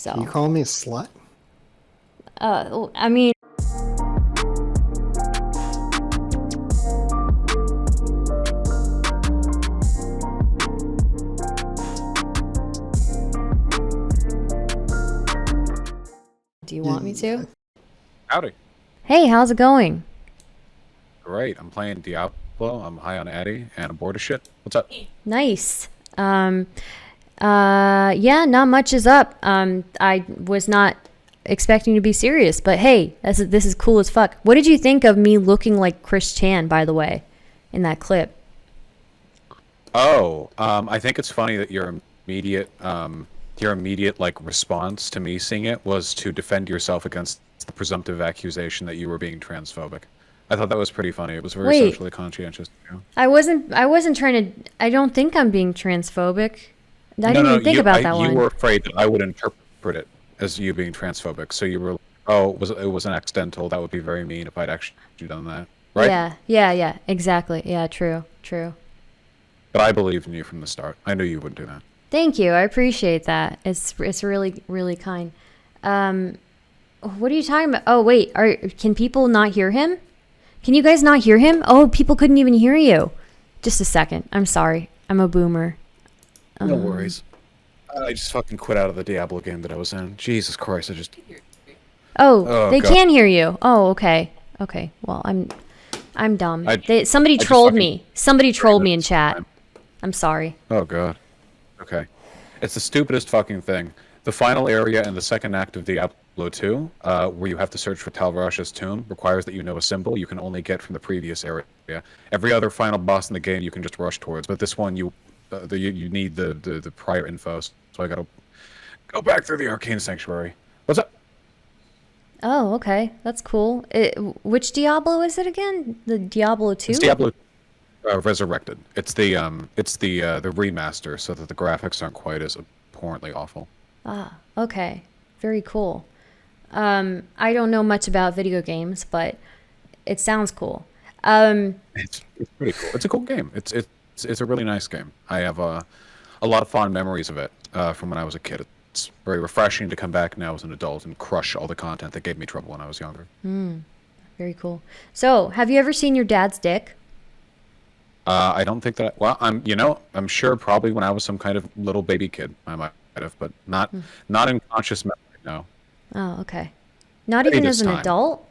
You So, call me a slut? I mean, do you want me Yeah, to? Howdy. Hey, how's it going? Great. I'm playing Diablo. I'm high on Addy and I'm bored of shit. What's up? Nice. Um, yeah, not much is up. I was not expecting to be serious, but hey, this is cool as fuck. What did you think of me looking like Chris Chan, by the way, in that clip? Oh, I think it's funny that your immediate like response to me seeing it was to defend yourself against the presumptive accusation that you were being transphobic. I thought that was pretty funny. It was very Wait, socially conscientious. I wasn't trying to, I don't think I'm being transphobic. I No, didn't no, even think about that you one. were afraid that I would interpret it as you being transphobic. So you were, like, oh, it was an accidental. That would be very mean if I'd actually done that, right? Yeah, exactly. Yeah, true. But I believed in you from the start. I knew you wouldn't do that. Thank you. I appreciate that. It's really kind. Um, what are you talking about? Oh, wait. Can people not hear him? Can you guys not hear him? Oh, people couldn't even hear you. Just a second. I'm sorry. I'm a boomer. No worries. I just fucking quit out of the Diablo game that I was in. Jesus Christ, I just. Oh, Oh they god. can hear you. Oh, okay. Okay. Well, I'm dumb. I Somebody I just trolled fucking. me. Somebody trolled me in This chat. time. I'm sorry. Oh god. Okay. It's the stupidest fucking thing. The final area in the second act of Diablo 2, where you have to search for Talvarash's tomb, requires that you know a symbol you can only get from the previous area. Every other final boss in the game you can just rush towards, but this one you need the prior info. So I gotta go back through the Arcane Sanctuary. What's up? Oh, okay. That's cool. Which Diablo is it again? The Diablo It's 2? Diablo Resurrected. It's the remaster, so that the graphics aren't quite as abhorrently awful. Ah, okay. Very cool. I don't know much about video games, but it sounds cool. Um, It's pretty cool. It's a cool game. It's a really nice game. I have a lot of fond memories of it from when I was a kid. It's very refreshing to come back now as an adult and crush all the content that gave me trouble when I was younger. Very cool. So, have you ever seen your dad's dick? I don't think that. Well, I'm sure probably when I was some kind of little baby kid, I might have, but not in conscious memory. No. Oh, okay. Not Maybe even as this an time. adult?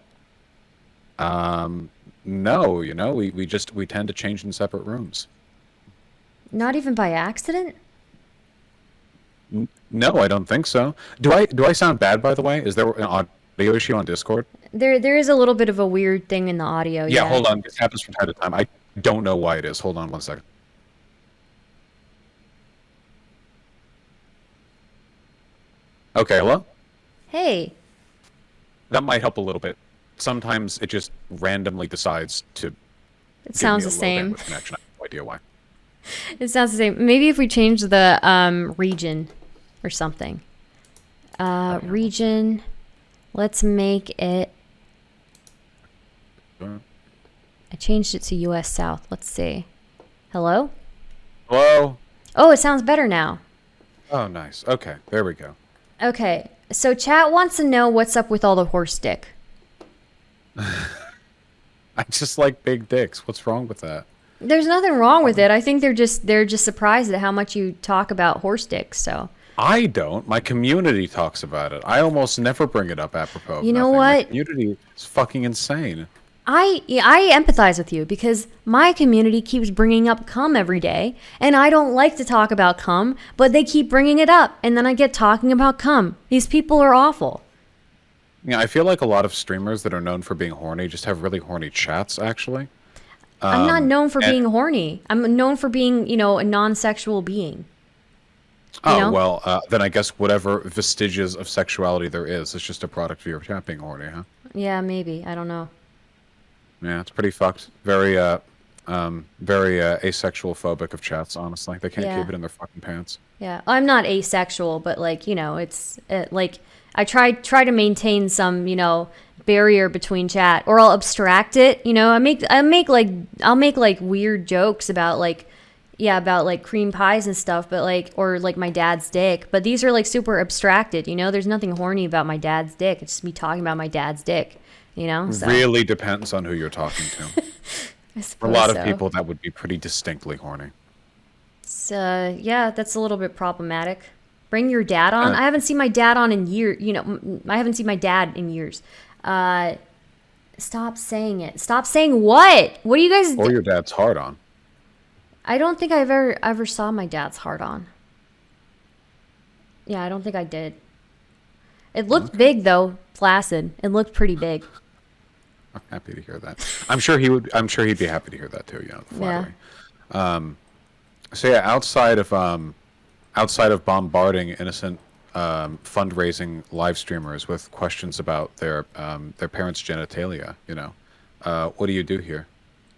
Um, no, we tend to change in separate rooms. Not even by accident? No, I don't think so. Do I sound bad, by the way? Is there an audio issue on Discord? There is a little bit of a weird thing in the audio, Yeah, yeah. hold on. This happens from time to time. I don't know why it is. Hold on one second. Okay, hello? Hey, That might help a little bit. Sometimes it just randomly decides to it give me sounds a the low same. bandwidth connection. I have no idea why. It sounds the same. Maybe if we change the region or something. Okay, Region. Let's make it. I changed it to US South. Let's see. Hello? Hello? Oh, it sounds better now. Oh, nice. Okay, there we go. Okay. So chat wants to know what's up with all the horse dick. I just like big dicks. What's wrong with that? There's nothing wrong with it. I think they're just surprised at how much you talk about horse dicks. So I don't. My community talks about it. I almost never bring it up apropos of you know nothing. My what? community is fucking insane. I empathize with you because my community keeps bringing up cum every day, and I don't like to talk about cum, but they keep bringing it up, and then I get talking about cum. These people are awful. Yeah, I feel like a lot of streamers that are known for being horny just have really horny chats, actually. I'm not known for And, being horny. I'm known for being, a non-sexual being. You oh, know? well, then I guess whatever vestiges of sexuality there is just a product of your chat being horny, huh? Yeah, maybe. I don't know. Yeah, it's pretty fucked. Very asexual phobic of chats, honestly. They can't Yeah. keep it in their fucking pants. Yeah, I'm not asexual, but like it's like I try to maintain some barrier between chat, or I'll abstract it. I'll make like weird jokes about like yeah, about like cream pies and stuff, but like, or like my dad's dick. But these are like super abstracted, you know? There's nothing horny about my dad's dick. It's just me talking about my dad's dick, you know? So Really depends on who you're talking to. I For a suppose lot of so. people, that would be pretty distinctly horny. So yeah, that's a little bit problematic. Bring your dad on. Uh, I haven't seen my dad on in years. You know, I haven't seen my dad in years. Uh, stop saying it. Stop saying what? What do you guys? or your dad's hard on. I don't think I've ever saw my dad's hard on. Yeah, I don't think I did. It looked big though, flaccid. It looked pretty big. I'm happy to hear that. I'm sure he would. I'm sure he'd be happy to hear that too. You know, the Yeah. flattery. So yeah, outside of bombarding innocent fundraising live streamers with questions about their parents' genitalia, you know, what do you do here?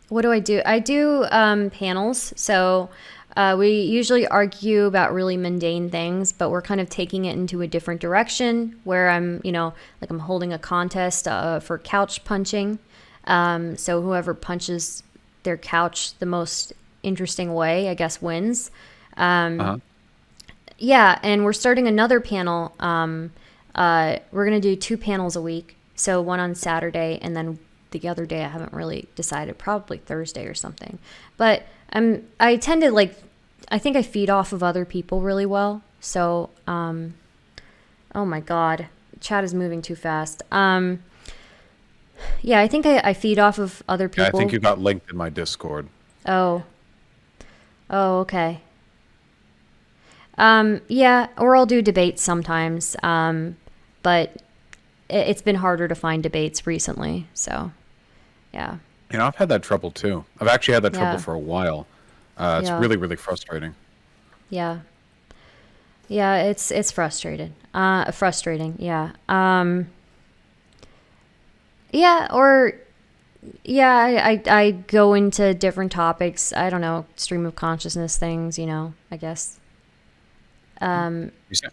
What do? I do panels. So we usually argue about really mundane things, but we're kind of taking it into a different direction where I'm, you know, like I'm holding a contest for couch punching. So whoever punches their couch the most interesting way, I guess, wins. Uh-huh. Yeah, and we're starting another panel. We're going to do 2 panels a week. So one on Saturday, and then the other day I haven't really decided, probably Thursday or something. But I tend to like, I think I feed off of other people really well. So, oh my God, chat is moving too fast. Yeah, I think I feed off of other Yeah, people. I think you got linked in my Discord. Oh, okay. Yeah, or I'll do debates sometimes. But it's been harder to find debates recently. So, yeah. You know, I've had that trouble too. I've actually had that trouble Yeah. for a while. It's Yeah. really, really frustrating. Yeah. Yeah, it's frustrating. Frustrating. Yeah. Yeah, or yeah, I go into different topics. I don't know, stream of consciousness things, you know, I guess. You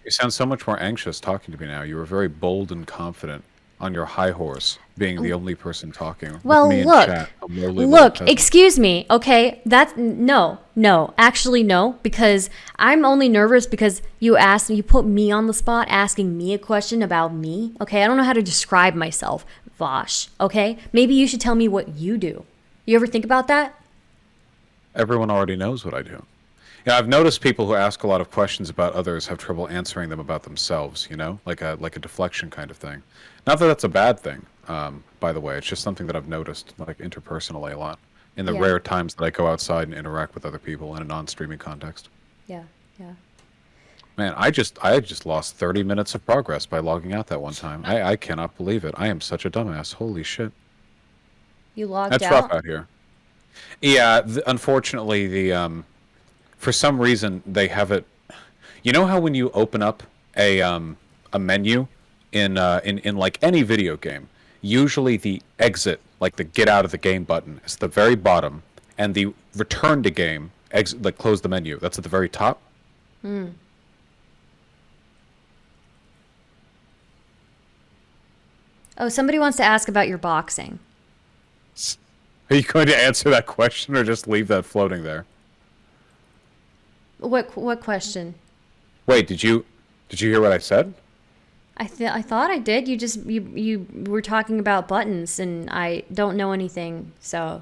sound so much more anxious talking to me now. You were very bold and confident on your high horse, being the only person talking Well, with me in look, chat. A lowly little look, peasant. excuse me, okay? No, actually no, because I'm only nervous because you put me on the spot asking me a question about me, okay? I don't know how to describe myself, Vaush, okay? Maybe you should tell me what you do. You ever think about that? Everyone already knows what I do. Yeah, I've noticed people who ask a lot of questions about others have trouble answering them about themselves, you know, like a deflection kind of thing. Not that that's a bad thing, by the way. It's just something that I've noticed, like interpersonally a lot, in the Yeah. rare times that I go outside and interact with other people in a non-streaming context. Yeah, yeah. Man, I just lost 30 minutes of progress by logging out that one time. I cannot believe it. I am such a dumbass. Holy shit. You logged That's out? rough out here. Yeah, unfortunately, for some reason they have it. You know how when you open up a menu in like any video game, usually the exit, like the get out of the game button, is at the very bottom, and the return to game, exit, like close the menu, that's at the very top. Oh, somebody wants to ask about your boxing. Are you going to answer that question or just leave that floating there? What question? Wait, did you hear what I said? I thought I did. You were talking about buttons, and I don't know anything. So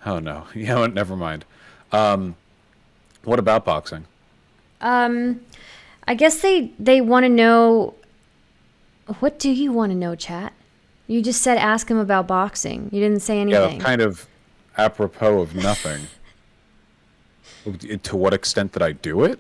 Oh no. Yeah, well, never mind. What about boxing? I guess they want to know. What do you want to know, chat? You just said ask him about boxing. You didn't say Yeah, anything. kind of apropos of nothing. To what extent did I do it?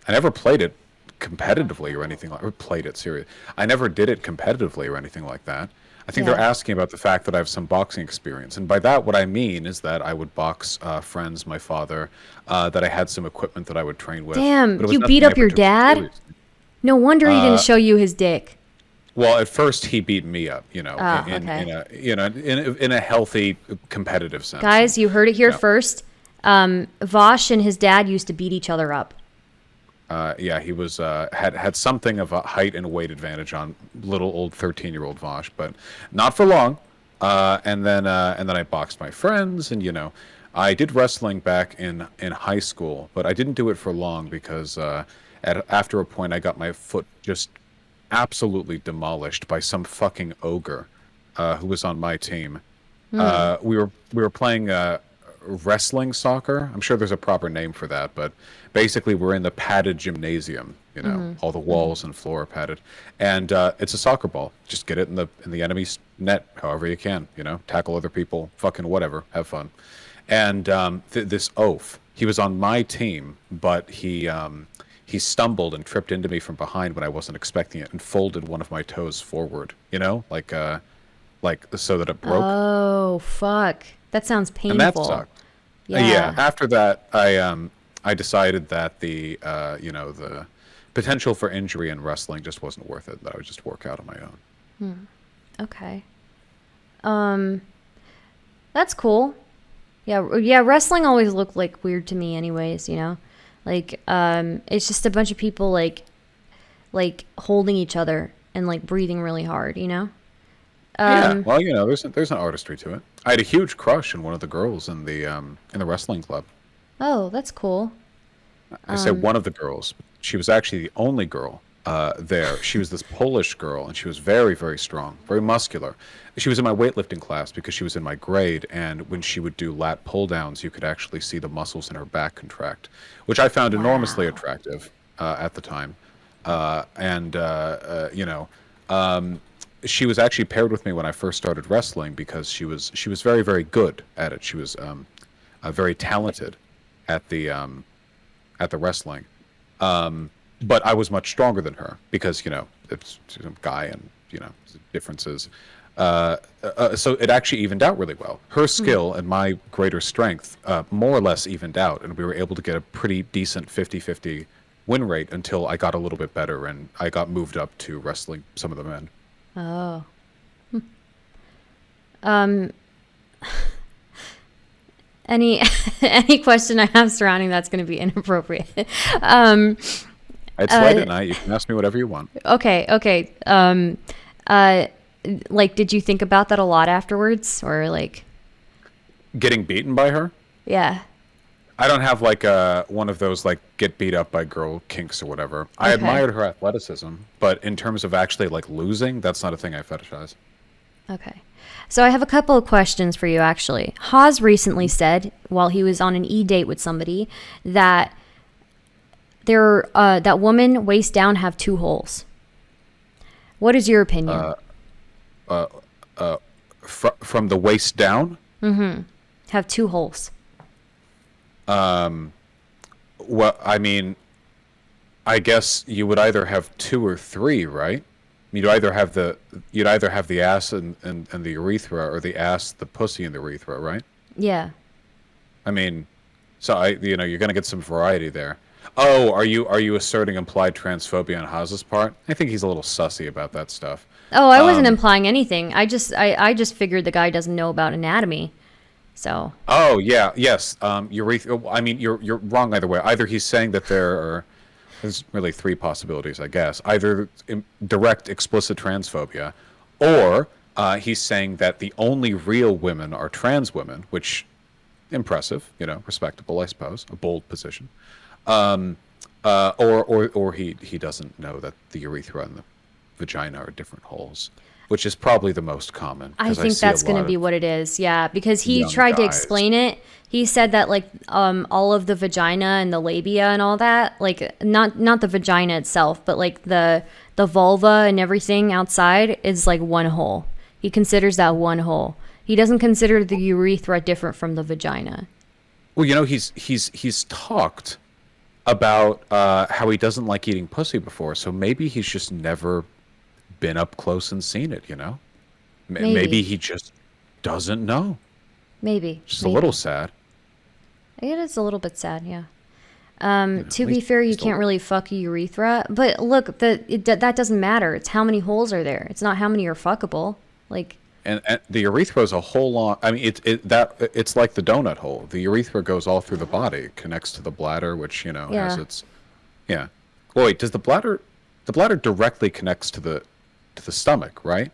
I never played it competitively or anything like. Or played it serious. I never did it competitively or anything like that. I think Yeah. they're asking about the fact that I have some boxing experience, and by that, what I mean is that I would box friends, my father, that I had some equipment that I would train with. Damn, but it was you nothing beat I up ever your took dad? seriously. No wonder he didn't show you his dick. Well, at first he beat me up, you know, Ah, in okay. in a healthy competitive sense. Guys, you heard it here Yeah. first. Vaush and his dad used to beat each other up. Yeah, he was had something of a height and weight advantage on little old 13-year-old Vaush, but not for long. And then I boxed my friends, and I did wrestling back in high school, but I didn't do it for long because after a point I got my foot just absolutely demolished by some fucking ogre who was on my team. We were playing wrestling soccer. I'm sure there's a proper name for that, but basically we're in the padded gymnasium. All the walls and floor are padded, and it's a soccer ball. Just get it in the enemy's net, however you can. Tackle other people, fucking whatever, have fun. And this oaf, he was on my team, but he stumbled and tripped into me from behind when I wasn't expecting it, and folded one of my toes forward. Like so that it broke. Oh, fuck. That sounds And that painful. sucked. Yeah. Yeah. After that, I decided that the potential for injury in wrestling just wasn't worth it. That I would just work out on my own. Okay. That's cool. Yeah, yeah, wrestling always looked like weird to me anyways. Like it's just a bunch of people like holding each other and like breathing really hard. Yeah. Well, there's an artistry to it. I had a huge crush on one of the girls in the wrestling club. Oh, that's cool. I say one of the girls. She was actually the only girl there. She was this Polish girl, and she was very, very strong, very muscular. She was in my weightlifting class because she was in my grade, and when she would do lat pull downs, you could actually see the muscles in her back contract, which I found enormously attractive at the time. And she was actually paired with me when I first started wrestling because she was very, very good at it. She was very talented at the wrestling. But I was much stronger than her because, it's a guy and, differences. So it actually evened out really well. Her skill and my greater strength more or less evened out, and we were able to get a pretty decent 50-50 win rate until I got a little bit better and I got moved up to wrestling some of the men. Oh. Any any question I have surrounding that's going to be inappropriate. It's late at night. You can ask me whatever you want. Okay. Like, did you think about that a lot afterwards, or like? Getting beaten by her? Yeah. I don't have like one of those like get beat up by girl kinks or whatever. I Okay. admired her athleticism, but in terms of actually like losing, that's not a thing I fetishize. Okay. So I have a couple of questions for you, actually. Haas recently said, while he was on an e-date with somebody, that that woman waist down have 2 holes. What is your opinion? From the waist down? Have 2 holes. Well, I mean, I guess you would either have 2 or 3, right? You'd either have the ass and the urethra, or the ass, the pussy, and the urethra, right? Yeah. I mean, so you're gonna get some variety there. Oh, are you asserting implied transphobia on Haas's part? I think he's a little sussy about that stuff. Oh, I wasn't implying anything. I just figured the guy doesn't know about anatomy. So. Oh yeah, yes. Urethra. I mean, you're wrong either way. Either he's saying that there's really 3 possibilities, I guess. Either direct, explicit transphobia, or he's saying that the only real women are trans women, which impressive, respectable, I suppose, a bold position. Or he doesn't know that the urethra and the vagina are different holes, which is probably the most common. I think that's going to be what it is. Yeah, because he tried to explain it. He said that like all of the vagina and the labia and all that, like not the vagina itself, but like the vulva and everything outside is like 1 hole. He considers that 1 hole. He doesn't consider the urethra different from the vagina. Well, he's talked about how he doesn't like eating pussy before, so maybe he's just never been up close and seen it. Maybe he just doesn't know. Maybe. Just a little sad. It is a little bit sad, yeah. To be fair, you can't really fuck a urethra, but look, that doesn't matter. It's how many holes are there. It's not how many are fuckable. Like. And the urethra is a whole long. I mean, it's like the donut hole. The urethra goes all through the body. It connects to the bladder, which has its. Yeah. Well, wait, does the bladder directly connects to the stomach, right?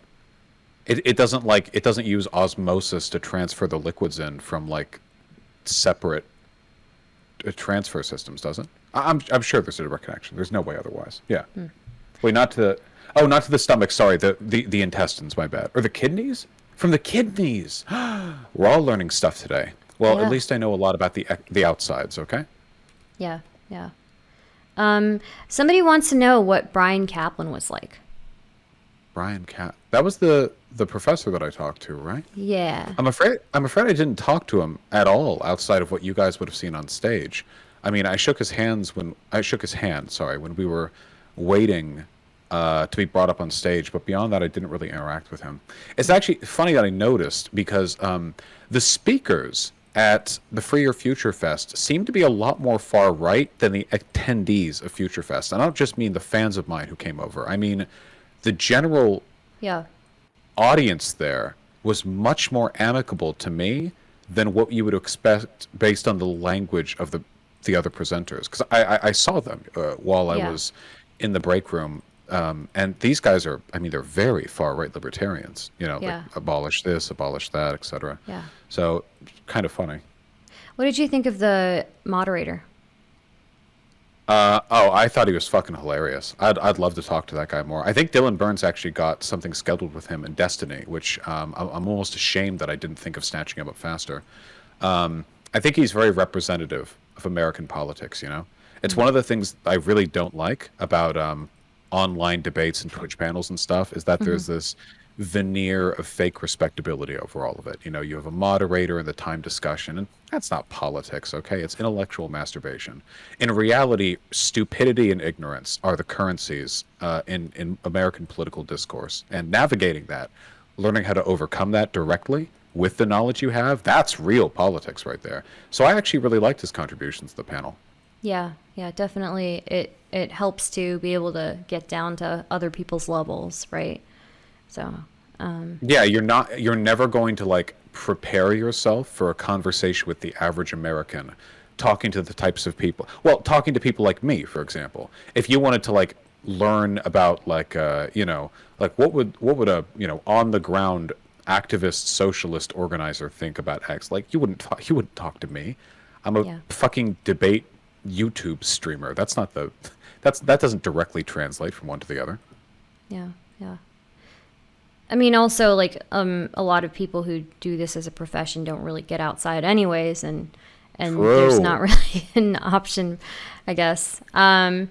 It doesn't use osmosis to transfer the liquids in from like separate transfer systems, doesn't? I'm sure there's a direct connection. There's no way otherwise. Yeah. Wait, not to the not to the stomach. Sorry, the intestines. My bad. Or the kidneys? From the kidneys. We're all learning stuff today. Well, at Yeah. least I know a lot about the outsides. Okay. Yeah. Yeah. Somebody wants to know what Brian Kaplan was like. Brian Cat. That was the professor that I talked to, right? Yeah. I'm afraid I didn't talk to him at all outside of what you guys would have seen on stage. I mean, I shook his hand, sorry, when we were waiting to be brought up on stage, but beyond that I didn't really interact with him. It's actually funny that I noticed because the speakers at the Free Your Future Fest seem to be a lot more far right than the attendees of Future Fest. And I don't just mean the fans of mine who came over. I mean the general Yeah. audience there was much more amicable to me than what you would expect based on the language of the other presenters. Because I saw them while I Yeah. was in the break room, and these guys are, I mean, they're very far right libertarians. You know, Yeah. like abolish this, abolish that, etc. Yeah. So kind of funny. What did you think of the moderator? I thought he was fucking hilarious. I'd love to talk to that guy more. I think Dylan Burns actually got something scheduled with him in Destiny, which I'm almost ashamed that I didn't think of snatching him up faster. I think he's very representative of American politics. You know, it's one of the things I really don't like about online debates and Twitch panels and stuff is that there's this veneer of fake respectability over all of it. You know, you have a moderator and the time discussion, and that's not politics, okay? It's intellectual masturbation. In reality, stupidity and ignorance are the currencies in American political discourse. And navigating that, learning how to overcome that directly with the knowledge you have, that's real politics right there. So I actually really liked his contributions to the panel. Yeah. Yeah. Definitely. It helps to be able to get down to other people's levels, right? So. Yeah, you're never going to like prepare yourself for a conversation with the average American talking to the types of people. Well, talking to people like me, for example. If you wanted to like learn about like like what would a, on the ground activist socialist organizer think about X? Like you wouldn't talk to me. I'm a Yeah. fucking debate YouTube streamer. That's not the that doesn't directly translate from one to the other. Yeah. Yeah. I mean, also, like, a lot of people who do this as a profession don't really get outside anyways, and there's True. not really an option, I guess. Me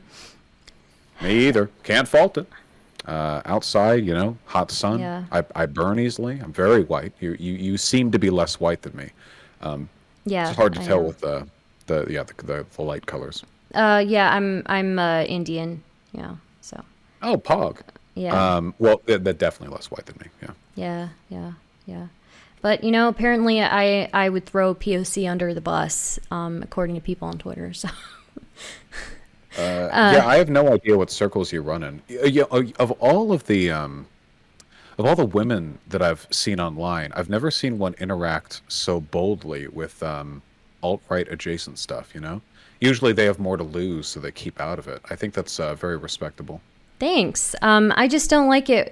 either. Can't fault it. Outside, hot sun. Yeah. I burn easily. I'm very white. You seem to be less white than me. Yeah, It's hard to I tell know. with the light colors. Yeah, I'm Indian. Yeah, so Oh, Pog. yeah, Well, they're definitely less white than me. Yeah. yeah, yeah, yeah. But apparently, I would throw POC under the bus, according to people on Twitter. So Yeah, I have no idea what circles you run in. Yeah, of all the women that I've seen online, I've never seen one interact so boldly with alt-right adjacent stuff, you know? Usually they have more to lose, so they keep out of it. I think that's very respectable. thanks. I just don't like it.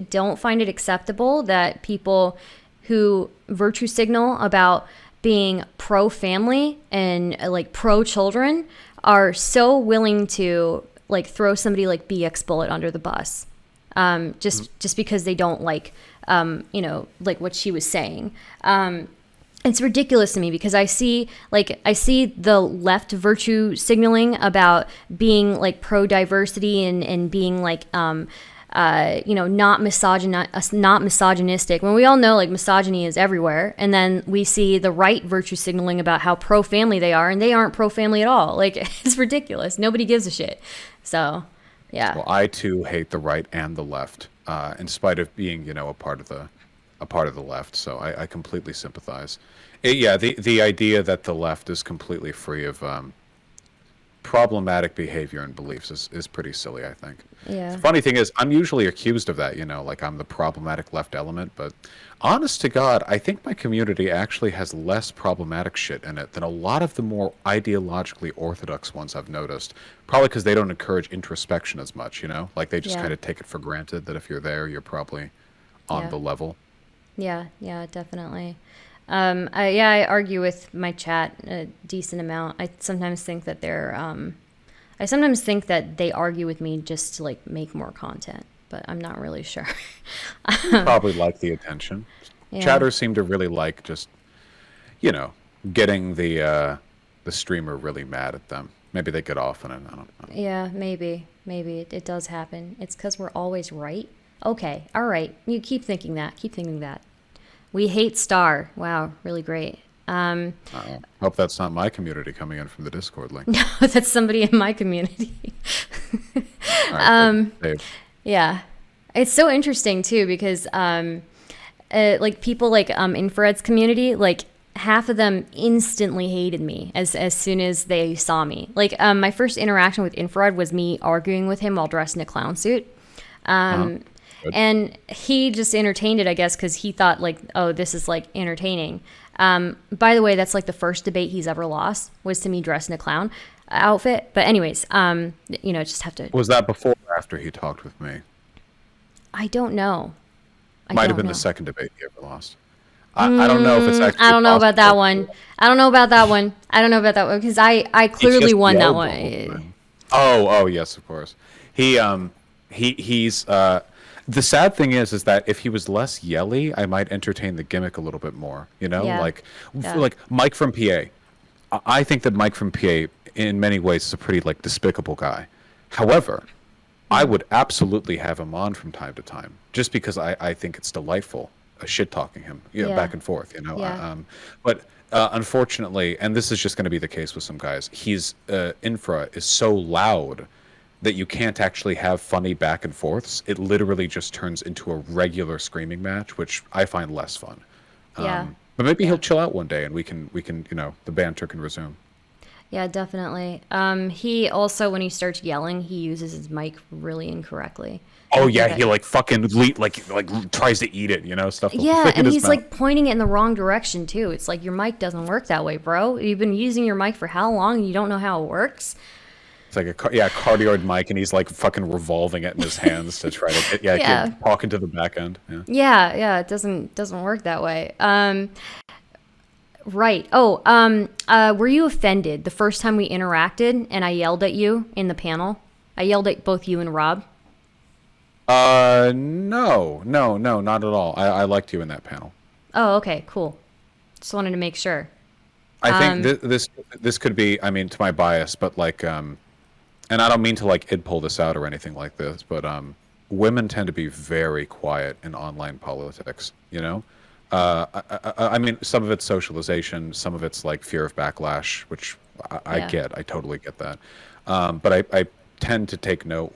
Don't find it acceptable that people who virtue signal about being pro family and like pro children are so willing to like throw somebody like BX Bullet under the bus, just because they don't like, like what she was saying. It's ridiculous to me because I see the left virtue signaling about being like pro diversity and being like not misogynistic, when we all know like misogyny is everywhere. And then we see the right virtue signaling about how pro family they are, and they aren't pro family at all. Like, it's ridiculous. Nobody gives a shit. So yeah. Well, I too hate the right and the left, in spite of being, a part of the left. So I completely sympathize. Yeah, the idea that the left is completely free of problematic behavior and beliefs is pretty silly, I think. Yeah. The funny thing is, I'm usually accused of that, like I'm the problematic left element, but honest to God, I think my community actually has less problematic shit in it than a lot of the more ideologically orthodox ones I've noticed. Probably because they don't encourage introspection as much, Like they just Yeah. kind of take it for granted that if you're there, you're probably on Yeah. the level. Yeah, yeah, definitely. I argue with my chat a decent amount. I sometimes think that they argue with me just to like make more content, but I'm not really sure. Probably like the attention. Yeah. Chatters seem to really like just, you know, getting the streamer really mad at them. Maybe they get off on it. I don't know. Yeah, maybe. Maybe it does happen. It's because we're always right. Okay, all right. You keep thinking that. Keep thinking that. We hate Star. Wow, really great. Hope that's not my community coming in from the Discord link. No, that's somebody in my community. All right, Dave. Yeah, it's so interesting too because like people like Infrared's community, like half of them instantly hated me as soon as they saw me. Like my first interaction with Infrared was me arguing with him while dressed in a clown suit. Good. And he just entertained it, I guess, because he thought like, oh, this is like entertaining. By the way, that's like the first debate he's ever lost was to me dressed in a clown outfit. But anyways, just have to. Was that before or after he talked with me? I don't know. Might have been the second debate he ever lost. I don't know if it's actually. I don't know about that possible. one. I don't know about that one. I don't know about that one because I He clearly just won that yelled the one. whole time. Oh, yes, of course. He's the sad thing is that if he was less yelly, I might entertain the gimmick a little bit more. You know, Yeah. Yeah. like Mike from PA. I think that Mike from PA, in many ways, is a pretty like despicable guy. However, I would absolutely have him on from time to time, just because I think it's delightful, shit talking him, Yeah. back and forth, you know. Yeah. But unfortunately, and this is just going to be the case with some guys, he's infra is so loud that you can't actually have funny back and forths. It literally just turns into a regular screaming match, which I find less fun. Yeah. But maybe he'll chill out one day, and we can the banter can resume. Yeah, definitely. He also, when he starts yelling, he uses his mic really incorrectly. Oh I think yeah, that- he like fucking like tries to eat it, stuff. Yeah, in and his he's mouth. like pointing it in the wrong direction too. It's like your mic doesn't work that way, bro. You've been using your mic for how long and you don't know how it works? It's like a cardioid mic, and he's like fucking revolving it in his hands to try to get Yeah. get talking to the back end. Yeah. Yeah, it doesn't work that way. Right. Oh, were you offended the first time we interacted and I yelled at you in the panel? I yelled at both you and Rob. No, not at all. I liked you in that panel. Oh, okay, cool. Just wanted to make sure. I think this could be, I mean, to my bias, but like, and I don't mean to like id pull this out or anything like this, but women tend to be very quiet in online politics. You know, I mean, some of it's socialization, some of it's like fear of backlash, which I Yeah. get. I totally get that. But I tend to take note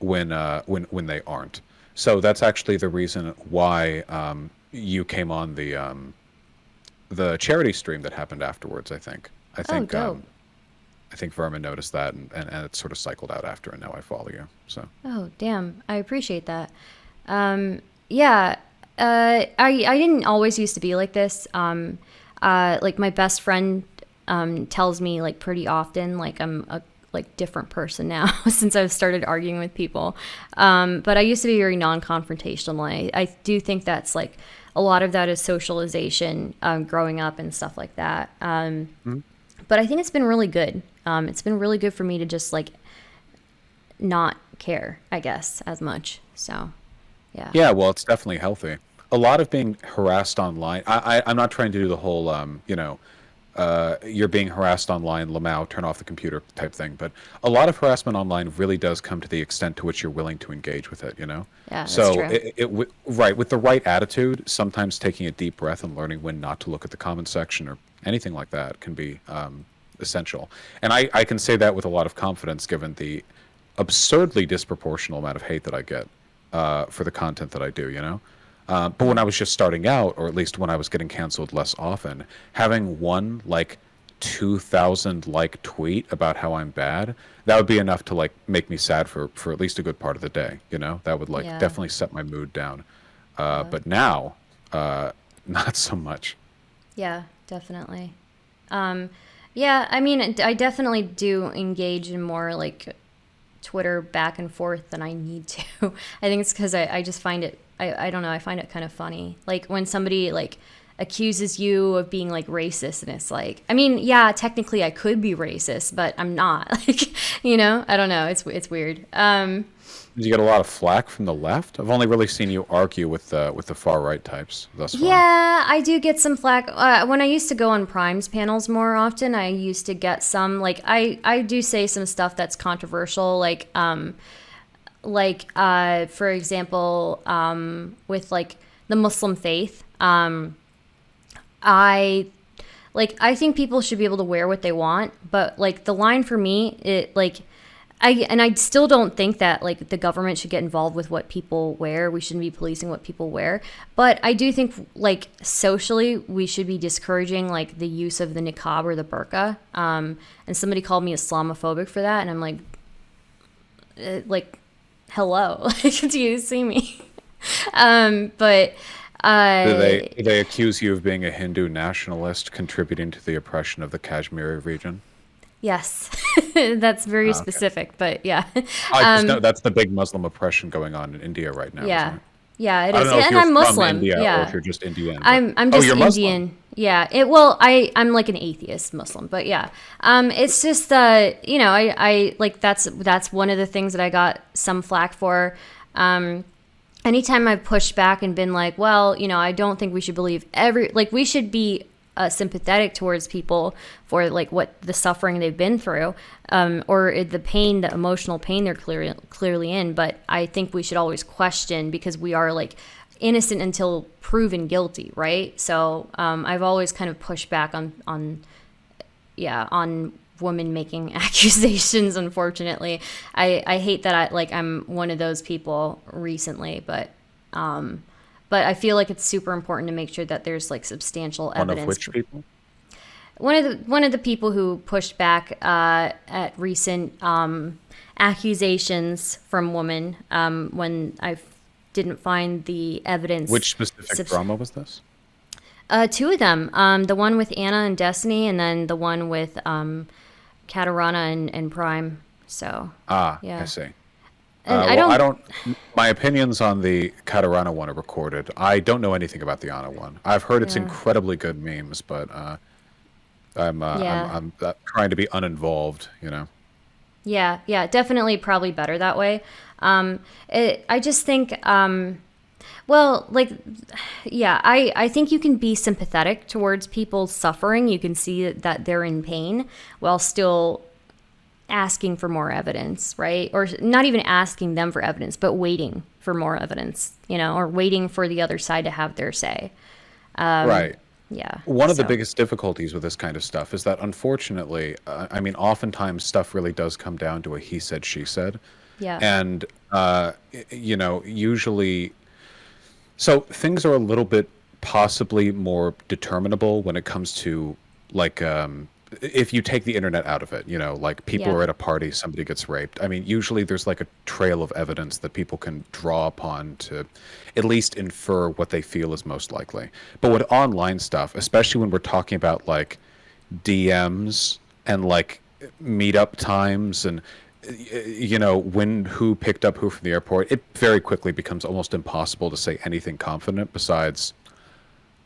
when they aren't. So that's actually the reason why you came on the charity stream that happened afterwards. I think. Dope. I think Vermin noticed that, and it sort of cycled out after, and now I follow you. So Oh, damn. I appreciate that. Yeah. I didn't always used to be like this. Like my best friend tells me like pretty often like I'm a like different person now since I've started arguing with people. But I used to be very non-confrontational. I do think that's like a lot of that is socialization, growing up and stuff like that. But I think it's been really good. It's been really good for me to just like not care, I guess, as much. So, yeah. yeah, well, it's definitely healthy. A lot of being harassed online. I'm not trying to do the whole you're being harassed online, Lamau, turn off the computer type thing. But a lot of harassment online really does come to the extent to which you're willing to engage with it, Yeah, that's So, true. right, with the right attitude, sometimes taking a deep breath and learning when not to look at the comment section or anything like that can be essential. And I can say that with a lot of confidence given the absurdly disproportional amount of hate that I get for the content that I do. But when I was just starting out, or at least when I was getting canceled less often, having one like 2,000 like tweet about how I'm bad, that would be enough to like make me sad for at least a good part of the day. That would like Yeah. definitely set my mood down. But now, not so much. Yeah, definitely. Yeah, I mean, I definitely do engage in more like Twitter back and forth than I need to. I think it's because I just find it, I don't know, I find it kind of funny. Like when somebody like accuses you of being like racist, and it's like, I mean, yeah, technically I could be racist, but I'm not. Like, I don't know. It's weird. Did you get a lot of flack from the left? I've only really seen you argue with the far right types thus far. Yeah, I do get some flack. When I used to go on Prime's panels more often, I used to get some, like, I do say some stuff that's controversial, for example, with like the Muslim faith. I think people should be able to wear what they want, but like the line for me, I still don't think that like the government should get involved with what people wear. We shouldn't be policing what people wear. But I do think like socially we should be discouraging like the use of the niqab or the burqa. And somebody called me Islamophobic for that, and I'm like, hello, do you see me? But Do they accuse you of being a Hindu nationalist contributing to the oppression of the Kashmiri region? yes, that's very Okay. specific, but yeah. I just know that's the big Muslim oppression going on in India right now, Yeah. isn't it? Yeah, it I is. don't know if And you're I'm from Muslim. India or Yeah. if you're just Indian. but- I'm Oh, just you're Muslim. Indian. Yeah. I'm like an atheist Muslim, but yeah. It's just I like that's one of the things that I got some flack for. Anytime I've pushed back and been like, well, I don't think we should believe we should be sympathetic towards people for like what the suffering they've been through, or the pain, the emotional pain they're clearly in. But I think we should always question, because we are like innocent until proven guilty, right? So I've always kind of pushed back on women making accusations. Unfortunately, I hate that I'm one of those people recently, but I feel like it's super important to make sure that there's like substantial One evidence. of which people? One of the people who pushed back at recent accusations from women, when I didn't find the evidence. Which specific drama was this? Two of them. The one with Anna and Destiny, and then the one with Katarana and Prime. So yeah. I see. And I don't. My opinions on the Katarana one are recorded. I don't know anything about the Anna one. I've heard it's Yeah. incredibly good memes, but I'm trying to be uninvolved. Yeah, definitely, probably better that way. I just think, I think you can be sympathetic towards people suffering. You can see that they're in pain while still asking for more evidence, right? Or not even asking them for evidence, but waiting for more evidence, or waiting for the other side to have their say. Right. Yeah. One of the biggest difficulties with this kind of stuff is that, unfortunately, oftentimes stuff really does come down to a he said, she said. Yeah. And, usually, so things are a little bit possibly more determinable when it comes to, like, if you take the internet out of it, like people Yeah. are at a party, somebody gets raped. Usually there's like a trail of evidence that people can draw upon to at least infer what they feel is most likely. But with online stuff, especially when we're talking about like DMs and like meetup times and when who picked up who from the airport, it very quickly becomes almost impossible to say anything confident besides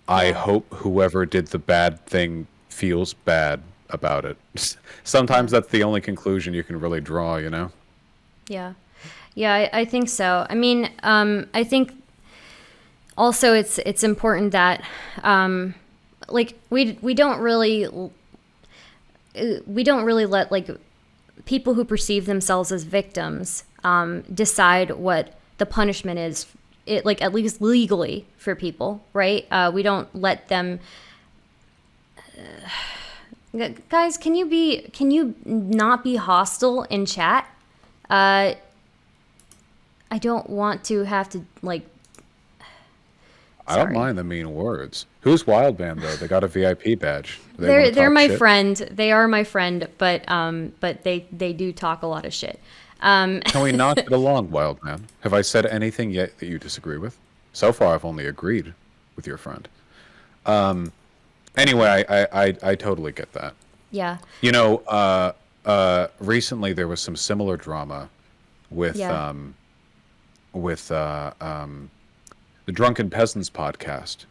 I hope whoever did the bad thing feels bad about it. Sometimes that's the only conclusion you can really draw, Yeah. Yeah, I think so. I think also it's important that we don't really let like people who perceive themselves as victims decide what the punishment is, at least legally for people, right? We don't let them. Guys, can you not be hostile in chat? I don't want to have to like. I don't Sorry. mind the mean words. Who's Wild Band though? They got a VIP badge. Do they They're wanna talk my shit? friend. They are my friend, but they do talk a lot of shit. Can we not get along, Wild Man? Have I said anything yet that you disagree with? So far, I've only agreed with your friend. Anyway, I totally get that. Yeah. Recently there was some similar drama with Yeah. the Drunken Peasants podcast,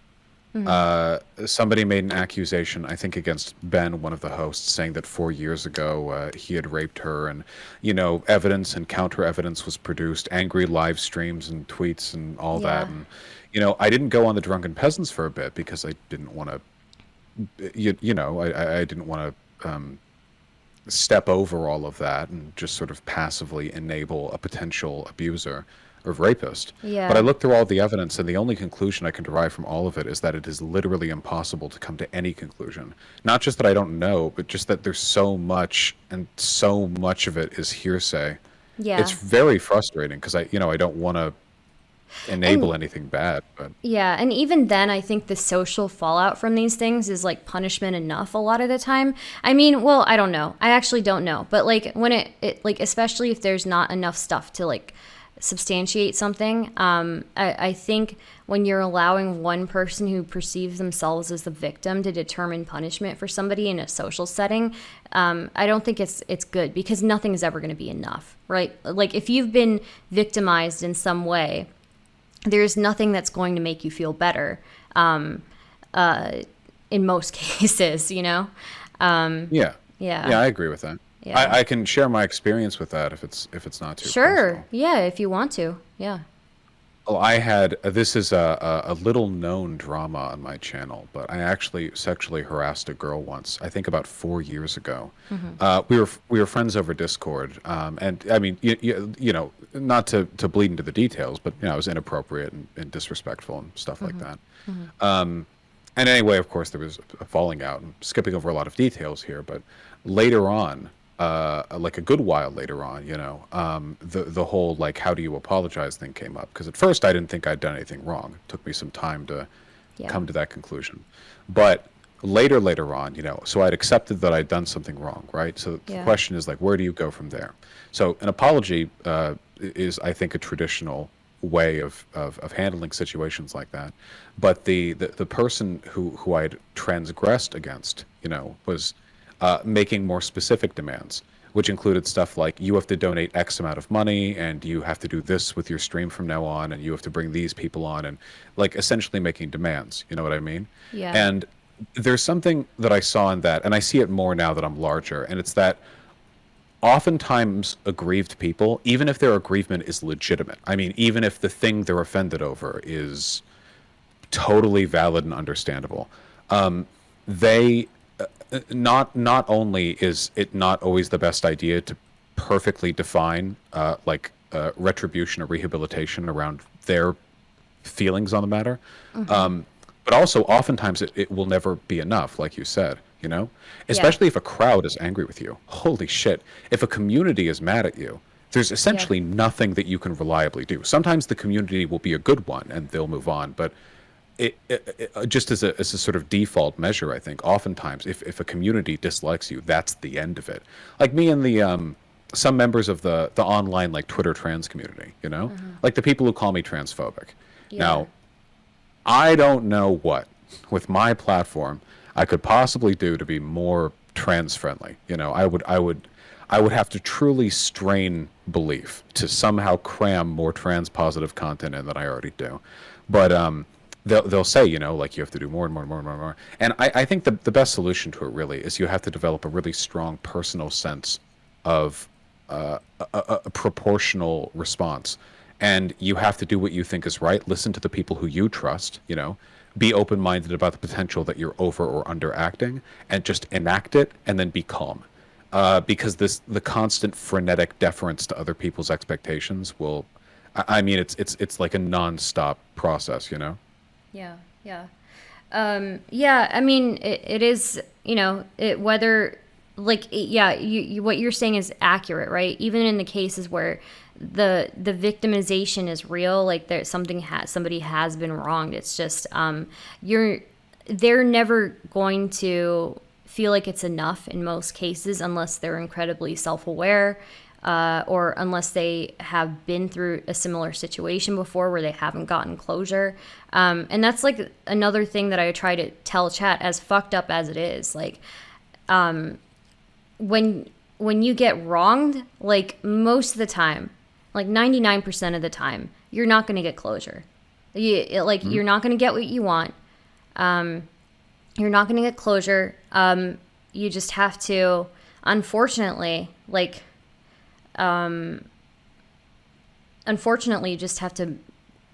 Somebody made an accusation, I think, against Ben, one of the hosts, saying that 4 years ago he had raped her, and evidence and counter evidence was produced, angry live streams and tweets and all that, Yeah. and I didn't go on the Drunken Peasants for a bit because I didn't want to, I didn't want to step over all of that and just sort of passively enable a potential abuser or rapist. But I Yeah. looked through all the evidence, and the only conclusion I can derive from all of it is that it is literally impossible to come to any conclusion. Not just that I don't know, but just that there's so much, and so much of it is hearsay. It's Yeah. very frustrating because I don't want to And enable anything bad, but yeah, and even then, I think the social fallout from these things is like punishment enough a lot of the time. I mean, well, I don't know. I actually don't know. But like when it like, especially if there's not enough stuff to like substantiate something, I think when you're allowing one person who perceives themselves as the victim to determine punishment for somebody in a social setting, I don't think it's good because nothing is ever going to be enough, right? Like if you've been victimized in some way, there's nothing that's going to make you feel better in most cases, yeah, Yeah. yeah, I agree with that. Yeah. I can share my experience with that if it's not too Sure. personal. Yeah, if you want to. Yeah. Well, I had this is a little known drama on my channel, but I actually sexually harassed a girl once. I think about 4 years ago. We were friends over Discord, and I mean, not to bleed into the details, but it was inappropriate and disrespectful and stuff like that. And anyway, of course, there was a falling out. I'm skipping over a lot of details here, but later on, like a good while later on, the whole like how do you apologize thing came up because at first I didn't think I'd done anything wrong. It took me some time to Yeah. come to that conclusion, but later on, so I'd accepted that I'd done something wrong, right? So the Yeah. question is like, where do you go from there? So an apology is, I think, a traditional way of handling situations like that. But the person who I'd transgressed against, was making more specific demands, which included stuff like you have to donate X amount of money and you have to do this with your stream from now on and you have to bring these people on and like essentially making demands. You know what I mean? Yeah. And there's something that I saw in that, and I see it more now that I'm larger, and it's that oftentimes aggrieved people, even if their aggrievement is legitimate, I mean, even if the thing they're offended over is totally valid and understandable, they not only is it not always the best idea to perfectly define retribution or rehabilitation around their feelings on the matter, but also oftentimes it will never be enough, like you said, Yeah. especially if a crowd is angry with you. Holy shit. If a community is mad at you, there's Yeah. essentially nothing that you can reliably do. Sometimes the community will be a good one and they'll move on, but just as a sort of default measure, I think oftentimes if a community dislikes you, that's the end of it. Like me and the some members of the online like Twitter trans community, like the people who call me transphobic. Yeah. Now, I don't know what with my platform I could possibly do to be more trans friendly. I would have to truly strain belief to somehow cram more trans positive content in than I already do. But they'll say, like you have to do more and more and more and more and more. And I think the best solution to it really is you have to develop a really strong personal sense of a proportional response. And you have to do what you think is right. Listen to the people who you trust, be open-minded about the potential that you're over or underacting and just enact it and then be calm. Because the constant frenetic deference to other people's expectations will, I mean, it's like a non-stop process, Yeah. Yeah. Yeah, I mean, it is, whether, like, yeah, what you're saying is accurate, right? Even in the cases where the victimization is real, like there somebody has been wronged. It's just, they're never going to feel like it's enough in most cases unless they're incredibly self-aware, or unless they have been through a similar situation before where they haven't gotten closure. And that's like another thing that I try to tell chat, as fucked up as it is. Like, when you get wronged, like most of the time, like 99% of the time, you're not going to get closure. You're not going to get what you want. You're not going to get closure. You just have to, unfortunately, you just have to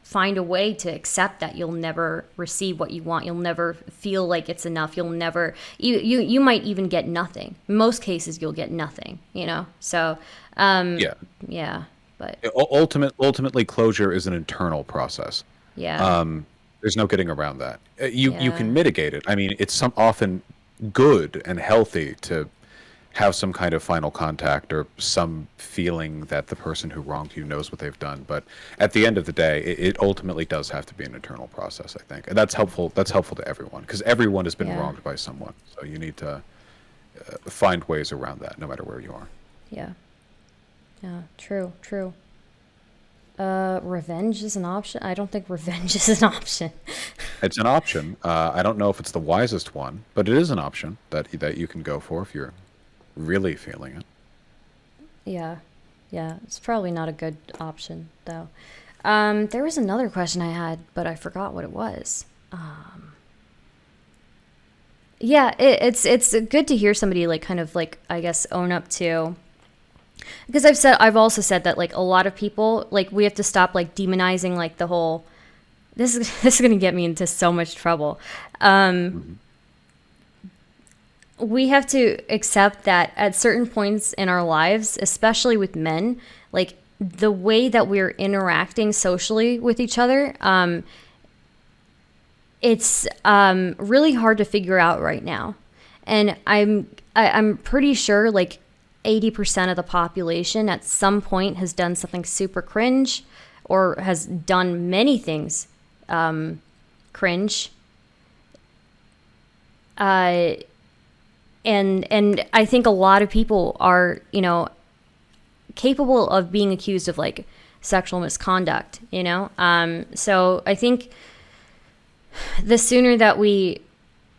find a way to accept that you'll never receive what you want. You'll never feel like it's enough. You'll never, you might even get nothing. In most cases, you'll get nothing, So, yeah, but Ultimately, closure is an internal process. yeah, There's no getting around that. You Yeah. can mitigate it. I mean, it's often good and healthy to have some kind of final contact or some feeling that the person who wronged you knows what they've done. But at the end of the day, it ultimately does have to be an internal process, I think. And that's helpful. That's helpful to everyone because everyone has been Yeah. wronged by someone. So you need to find ways around that no matter where you are. yeah, true. Revenge is an option. I don't think revenge is an option. It's an option. I don't know if it's the wisest one, but it is an option that you can go for if you're really feeling it. Yeah, it's probably not a good option though. There was another question I had, but I forgot what it was. Yeah, it's good to hear somebody kind of I guess own up to, because I've also said that a lot of people we have to stop demonizing the whole. This is gonna get me into so much trouble. We have to accept that at certain points in our lives, especially with men, the way that we're interacting socially with each other, it's really hard to figure out right now. And I'm pretty sure 80% of the population at some point has done something super cringe or has done many things cringe. And I think a lot of people are, capable of being accused of sexual misconduct, So I think the sooner that we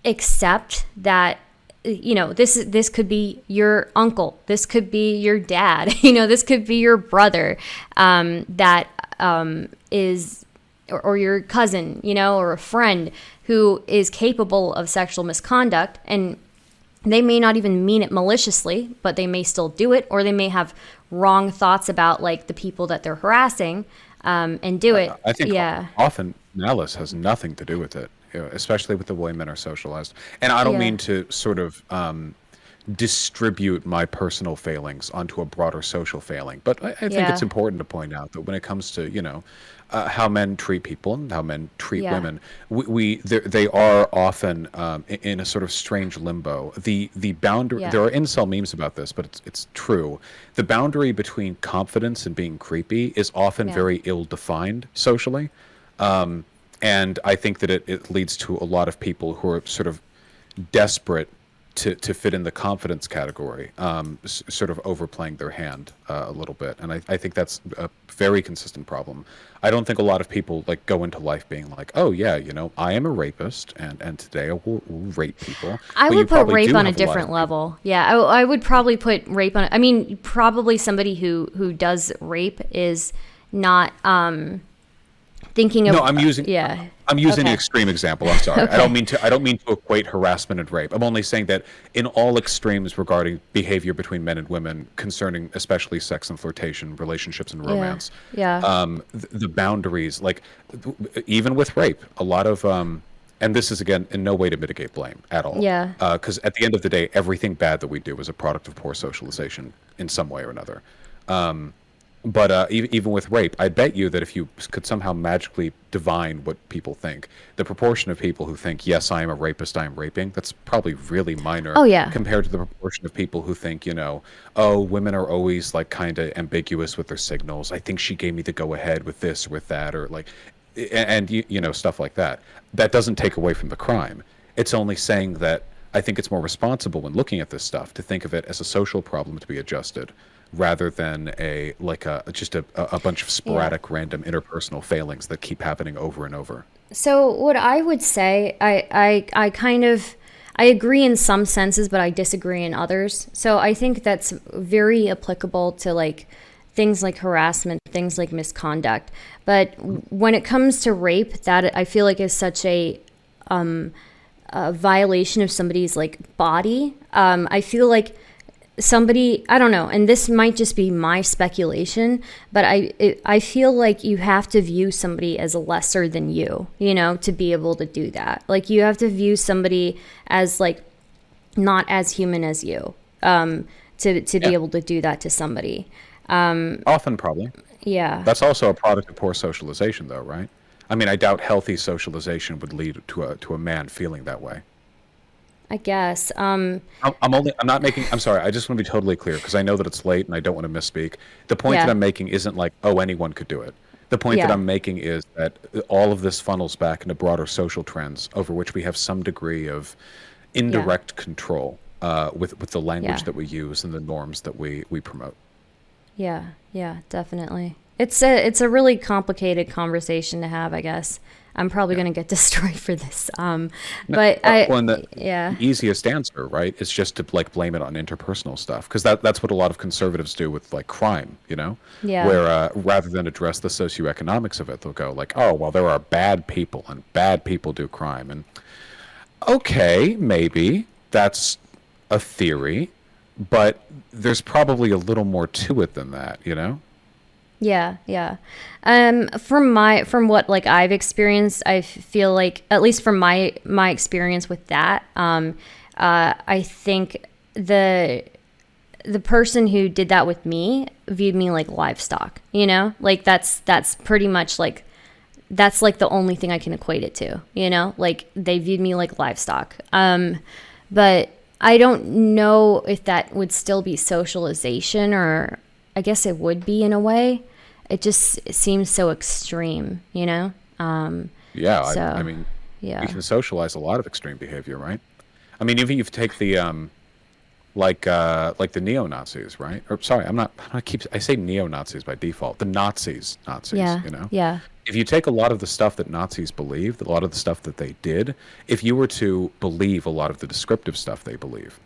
accept that, this could be your uncle, this could be your dad, this could be your brother, that is, or your cousin, or a friend who is capable of sexual misconduct, and they may not even mean it maliciously, but they may still do it, or they may have wrong thoughts about the people that they're harassing, and do it. I think Yeah. often malice has nothing to do with it, especially with the way men are socialized. And I don't Yeah. mean to sort of distribute my personal failings onto a broader social failing, but I think Yeah. it's important to point out that when it comes to how men treat people and how men treat Yeah. women, they are often in a sort of strange limbo. The boundary, Yeah. there are incel memes about this, but it's true. The boundary between confidence and being creepy is often Yeah. very ill defined socially. And I think that it leads to a lot of people who are sort of desperate to fit in the confidence category, sort of overplaying their hand a little bit. And I think that's a very consistent problem. I don't think a lot of people go into life being like, oh yeah, I am a rapist and today I will rape people. I But you would put probably rape do on a have lot of different people- level. Yeah, I would probably put rape on. I mean, probably somebody who does rape is not thinking of. No, I'm using Yeah. I'm using Okay. an extreme example. I'm sorry. Okay. I don't mean to equate harassment and rape. I'm only saying that in all extremes regarding behavior between men and women concerning especially sex and flirtation, relationships and romance. Yeah. The boundaries even with rape, a lot of and this is again in no way to mitigate blame at all. Yeah. Because at the end of the day, everything bad that we do is a product of poor socialization in some way or another. But even with rape, I bet you that if you could somehow magically divine what people think, the proportion of people who think, yes, I am a rapist, I am raping, that's probably really minor. Oh, yeah. Compared to the proportion of people who think, oh, women are always kind of ambiguous with their signals. I think she gave me the go ahead with this or with that, or and stuff like that. That doesn't take away from the crime. It's only saying that I think it's more responsible when looking at this stuff to think of it as a social problem to be adjusted, rather than just a bunch of sporadic random interpersonal failings that keep happening over and over. So what I would say, I kind of, I agree in some senses, but I disagree in others. So I think that's very applicable to things like harassment, things like misconduct. But when it comes to rape, that I feel like is such a a violation of somebody's like body. I feel like somebody, I don't know, and this might just be my speculation, but I feel like you have to view somebody as lesser than you, you know, to be able to do that. Like you have to view somebody as like not as human as you, to be able to do that to somebody. Often, probably. Yeah. That's also a product of poor socialization, though, right? I mean, I doubt healthy socialization would lead to a man feeling that way. I guess. I'm not making. I'm sorry. I just want to be totally clear because I know that it's late and I don't want to misspeak. The point that Yeah. I'm making isn't like, oh, anyone could do it. The point that Yeah. I'm making is that all of this funnels back into broader social trends over which we have some degree of Yeah. indirect control with the language Yeah. that we use and the norms that we promote. Yeah. Yeah. Definitely. It's a really complicated conversation to have, I guess. I'm probably Yeah. going to get destroyed for this. No, But I, well, and the yeah. easiest answer, right, is just to like blame it on interpersonal stuff because that's what a lot of conservatives do with like crime, you know, Yeah. where rather than address the socioeconomics of it, they'll go like, oh, well, there are bad people and bad people do crime, and okay, maybe that's a theory, but there's probably a little more to it than that, you know? Yeah, yeah. From what like I've experienced, I feel like at least from my experience with that, I think the person who did that with me viewed me like livestock. You know, like that's pretty much like that's like the only thing I can equate it to. You know, like they viewed me like livestock. But I don't know if that would still be socialization, or I guess it would be in a way. It seems so extreme, you know? Yeah, I So, mean, we yeah. can socialize a lot of extreme behavior, right? I mean, even if you take the like the neo-Nazis, right? Or sorry, I say neo-Nazis by default. The Nazis, Yeah. you know. Yeah. If you take a lot of the stuff that Nazis believed, a lot of the stuff that they did, if you were to believe a lot of the descriptive stuff they believe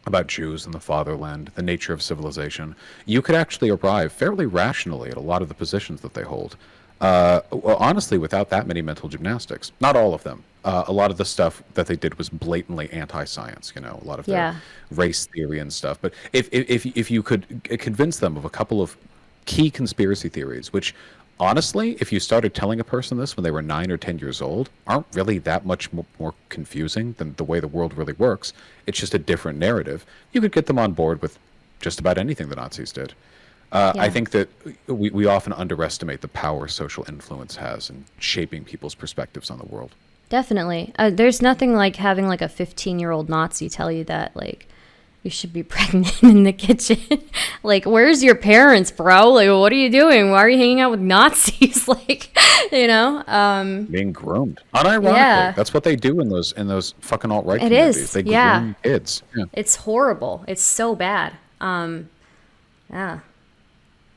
about Jews and the fatherland, the nature of civilization, you could actually arrive fairly rationally at a lot of the positions that they hold. Well, honestly, without that many mental gymnastics. Not all of them. A lot of the stuff that they did was blatantly anti-science. You know, a lot of their Yeah. race theory and stuff. But if you could convince them of a couple of key conspiracy theories, which honestly, if you started telling a person this when they were 9 or 10 years old, aren't really that much more confusing than the way the world really works. It's just a different narrative. You could get them on board with just about anything the Nazis did. I Yeah. think that we often underestimate the power social influence has in shaping people's perspectives on the world. Definitely. There's nothing like having like a 15-year-old Nazi tell you that like you should be pregnant in the kitchen. Like, where's your parents, bro? Like, what are you doing? Why are you hanging out with Nazis? Like, you know? Being groomed, unironically, Yeah. that's what they do in those fucking alt-right It communities. is. They Yeah. groom kids. Yeah. It's horrible. It's so bad. Yeah.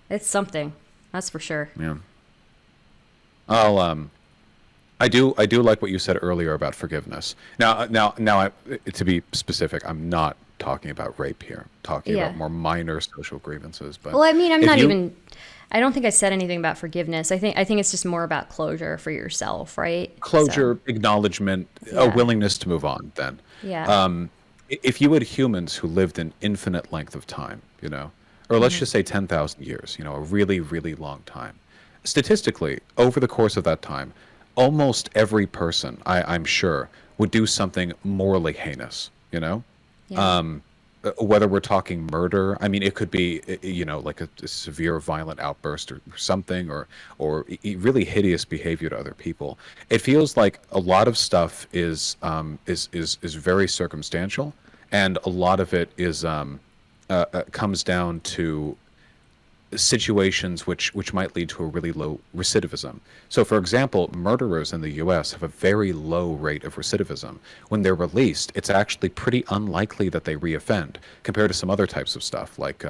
It's something. That's for sure. Yeah. I'll I do like what you said earlier about forgiveness. To be specific, I'm not talking about rape here. I'm talking Yeah. about more minor social grievances. But Well, I mean, if you I don't think I said anything about forgiveness. I think it's just more about closure for yourself, right? So, closure, acknowledgement, a yeah. willingness to move on, then Yeah. if you had humans who lived an infinite length of time, you know, or let's just say 10,000 years, you know, a really, really long time, statistically, over the course of that time, almost every person, I'm sure, would do something morally heinous, you know? Yeah. Whether we're talking murder, I mean, it could be, you know, like a severe violent outburst or something, or really hideous behavior to other people. It feels like a lot of stuff is very circumstantial, and a lot of it is comes down to situations which might lead to a really low recidivism. So, for example, murderers in the U.S. have a very low rate of recidivism. When they're released, it's actually pretty unlikely that they reoffend compared to some other types of stuff like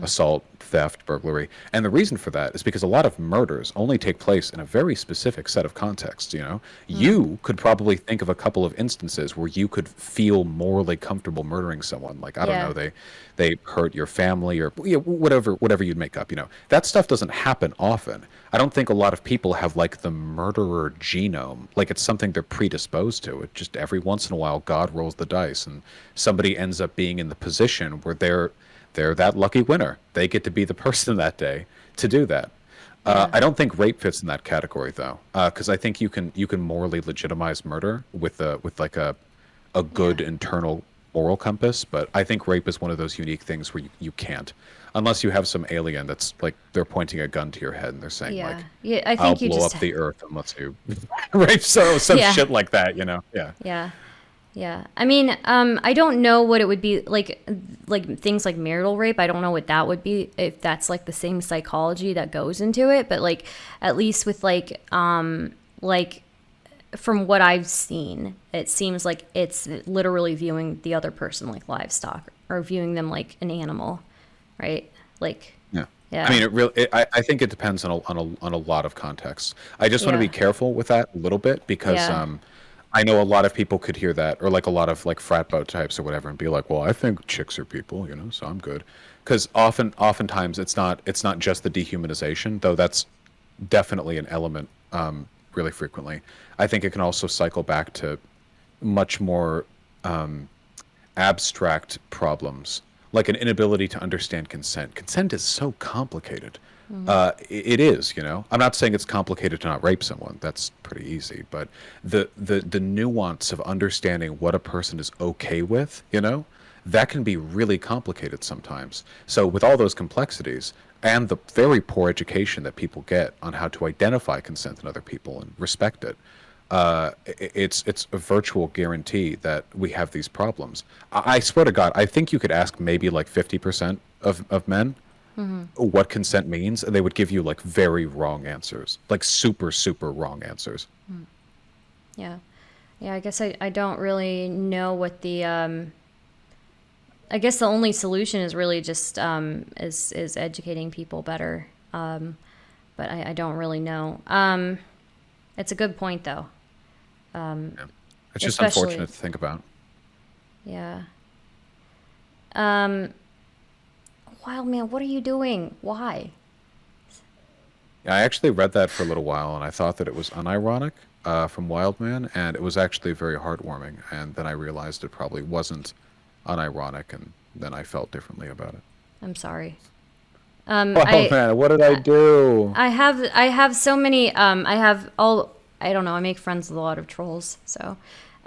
assault, theft, burglary. And the reason for that is because a lot of murders only take place in a very specific set of contexts, you know? You could probably think of a couple of instances where you could feel morally comfortable murdering someone. Like, I don't Yeah. know, they hurt your family or whatever you'd make up, you know. That stuff doesn't happen often. I don't think a lot of people have like the murderer genome. Like it's something they're predisposed to. It just every once in a while God rolls the dice and somebody ends up being in the position where they're that lucky winner. They get to be the person that day to do that. Yeah. I don't think rape fits in that category though, because I think you can morally legitimize murder with like a good internal moral compass. But I think rape is one of those unique things where you can't, unless you have some alien that's like they're pointing a gun to your head and they're saying like, Yeah. Yeah. I "I'll think you blow just. up the earth unless you rape some Yeah. shit like that," you know? Yeah. Yeah. Yeah. I mean, I don't know what it would be like things like marital rape. I don't know what that would be if that's like the same psychology that goes into it, but like at least with like from what I've seen, it seems like it's literally viewing the other person like livestock or viewing them like an animal, right? Like Yeah. yeah. I mean, I think it depends on a lot of contexts. I just want to be Yeah. careful with that a little bit because Yeah. I know a lot of people could hear that, or like a lot of like frat boat types or whatever, and be like, "Well, I think chicks are people, you know, so I'm good." Because oftentimes it's not just the dehumanization, though that's definitely an element. Really frequently, I think it can also cycle back to much more abstract problems, like an inability to understand consent. Consent is so complicated. It is, you know. I'm not saying it's complicated to not rape someone. That's pretty easy. But the nuance of understanding what a person is okay with, you know, that can be really complicated sometimes. So with all those complexities and the very poor education that people get on how to identify consent in other people and respect it, it's a virtual guarantee that we have these problems. I swear to God, I think you could ask maybe like 50% of men what consent means, and they would give you like very wrong answers, like super, super wrong answers. Yeah. Yeah, I guess I don't really know what the I guess the only solution is really just is educating people better. But I don't really know. It's a good point though. Yeah. It's just Especially unfortunate to think about. yeah. Um Wild man, what are you doing? Why? I actually read that for a little while, and I thought that it was unironic from Wildman, and it was actually very heartwarming. And then I realized it probably wasn't unironic, and then I felt differently about it. I'm sorry. Oh man, what did I do? I have so many I have all I don't know, I make friends with a lot of trolls, so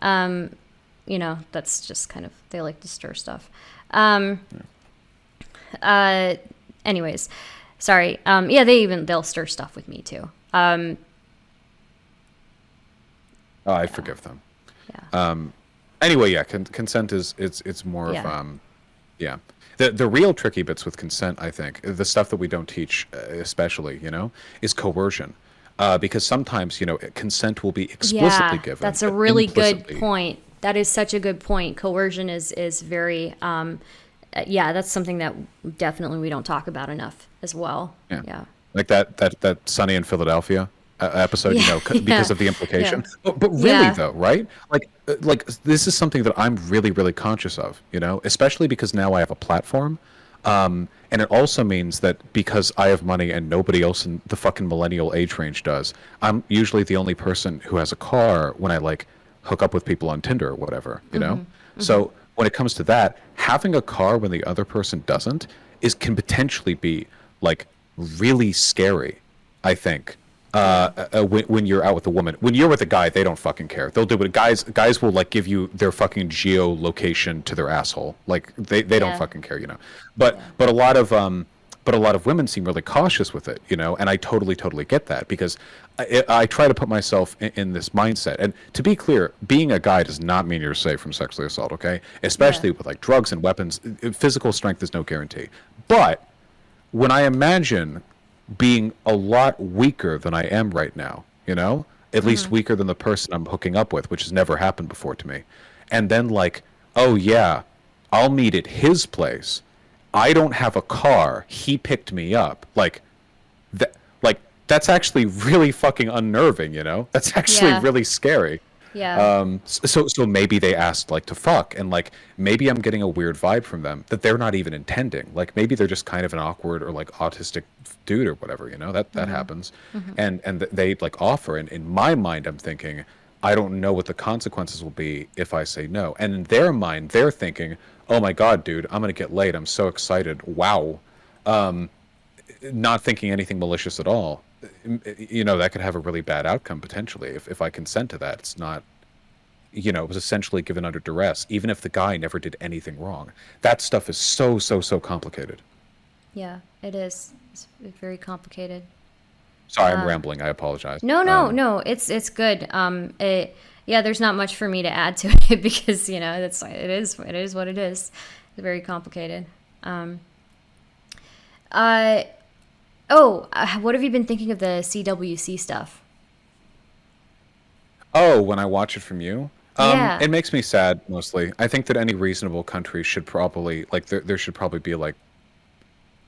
you know, that's just kind of they like to stir stuff. Anyways, sorry. Yeah, they'll stir stuff with me too. Oh, I forgive them. Yeah. Anyway, yeah, consent is it's more of Yeah. yeah. The real tricky bits with consent, I think, the stuff that we don't teach, especially, you know, is coercion. Because sometimes, you know, consent will be explicitly Yeah, given, that's a but really good implicitly. point. That is such a good point. Coercion is very yeah, that's something that definitely we don't talk about enough as well. Yeah. Yeah. Like that Sunny in Philadelphia episode, you Yeah. know, Yeah. because of the implication. Yeah. But really Yeah. though, right? Like this is something that I'm really, really conscious of, you know, especially because now I have a platform. And it also means that because I have money and nobody else in the fucking millennial age range does, I'm usually the only person who has a car when I like hook up with people on Tinder or whatever, you know? So when it comes to that, having a car when the other person doesn't can potentially be like really scary, I think. When you're out with a woman, when you're with a guy, they don't fucking care. They'll do it. Guys will like give you their fucking geolocation to their asshole. Like they don't Yeah. fucking care, you know. But a lot of women seem really cautious with it, you know. And I totally get that because I try to put myself in this mindset. And to be clear, being a guy does not mean you're safe from sexually assault. Okay, especially Yeah. with like drugs and weapons. Physical strength is no guarantee. But when I imagine being a lot weaker than I am right now, you know, at least weaker than the person I'm hooking up with, which has never happened before to me. And then like, oh yeah, I'll meet at his place I don't have a car. He picked me up. That, that's actually really fucking unnerving, you know? That's actually Yeah. really scary. Yeah. So maybe they asked like to fuck, and like maybe I'm getting a weird vibe from them that they're not even intending. Like maybe they're just kind of an awkward or like autistic dude or whatever, you know? That happens. And they like offer, and in my mind I'm thinking, I don't know what the consequences will be if I say no. And in their mind, they're thinking, "Oh my god, dude, I'm going to get laid. I'm so excited. Wow." Not thinking anything malicious at all. You know, that could have a really bad outcome potentially if I consent to that. It's not, you know, it was essentially given under duress, even if the guy never did anything wrong. That stuff is so complicated. Yeah. It is. It's very complicated. Sorry, I'm rambling. I apologize. No, no. It's good. Yeah. There's not much for me to add to it because it is what it is. It's very complicated. Uh. Oh, what have you been thinking of the CWC stuff? Oh, when I watch it from you, Yeah. it makes me sad mostly. I think that any reasonable country should probably like there should probably be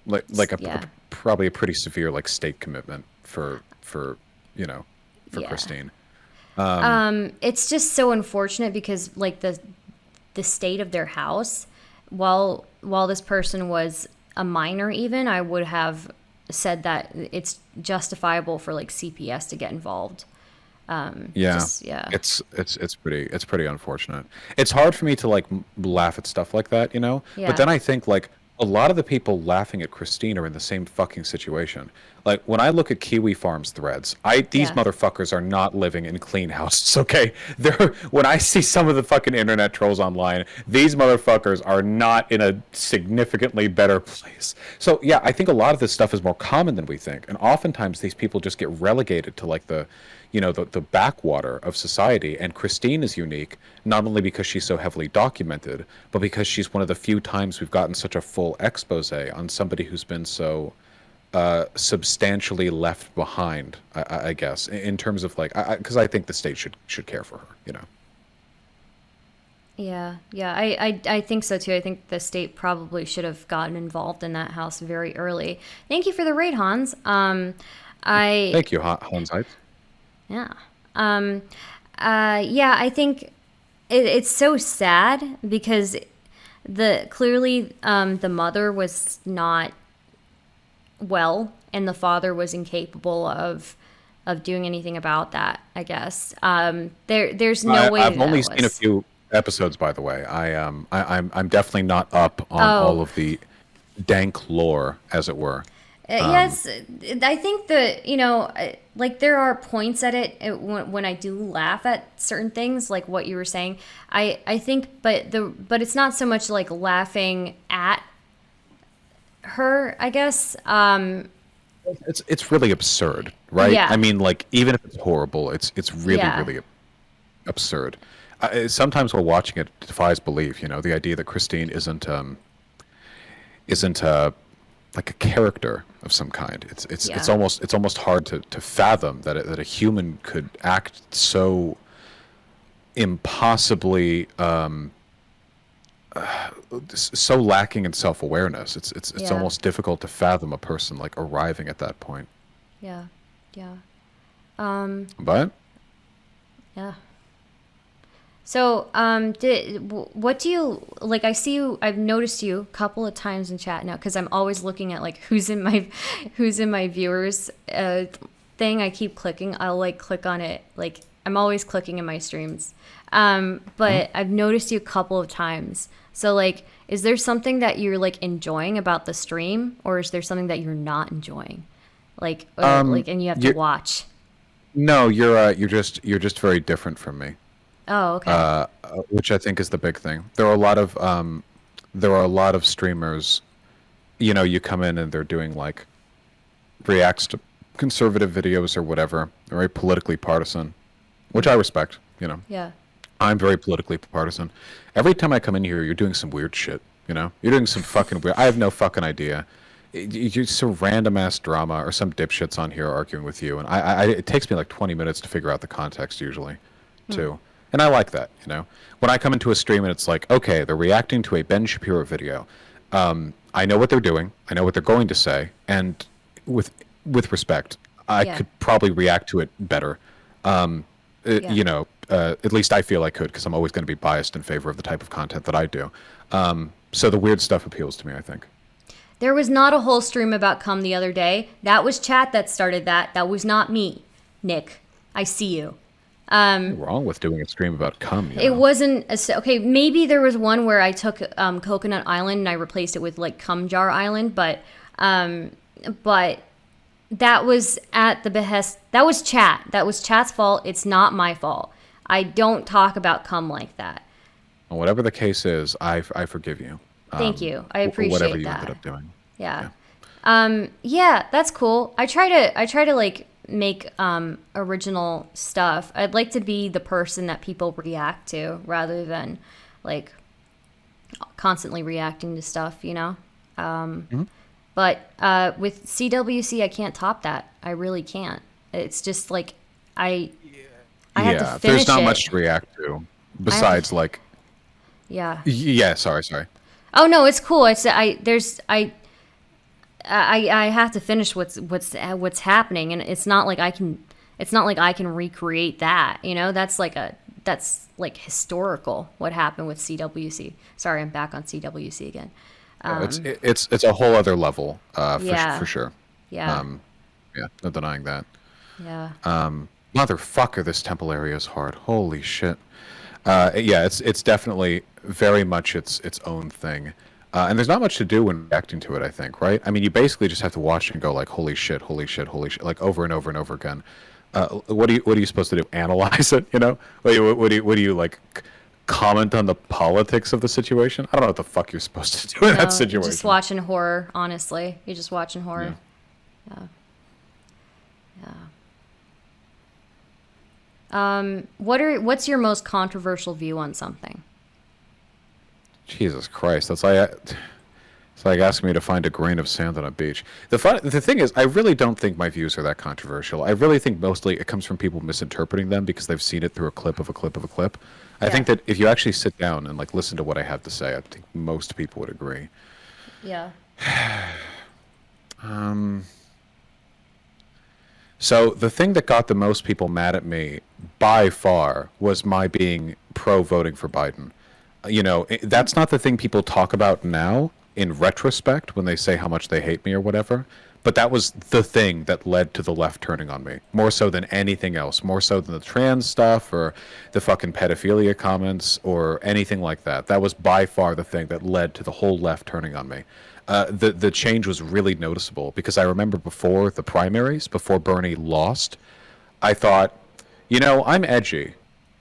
Yeah. probably a pretty severe like state commitment for you know for Yeah. Christine. It's just so unfortunate because like the state of their house, while this person was a minor, even I would have said that it's justifiable for like CPS to get involved. Yeah, Just yeah. it's pretty unfortunate. It's hard for me to like laugh at stuff like that, you know. But Yeah. then I think like a lot of the people laughing at Christine are in the same fucking situation. Like when I look at Kiwi Farms threads, these Yeah. motherfuckers are not living in clean houses. Okay, they're when I see some of the fucking internet trolls online, these motherfuckers are not in a significantly better place. So yeah, I think a lot of this stuff is more common than we think, and oftentimes these people just get relegated to like the backwater of society. And Christine is unique, not only because she's so heavily documented, but because she's one of the few times we've gotten such a full expose on somebody who's been so substantially left behind, I guess, in terms of like, because I think the state should care for her, you know. Yeah. Yeah. I think so too. I think the state probably should have gotten involved in that house very early. Thank you for the raid, Hans. I Thank you, Hans Heights. Yeah. Yeah, I think it's so sad because the mother was not well and the father was incapable of doing anything about that, I guess. There's no way I've that only seen a was. few episodes, by the way. I'm definitely not up on all Oh, of the dank lore, as it were. yes, I think that, like there are points at it when I do laugh at certain things, like what you were saying. I think, but it's not so much like laughing at her, I guess. It's really absurd, right? I Yeah, mean, like even if it's horrible, it's really yeah, really absurd. Sometimes while watching it, it defies belief. You know, the idea that Christine isn't like a character of some kind. It's yeah, almost hard to fathom that a human could act so impossibly so lacking in self-awareness. It's yeah, almost difficult to fathom a person like arriving at that point. yeah, yeah, But yeah. So, what do you like? I see you. I've noticed you a couple of times in chat now because I'm always looking at like who's in my viewers thing. I keep clicking. I'll like click on it. Like I'm always clicking in my streams. But I've noticed you a couple of times. So like, is there something that you're like enjoying about the stream, or is there something that you're not enjoying? Like, and you have to you watch. no, you're just very different from me. Oh, okay. Which I think is the big thing. There are a lot of streamers, you know, you come in and they're doing like reacts to conservative videos or whatever. They're very politically partisan, which I respect, you know. Yeah. I'm very politically partisan. Every time I come in here, you're doing some weird shit, you know? You're doing some fucking weird. I have no fucking idea. You some random ass drama or some dipshits on here arguing with you, and it takes me like 20 minutes to figure out the context usually, too. And I like that, you know. When I come into a stream and it's like, okay, they're reacting to a Ben Shapiro video. I know what they're doing. I know what they're going to say, and with respect, I Yeah. could probably react to it better. Yeah. At least I feel I could, because I'm always going to be biased in favor of the type of content that I do. So the weird stuff appeals to me, I think. There was not a whole stream about cum the other day. That was chat that started that. That was not me, Nick. I see you. What's wrong with doing a stream about cum? It wasn't okay. Maybe there was one where I took Coconut Island and I replaced it with like Cum Jar Island, but that was at the behest. That was chat. That was chat's fault. It's not my fault. I don't talk about cum like that. Well, whatever the case is, I forgive you. Thank you. I For whatever appreciate you that. ended up doing. Yeah. Yeah, that's cool. I try to like make original stuff. I'd like to be the person that people react to rather than like constantly reacting to stuff, you know? But with CWC, I can't top that. I really can't. It's just like I had to finish there's not it. much to react to besides like. Yeah. Yeah, sorry. Oh no, it's cool. I have to finish what's happening, and it's not like I can recreate that. You know, that's like historical what happened with CWC. Sorry, I'm back on CWC again. It's a whole other level, Yeah. for sure. Yeah. Yeah, no denying that. Yeah. Motherfucker, this temple area is hard. Holy shit. Yeah, it's definitely very much its own thing. And there's not much to do when reacting to it, I think, right? I mean, you basically just have to watch and go like, holy shit, like over and over and over again. What are you supposed to do? Analyze it, you know? What do you like comment on the politics of the situation? I don't know what the fuck you're supposed to do in that You're situation. just watching horror, honestly. You're just watching horror. Yeah. What's your most controversial view on something? Jesus Christ, it's like asking me to find a grain of sand on a beach. The thing is, I really don't think my views are that controversial. I really think mostly it comes from people misinterpreting them because they've seen it through a clip of a clip of a clip. I think that if you actually sit down and like listen to what I have to say, I think most people would agree. Yeah. So the thing that got the most people mad at me by far was my being pro voting for Biden. That's not the thing people talk about now in retrospect when they say how much they hate me or whatever. But that was the thing that led to the left turning on me, more so than anything else, more so than the trans stuff or the fucking pedophilia comments or anything like that. That was by far the thing that led to the whole left turning on me. The change was really noticeable because I remember before the primaries, before Bernie lost, I thought, I'm edgy,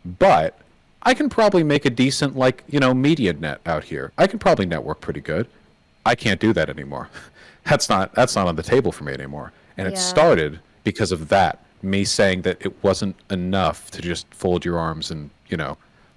but I can probably make a decent, media net out here. I can probably network pretty good. I can't do that anymore. That's not on the table for me anymore. And it started because of that, me saying that it wasn't enough to just fold your arms and,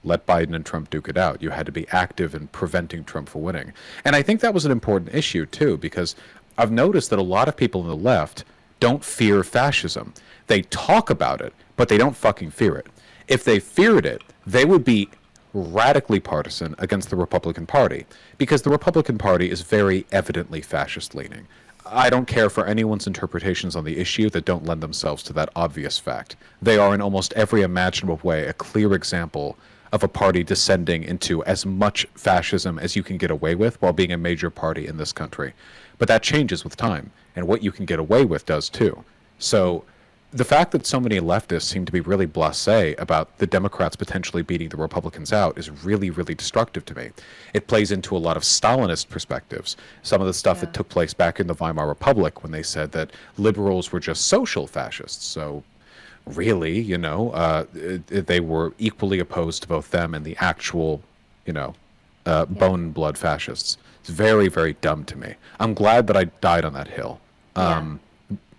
let Biden and Trump duke it out. You had to be active in preventing Trump from winning. And I think that was an important issue, too, because I've noticed that a lot of people on the left don't fear fascism. They talk about it, but they don't fucking fear it. If they feared it, they would be radically partisan against the Republican Party, because the Republican Party is very evidently fascist-leaning. I don't care for anyone's interpretations on the issue that don't lend themselves to that obvious fact. They are in almost every imaginable way a clear example of a party descending into as much fascism as you can get away with while being a major party in this country. But that changes with time, and what you can get away with does too. So the fact that so many leftists seem to be really blasé about the Democrats potentially beating the Republicans out is really, really destructive to me. It plays into a lot of Stalinist perspectives. Some of the stuff that took place back in the Weimar Republic when they said that liberals were just social fascists. So really, they were equally opposed to both them and the actual, bone and blood fascists. It's very, very dumb to me. I'm glad that I died on that hill.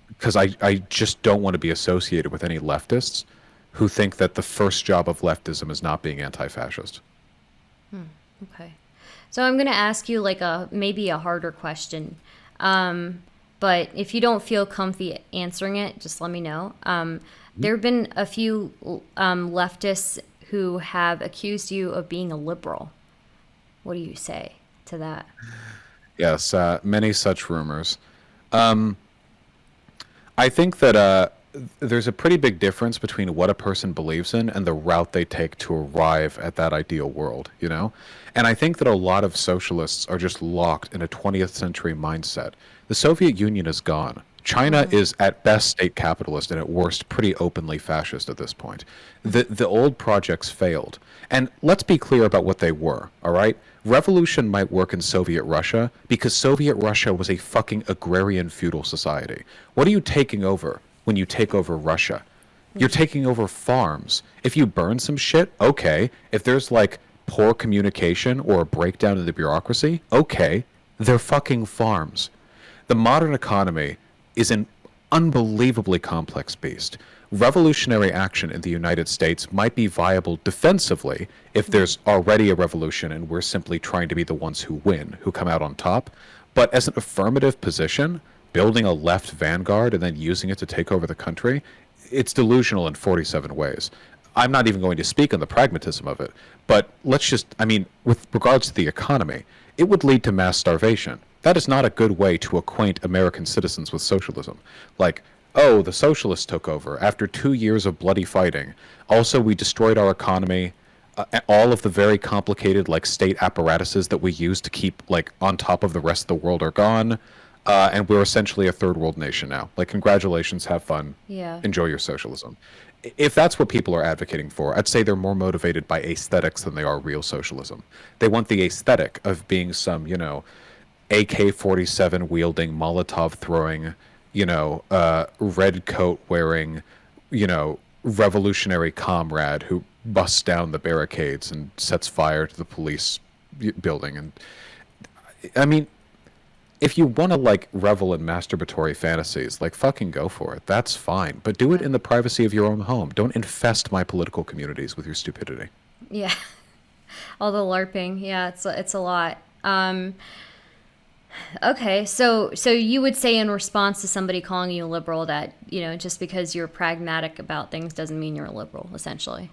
Because I just don't want to be associated with any leftists who think that the first job of leftism is not being anti-fascist. Okay. So I'm going to ask you maybe a harder question. But if you don't feel comfy answering it, just let me know. There have been a few leftists who have accused you of being a liberal. What do you say to that? Yes, many such rumors. Um, I think that there's a pretty big difference between what a person believes in and the route they take to arrive at that ideal world, you know? And I think that a lot of socialists are just locked in a 20th century mindset. The Soviet Union is gone. China Mm-hmm. is at best state capitalist and at worst pretty openly fascist at this point. The old projects failed. And let's be clear about what they were, all right? Revolution might work in Soviet Russia because Soviet Russia was a fucking agrarian feudal society. What are you taking over when you take over Russia? You're Mm-hmm. taking over farms. If you burn some shit, okay. If there's like poor communication or a breakdown in the bureaucracy, okay. They're fucking farms. The modern economy is an unbelievably complex beast. Revolutionary action in the United States might be viable defensively if Mm-hmm. there's already a revolution and we're simply trying to be the ones who win, who come out on top. But as an affirmative position, building a left vanguard and then using it to take over the country, it's delusional in 47 ways. I'm not even going to speak on the pragmatism of it, but let's just, I mean, with regards to the economy, it would lead to mass starvation. That is not a good way to acquaint American citizens with socialism. Like, oh, the socialists took over after 2 years of bloody fighting. Also, we destroyed our economy. All of the very complicated like state apparatuses that we use to keep like on top of the rest of the world are gone, and we're essentially a third world nation now. Like, congratulations, have fun, Yeah. enjoy your socialism. If that's what people are advocating for, I'd say they're more motivated by aesthetics than they are real socialism. They want the aesthetic of being some, AK-47 wielding, Molotov throwing, red coat wearing, revolutionary comrade who busts down the barricades and sets fire to the police building. And I mean, if you want to like revel in masturbatory fantasies, like fucking go for it. That's fine, but do it Yeah. in the privacy of your own home. Don't infest my political communities with your stupidity. Yeah. All the LARPing. Yeah, it's a lot. Okay, so you would say in response to somebody calling you a liberal that, just because you're pragmatic about things doesn't mean you're a liberal, essentially.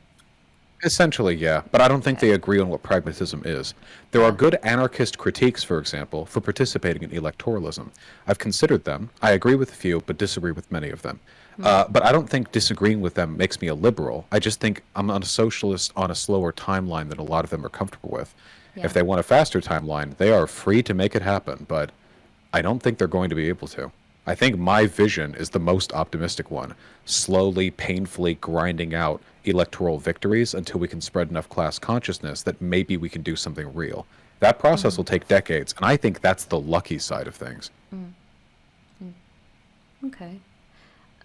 Essentially, yeah, but I don't think Okay. they agree on what pragmatism is. There are Yeah. good anarchist critiques, for example, for participating in electoralism. I've considered them. I agree with a few, but disagree with many of them. Hmm. But I don't think disagreeing with them makes me a liberal. I just think I'm on a socialist on a slower timeline than a lot of them are comfortable with. If Yeah. they want a faster timeline, they are free to make it happen, but I don't think they're going to be able to. I think my vision is the most optimistic one, slowly, painfully grinding out electoral victories until we can spread enough class consciousness that maybe we can do something real. That process Hmm. will take decades, and I think that's the lucky side of things. Okay.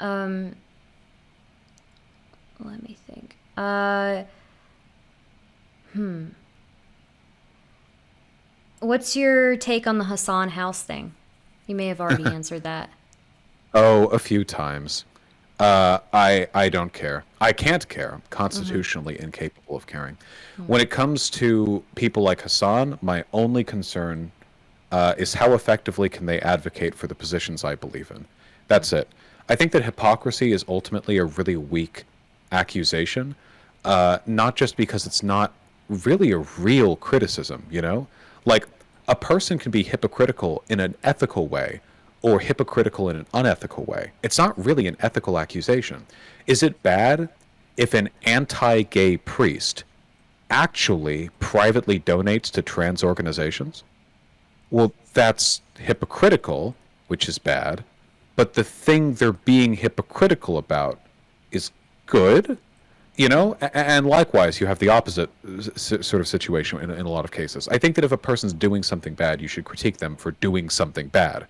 Um, Let me think. What's your take on the Hassan House thing? You may have already answered that. Oh, a few times. I don't care. I can't care. I'm Mm-hmm. constitutionally incapable of caring. When it comes to people like Hassan, my only concern is how effectively can they advocate for the positions I believe in. That's it. I think that hypocrisy is ultimately a really weak accusation, not just because it's not really a real criticism, you know? Like, a person can be hypocritical in an ethical way or hypocritical in an unethical way. It's not really an ethical accusation. Is it bad if an anti gay priest actually privately donates to trans organizations? Well, that's hypocritical, which is bad, but the thing they're being hypocritical about is good, and likewise, you have the opposite sort of situation in a lot of cases. I think that if a person's doing something bad, you should critique them for doing something bad.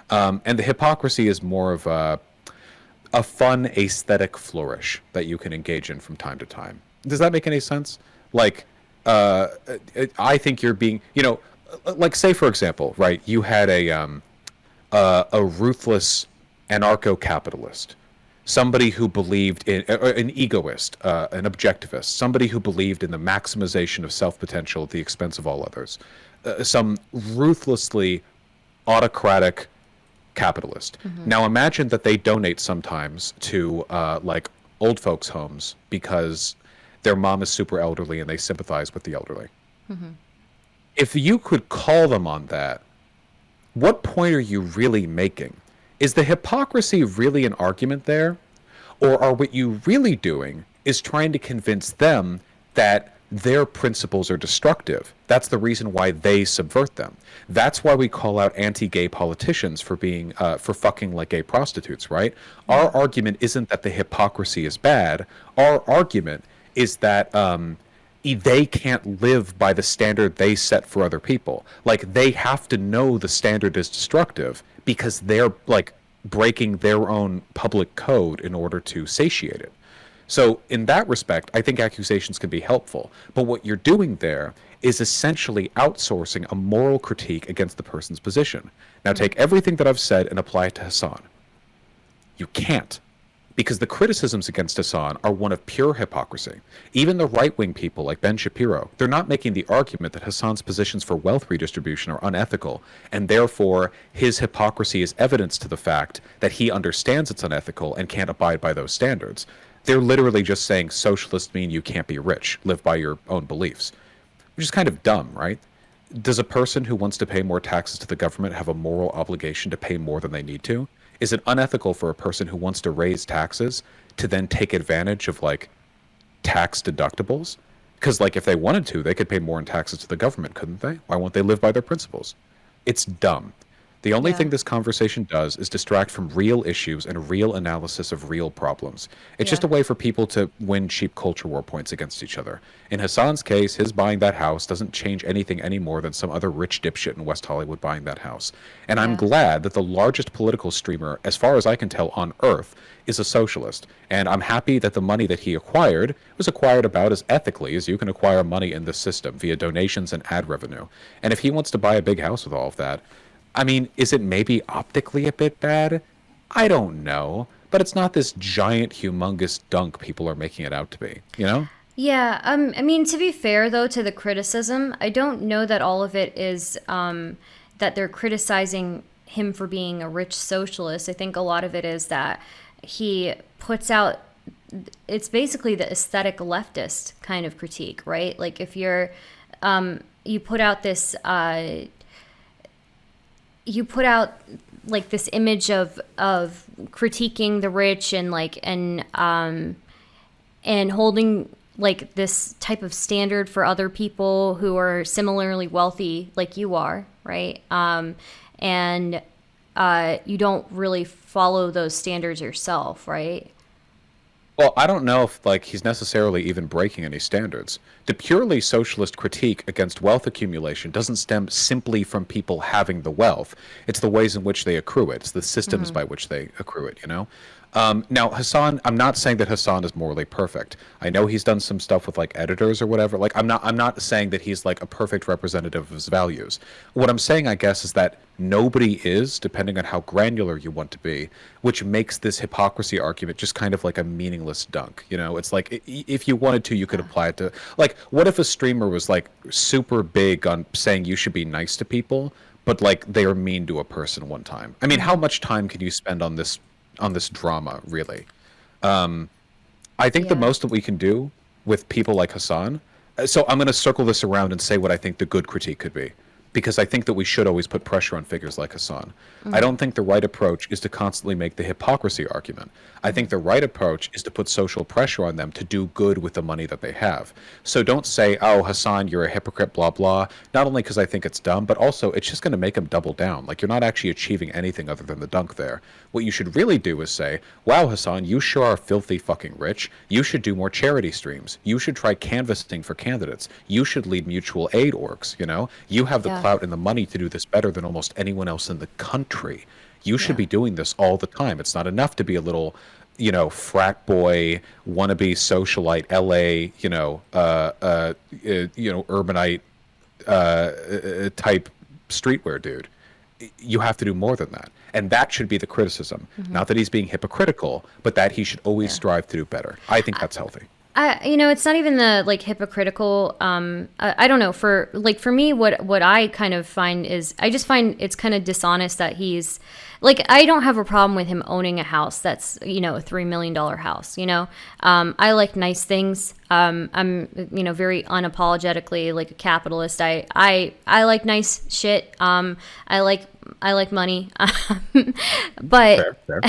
And the hypocrisy is more of a fun aesthetic flourish that you can engage in from time to time. Does that make any sense? Like, uh, I think you're being, like say for example, right? You had a ruthless anarcho-capitalist, somebody who believed in an egoist, an objectivist, somebody who believed in the maximization of self-potential at the expense of all others, some ruthlessly autocratic capitalist. Mm-hmm. Now imagine that they donate sometimes to like old folks' homes because their mom is super elderly and they sympathize with the elderly. Mm-hmm. If you could call them on that, what point are you really making? Is the hypocrisy really an argument there? Or are what you really doing is trying to convince them that their principles are destructive? That's the reason why they subvert them. That's why we call out anti-gay politicians for being for fucking like gay prostitutes, right? Yeah. Our argument isn't that the hypocrisy is bad. Our argument is that they can't live by the standard they set for other people. Like they have to know the standard is destructive because they're like breaking their own public code in order to satiate it. So in that respect, I think accusations can be helpful. But what you're doing there is essentially outsourcing a moral critique against the person's position. Now take everything that I've said and apply it to Hassan. You can't. Because the criticisms against Hassan are one of pure hypocrisy. Even the right-wing people like Ben Shapiro, they're not making the argument that Hassan's positions for wealth redistribution are unethical, and therefore his hypocrisy is evidence to the fact that he understands it's unethical and can't abide by those standards. They're literally just saying socialists mean you can't be rich, live by your own beliefs, which is kind of dumb, right? Does a person who wants to pay more taxes to the government have a moral obligation to pay more than they need to? Is it unethical for a person who wants to raise taxes to then take advantage of like tax deductibles? Because like if they wanted to, they could pay more in taxes to the government, couldn't they? Why won't they live by their principles? It's dumb. The only Yeah. thing this conversation does is distract from real issues and real analysis of real problems. It's just Yeah. a way for people to win cheap culture war points against each other. In Hassan's case, his buying that house doesn't change anything any more than some other rich dipshit in West Hollywood buying that house. And I'm Yeah. glad that the largest political streamer, as far as I can tell, on earth is a socialist. And I'm happy that the money that he acquired was acquired about as ethically as you can acquire money in this system via donations and ad revenue. And if he wants to buy a big house with all of that, I mean, is it maybe optically a bit bad? I don't know. But it's not this giant, humongous dunk people are making it out to be, you know? Yeah, I mean, to be fair though to the criticism, I don't know that all of it is that they're criticizing him for being a rich socialist. I think a lot of it is that he puts out. It's basically the aesthetic leftist kind of critique, right? Like if you're, you put out this, you put out like this image of critiquing the rich and like and holding like this type of standard for other people who are similarly wealthy like you are, right? And you don't really follow those standards yourself, right? Well, I don't know if like he's necessarily even breaking any standards. The purely socialist critique against wealth accumulation doesn't stem simply from people having the wealth. It's the ways in which they accrue it. It's the systems by which they accrue it, you know? Now, Hassan, I'm not saying that Hassan is morally perfect. I know he's done some stuff with like editors or whatever. Like, I'm not saying that he's like a perfect representative of his values. What I'm saying, I guess, is that nobody is, depending on how granular you want to be, which makes this hypocrisy argument just kind of like a meaningless dunk. You know, it's like if you wanted to, you could apply it to like, what if a streamer was like super big on saying you should be nice to people, but like they are mean to a person one time? I mean, how much time can you spend on this drama, really? I think the Yeah. most that we can do with people like Hassan. So I'm going to circle this around and say what I think the good critique could be, because I think that we should always put pressure on figures like Hassan. I don't think the right approach is to constantly make the hypocrisy argument. I think the right approach is to put social pressure on them to do good with the money that they have. So don't say, "Oh, Hassan, you're a hypocrite," blah blah. Not only because I think it's dumb, but also it's just going to make them double down. Like you're not actually achieving anything other than the dunk there. What you should really do is say, "Wow, Hassan, you sure are filthy fucking rich. You should do more charity streams. You should try canvassing for candidates. You should lead mutual aid orgs, you know? You have the Yeah. clout and the money to do this better than almost anyone else in the country. You should Yeah. be doing this all the time. It's not enough to be a little, you know, frat boy, wannabe socialite, LA, urbanite type streetwear dude. You have to do more than that. And that should be the criticism. Not that he's being hypocritical, but that he should always strive to do better. I think that's healthy. It's not even the like hypocritical. I don't know. For me, what I kind of find is I just find it's kind of dishonest that he's like, I don't have a problem with him owning a house that's, a $3 million house. I like nice things. I'm very unapologetically like a capitalist. I like nice shit. I like money. but Fair, fair.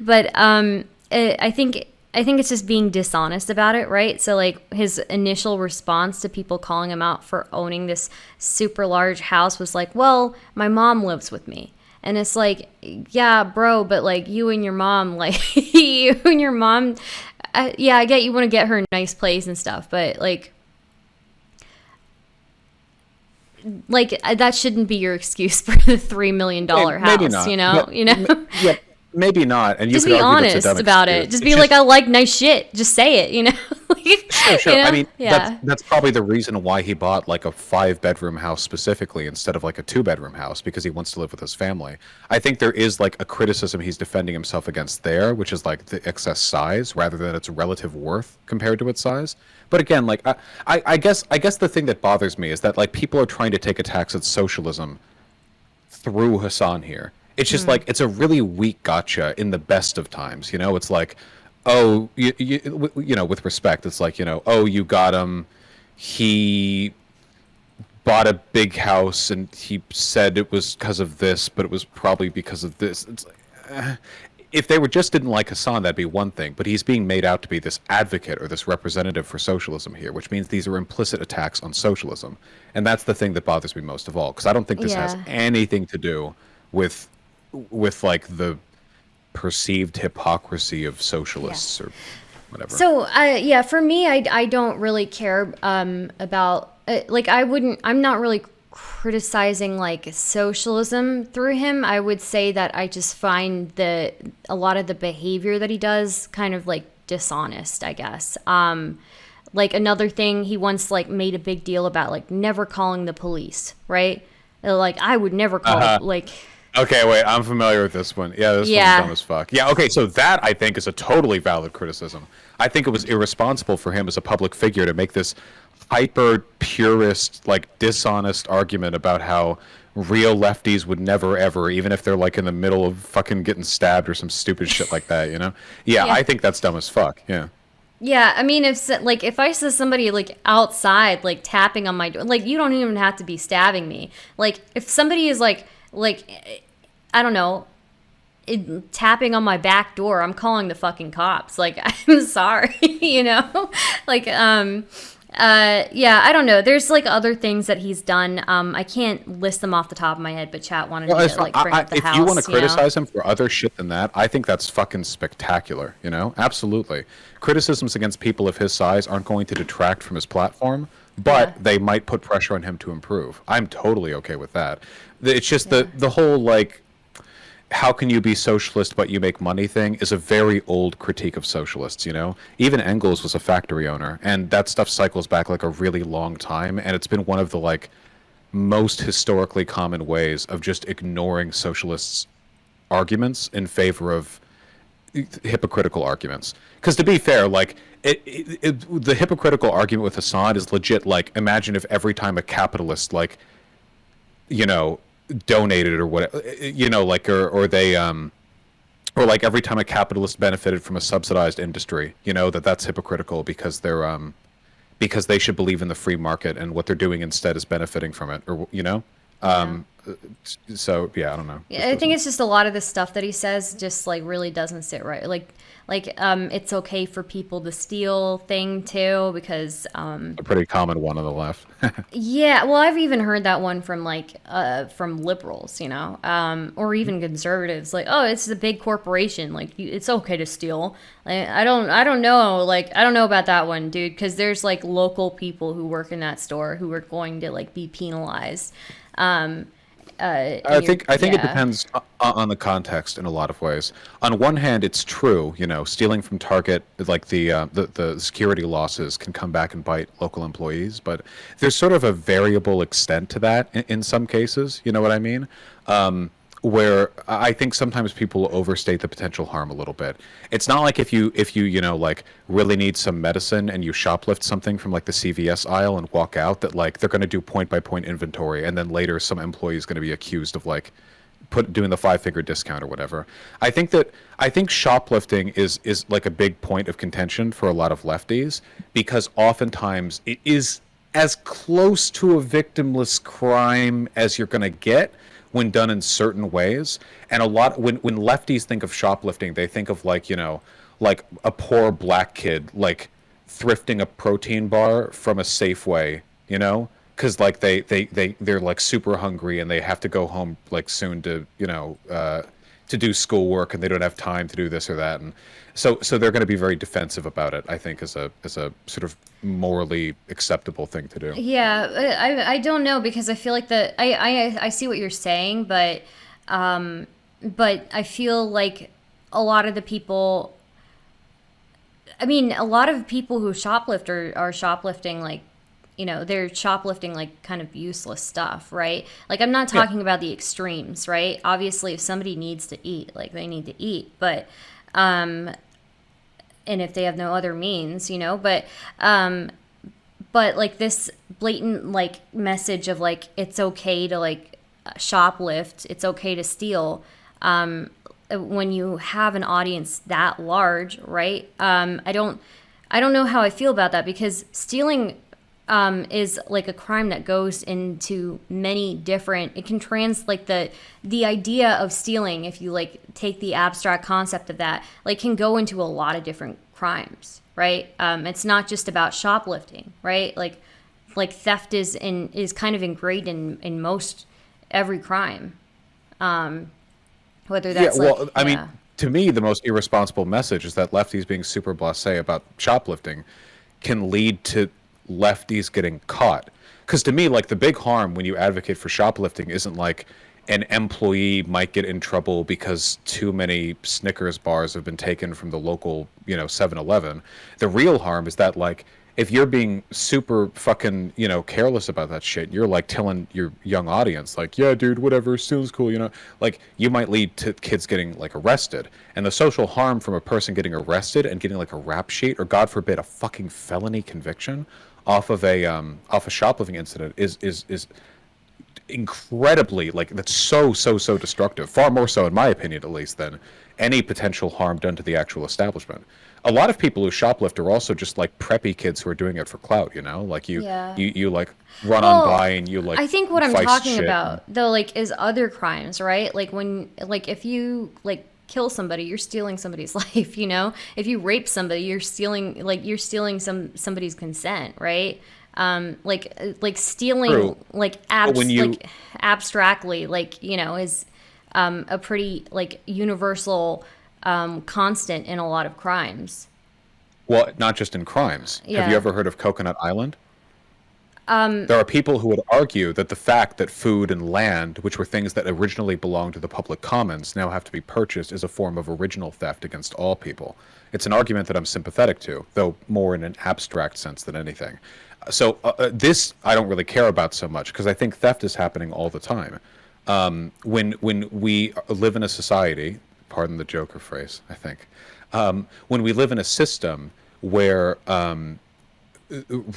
but I think it's just being dishonest about it, right? So like his initial response to people calling him out for owning this super large house was like, "Well, my mom lives with me." And it's like, "Yeah, bro, but like you and your mom, like you and your mom, yeah, I get you want to get her a nice place and stuff, but like that shouldn't be your excuse for the $3 million Maybe house, not. you know? But, You know? yeah, maybe not. And you Just could be argue that's a honest dumb about excuse. it. Just It's be like, I like nice shit. Just say it, you know? Like, sure, sure. you know? I mean, Yeah. that's probably the reason why he bought like a 5-bedroom house specifically instead of like a 2-bedroom house, because he wants to live with his family. I think there is like a criticism he's defending himself against there, which is like the excess size rather than its relative worth compared to its size. But again, like I guess the thing that bothers me is that like people are trying to take attacks at socialism through Hassan here. It's just like it's a really weak gotcha in the best of times. You know, it's like, oh, you know, with respect, it's like, you know, oh, you got him. He bought a big house and he said it was because of this, but it was probably because of this. It's like, if they were just didn't like Hassan, that'd be one thing. But he's being made out to be this advocate or this representative for socialism here, which means these are implicit attacks on socialism, and that's the thing that bothers me most of all. Because I don't think this has Yeah. anything to do with like the perceived hypocrisy of Yeah. socialists or whatever. So, yeah, for me, I don't really care about like I'm not really criticizing like socialism through him. I would say that I just find that a lot of the behavior that he does kind of like dishonest, I guess. Like another thing, he once like made a big deal about like never calling the police, right? Like I would never call like Okay, wait, I'm familiar with this one. Yeah, this one's yeah. dumb as fuck. Yeah, okay, so that I think is a totally valid criticism. I think it was irresponsible for him as a public figure to make this hyper purist, like dishonest argument about how real lefties would never ever, even if they're like in the middle of fucking getting stabbed or some stupid shit like that, you know? Yeah, Yeah. I think that's dumb as fuck. Yeah. Yeah, I mean, if I saw somebody like outside, like tapping on my door, like you don't even have to be stabbing me. Like if somebody is like I don't know, tapping on my back door, I'm calling the fucking cops. Like I'm sorry, you know, like yeah, I don't know. There's like other things that he's done. I can't list them off the top of my head, but chat wanted Well, me it's to fine. like bring up the If house. you want to You know? criticize him for other shit than that, I think that's fucking spectacular. You know, absolutely. Criticisms against people of his size aren't going to detract from his platform, but Yeah. they might put pressure on him to improve. I'm totally okay with that. It's just Yeah. the whole like, how can you be socialist but you make money thing is a very old critique of socialists, you know? Even Engels was a factory owner, and that stuff cycles back like a really long time, and it's been one of the like most historically common ways of just ignoring socialists' arguments in favor of hypocritical arguments. Because to be fair, like the hypocritical argument with Hassan is legit. Like, imagine if every time a capitalist, like, you know, donated or what, you know, like, or they, or like every time a capitalist benefited from a subsidized industry, you know, that's hypocritical because they're, because they should believe in the free market and what they're doing instead is benefiting from it, or you know. Yeah. So yeah, I don't know. Yeah, I think it's just a lot of the stuff that he says just like really doesn't sit right. Like it's okay for people to steal thing too because A pretty common one on the left. yeah, well I've even heard that one from like from liberals, you know, or even conservatives like, oh, it's a big corporation, like it's okay to steal. Like, I don't know, like I don't know about that one, dude, because there's like local people who work in that store who are going to like be penalized. I think it yeah. depends on the context in a lot of ways. On one hand, it's true, you know, stealing from Target, like the security losses can come back and bite local employees, but there's sort of a variable extent to that in some cases. You know what I mean? Where I think sometimes people overstate the potential harm a little bit. It's not like if you know like really need some medicine and you shoplift something from like the CVS aisle and walk out, that like they're going to do point by point inventory and then later some employee is going to be accused of like doing the 5-figure discount or whatever. I think shoplifting is like a big point of contention for a lot of lefties because oftentimes it is as close to a victimless crime as you're going to get, when done in certain ways. And a lot when lefties think of shoplifting, they think of like, like a poor black kid like thrifting a protein bar from a Safeway, because like they're like super hungry and they have to go home like soon to to do schoolwork, and they don't have time to do this or that, and so they're going to be very defensive about it, I think, as a sort of morally acceptable thing to do. Yeah, I don't know, because I feel like I see what you're saying, but I feel like a lot of the people, I mean, a lot of people who shoplift are shoplifting like, they're shoplifting like kind of useless stuff, right? Like, I'm not Yeah. talking about the extremes, right? Obviously, if somebody needs to eat, like, they need to eat, but um and if they have no other means, but like this blatant like message of like it's okay to like shoplift, it's okay to steal, when you have an audience that large, right? I don't know how I feel about that, because stealing is like a crime that goes into many different, it can translate the idea of stealing, if you like take the abstract concept of that, like can go into a lot of different crimes, right? It's not just about shoplifting, right? Like theft is kind of ingrained in most every crime, whether Yeah, that's like, well, I mean, yeah. to me, the most irresponsible message is that lefties being super blasé about shoplifting can lead to lefties getting caught. Because to me, like, the big harm when you advocate for shoplifting isn't like an employee might get in trouble because too many Snickers bars have been taken from the local, 7-Eleven. The real harm is that, like, if you're being super fucking, careless about that shit, you're like telling your young audience, like, yeah, dude, whatever, stealing's cool, like, you might lead to kids getting like arrested. And the social harm from a person getting arrested and getting like a rap sheet, or God forbid, a fucking felony conviction off a shoplifting incident is incredibly, like, that's so destructive, far more so in my opinion at least than any potential harm done to the actual establishment. A lot of people who shoplift are also just like preppy kids who are doing it for clout, like you Yeah. you you like run on Well, by and you like I think what I'm feist talking shit and, about though, like, is other crimes, right? Like when, like, if you like kill somebody, you're stealing somebody's life. If you rape somebody, you're stealing somebody's consent, right? Like stealing, true, like but when you like abstractly, like, is a pretty like universal constant in a lot of crimes. well, not just in crimes, have you Yeah. ever heard of Coconut Island? There are people who would argue that the fact that food and land, which were things that originally belonged to the public commons, now have to be purchased, is a form of original theft against all people. It's an argument that I'm sympathetic to, though more in an abstract sense than anything. So this I don't really care about so much, because I think theft is happening all the time. When we live in a society, pardon the Joker phrase, I think, when we live in a system where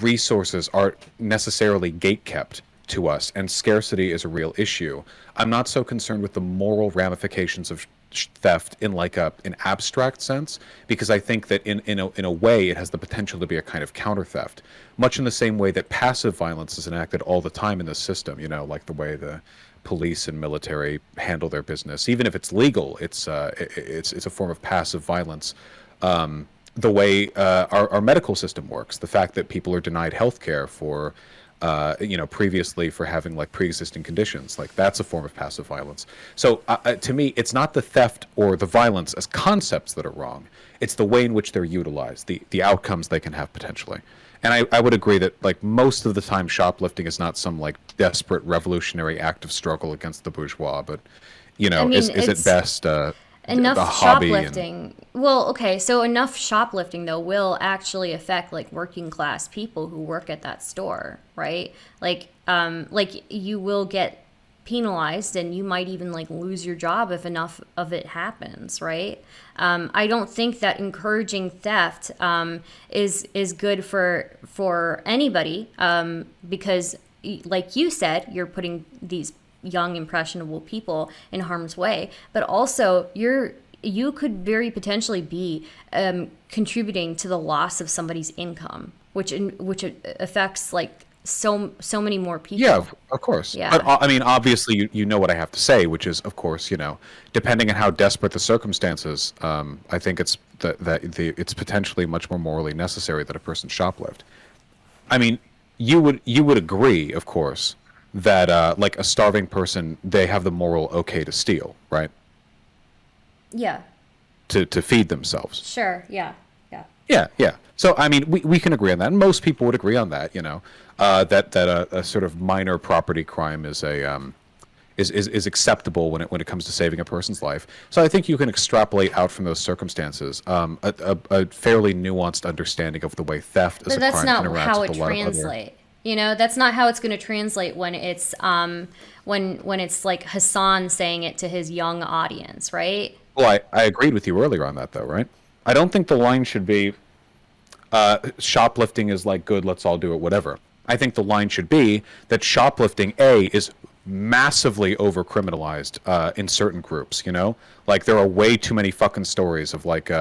resources aren't necessarily gatekept to us and scarcity is a real issue, I'm not so concerned with the moral ramifications of theft in like an abstract sense, because I think that in a way it has the potential to be a kind of counter theft, much in the same way that passive violence is enacted all the time in this system, like the way the police and military handle their business. Even if it's legal, it's a form of passive violence. The way our medical system works, the fact that people are denied health care for previously for having like pre-existing conditions, like that's a form of passive violence. So to me, it's not the theft or the violence as concepts that are wrong, it's the way in which they're utilized, the outcomes they can have potentially. And I would agree that like most of the time shoplifting is not some like desperate revolutionary act of struggle against the bourgeois, but I mean, is at it's best a enough hobby. And shoplifting. Well, okay, so enough shoplifting though will actually affect like working class people who work at that store, right? Like you will get penalized, and you might even like lose your job if enough of it happens, right? I don't think that encouraging theft is good for anybody, because like you said, you're putting these young impressionable people in harm's way, but also you could very potentially be contributing to the loss of somebody's income, which affects like so many more people. Yeah, of course. Yeah. But I mean, obviously, you know what I have to say, which is, of course, depending on how desperate the circumstances, I think it's potentially much more morally necessary that a person shoplift. I mean, you would agree, of course, that like a starving person, they have the moral okay to steal, right? Yeah. To feed themselves. Sure. Yeah. Yeah. Yeah, yeah. So I mean, we can agree on that. And most people would agree on that. That a sort of minor property crime is acceptable when it comes to saving a person's life. So I think you can extrapolate out from those circumstances a fairly nuanced understanding of the way theft as But a that's crime not interacts how with it a lot of other. translates. That's not how it's going to translate when it's when it's like Hassan saying it to his young audience, right? Well, I agreed with you earlier on that, though, right? I don't think the line should be shoplifting is like good, let's all do it, whatever. I think the line should be that shoplifting, A, is massively over criminalized in certain groups, Like, there are way too many fucking stories of, like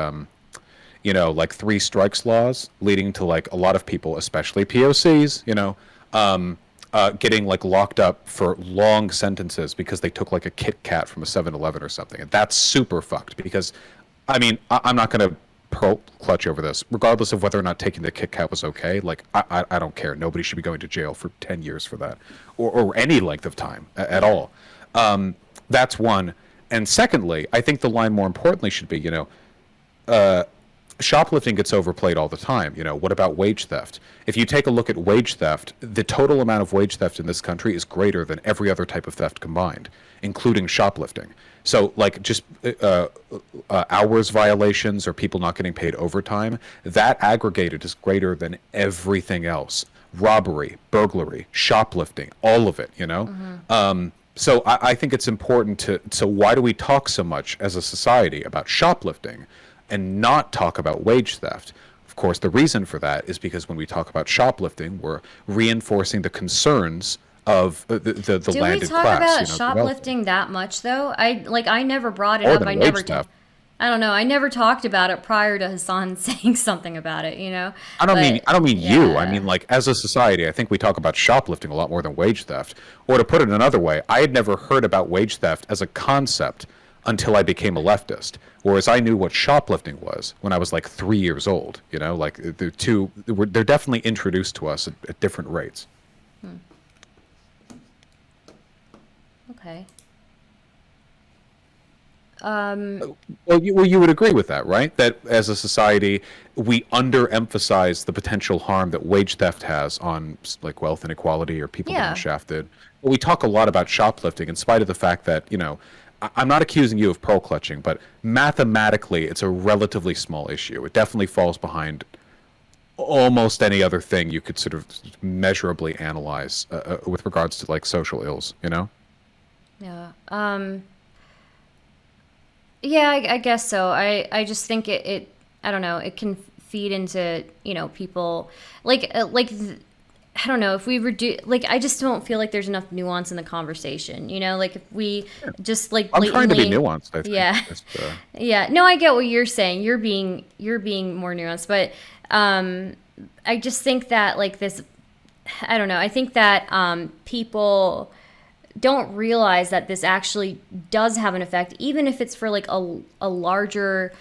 three strikes laws leading to, like, a lot of people, especially POCs, getting, like, locked up for long sentences because they took, like, a Kit Kat from a 7-Eleven or something. And that's super fucked because, I mean, I'm not going to pearl clutch over this, regardless of whether or not taking the Kit Kat was okay. Like, I don't care. Nobody should be going to jail for 10 years for that, or any length of time at all. That's one. And secondly, I think the line more importantly should be, shoplifting gets overplayed all the time. What about wage theft? If you take a look at wage theft, the total amount of wage theft in this country is greater than every other type of theft combined, including shoplifting. So, like, just hours violations or people not getting paid overtime, that aggregated is greater than everything else. Robbery, burglary, shoplifting, all of it. So I think it's important so why do we talk so much as a society about shoplifting and not talk about wage theft? Of course, the reason for that is because when we talk about shoplifting, we're reinforcing the concerns of the landed class. Do we talk about shoplifting that much though? I never brought it More up. than I wage never theft. I don't know. I never talked about it prior to Hassan saying something about it, I don't mean you. I Yeah. mean, like, as a society, I think we talk about shoplifting a lot more than wage theft. Or to put it another way, I had never heard about wage theft as a concept until I became a leftist. Whereas I knew what shoplifting was when I was like 3 years old. Like they're definitely introduced to us at different rates. Okay. Well, you would agree with that, right? That as a society, we underemphasize the potential harm that wage theft has on, like, wealth inequality or people Yeah. getting shafted. Well, we talk a lot about shoplifting in spite of the fact that, I'm not accusing you of pearl clutching, but mathematically, it's a relatively small issue. It definitely falls behind almost any other thing you could sort of measurably analyze with regards to, like, social ills. Yeah. Yeah, I guess so. I just think it I don't know, it can feed into, people I don't know if we reduce, like, I just don't feel like there's enough nuance in the conversation, like if we just like I'm trying to be blatantly, nuanced, I think. yeah, Just, yeah, no, I get what you're saying. You're being more nuanced, but I just think that, like, this, I don't know. I think that people don't realize that this actually does have an effect, even if it's for like a larger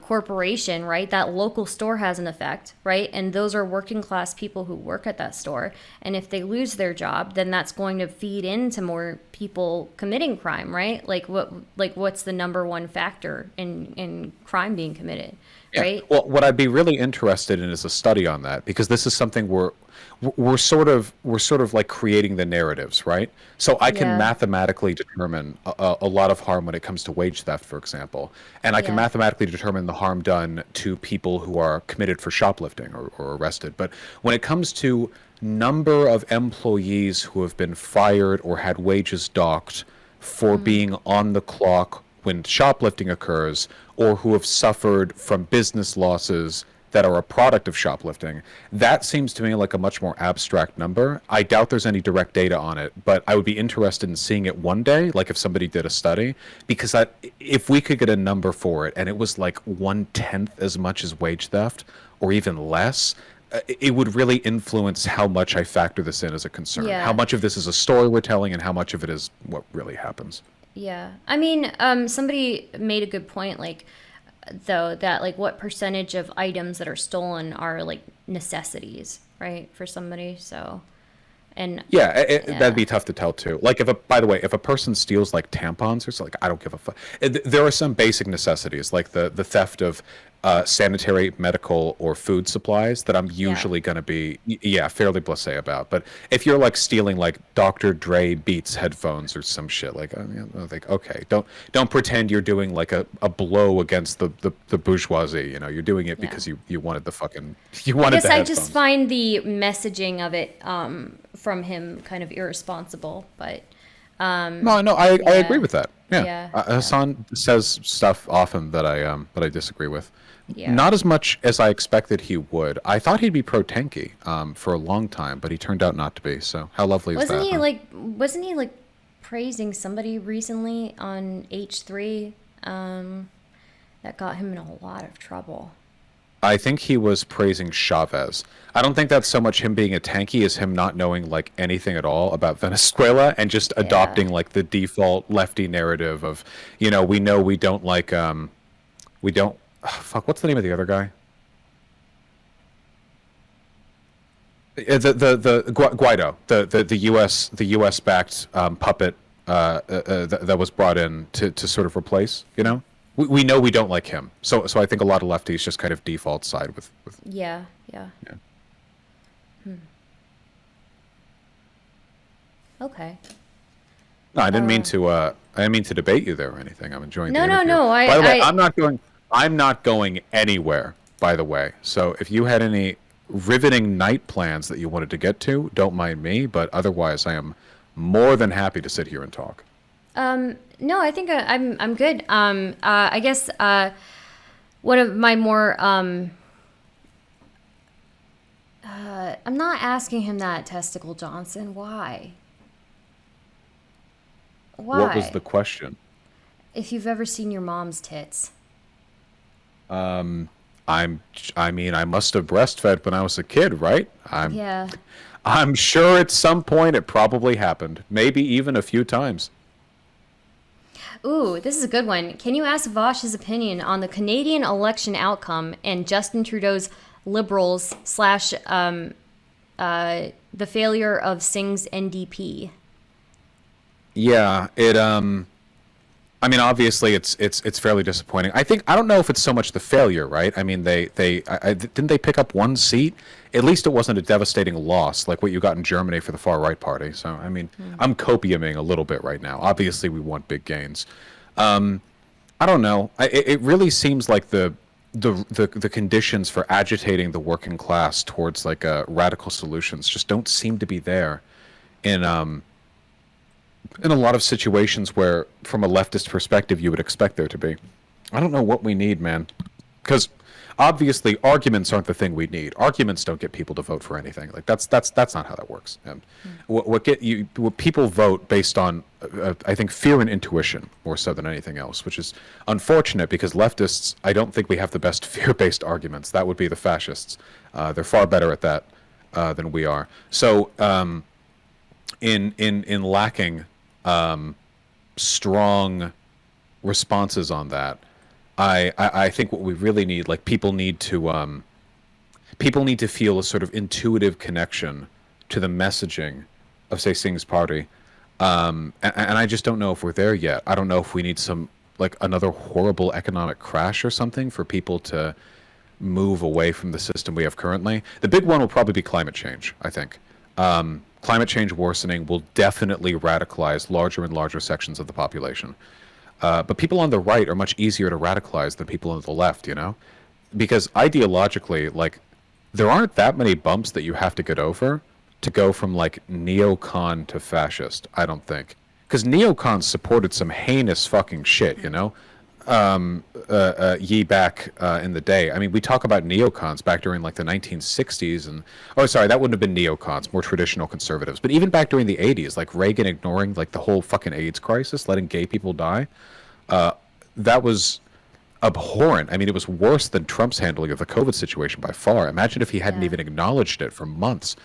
corporation, right? That local store has an effect, right? And those are working class people who work at that store. And if they lose their job, then that's going to feed into more people committing crime, right? What's the number one factor in crime being committed, Yeah. right? Well, what I'd be really interested in is a study on that, because this is something we're sort of like creating the narratives, right? So I can Yeah. mathematically determine a lot of harm when it comes to wage theft, for example, and I can Yeah. mathematically determine the harm done to people who are committed for shoplifting or arrested. But when it comes to number of employees who have been fired or had wages docked for being on the clock when shoplifting occurs, or who have suffered from business losses that are a product of shoplifting, that seems to me like a much more abstract number. I doubt there's any direct data on it, but I would be interested in seeing it one day, like if somebody did a study, because if we could get a number for it and it was like 1/10 as much as wage theft or even less, it would really influence how much I factor this in as a concern. How Yeah. much of this is a story we're telling, and how much of it is what really happens. Yeah. I mean, somebody made a good point, like, though, that, like, what percentage of items that are stolen are, like, necessities, right, for somebody. So, and Yeah, that'd yeah. be tough to tell too. Like if a, by the way, if a person steals like tampons or something, like I don't give a fuck. There are some basic necessities, like the theft of sanitary, medical, or food supplies that I'm Yeah. usually going to be, yeah, fairly blasé about. But if you're like stealing like Dr. Dre Beats headphones or some shit, like I mean, I think okay, don't pretend you're doing like a blow against the bourgeoisie. You know, you're doing it Yeah. because you wanted the fucking you I wanted guess the I just headphones. find the messaging of it from him kind of irresponsible, but No, no, I agree yeah. with that. Yeah, Yeah. Yeah. Hassan says stuff often that I disagree with. Yeah. Not as much as I expected he would. I thought he'd be pro tanky for a long time, but he turned out not to be. So how lovely is Wasn't that, he huh? like wasn't he like praising somebody recently on H3 that got him in a lot of trouble? I think he was praising Chavez. I don't think that's so much him being a tanky as him not knowing like anything at all about Venezuela and just Yeah. adopting like the default lefty narrative of, you know we don't like we don't fuck what's the name of the other guy? Guaido, the U.S. backed puppet that was brought in to sort of replace. You know, we know we don't like him, so I think a lot of lefties just kind of default side with Yeah. Yeah. yeah. Okay. No, I didn't mean Uh, to. I didn't mean to debate you there or anything. I'm enjoying the no, no, interview. no. By the way, I I'm not going. I'm not going anywhere. By the way, so if you had any riveting night plans that you wanted to get to, don't mind me. But otherwise, I am more than happy to sit here and talk. no, I think I'm good. I guess one of my more I'm not asking him that, Testicle Johnson. Why? What was Why? the question? If you've ever seen your mom's tits. I'm. I mean, I must have breastfed when I was a kid, right? I'm. Yeah. I'm sure at some point it probably happened. Maybe even a few times. Ooh, this is a good one. Can you ask Vaush his opinion on the Canadian election outcome and Justin Trudeau's Liberals slash the failure of Singh's NDP? Yeah. It. I mean, obviously, it's fairly disappointing. I don't know if it's so much the failure, right? I mean, didn't they pick up one seat? At least it wasn't a devastating loss like what you got in Germany for the far right party. So, I mean, I'm copiuming a little bit right now. Obviously, we want big gains. I don't know. It really seems like the conditions for agitating the working class towards like radical solutions just don't seem to be there in in a lot of situations where, from a leftist perspective, you would expect there to be. I don't know what we need, man. Because obviously, arguments aren't the thing we need. Arguments don't get people to vote for anything. Like that's not how that works. And what people vote based on, I think, fear and intuition more so than anything else, which is unfortunate because leftists, I don't think we have the best fear-based arguments. That would be the fascists. They're far better at that than we are. So. In lacking strong responses on that, I think what we really need, like people need to feel a sort of intuitive connection to the messaging of, say, Singh's party, and I just don't know if we're there yet. I don't know if we need some like another horrible economic crash or something for people to move away from the system we have currently. The big one will probably be climate change, I think. Climate change worsening will definitely radicalize larger and larger sections of the population. But people on the right are much easier to radicalize than people on the left, you know? Because ideologically, like, there aren't that many bumps that you have to get over to go from, like, neocon to fascist, I don't think. Because neocons supported some heinous fucking shit, you know? Ye back in the day. I mean, we talk about neocons back during like the 1960s, and oh, sorry, that wouldn't have been neocons, more traditional conservatives. But even back during the 80s, like Reagan ignoring like the whole fucking AIDS crisis, letting gay people die. That was abhorrent. I mean, it was worse than Trump's handling of the COVID situation by far. Imagine if he hadn't Yeah. even acknowledged it for months,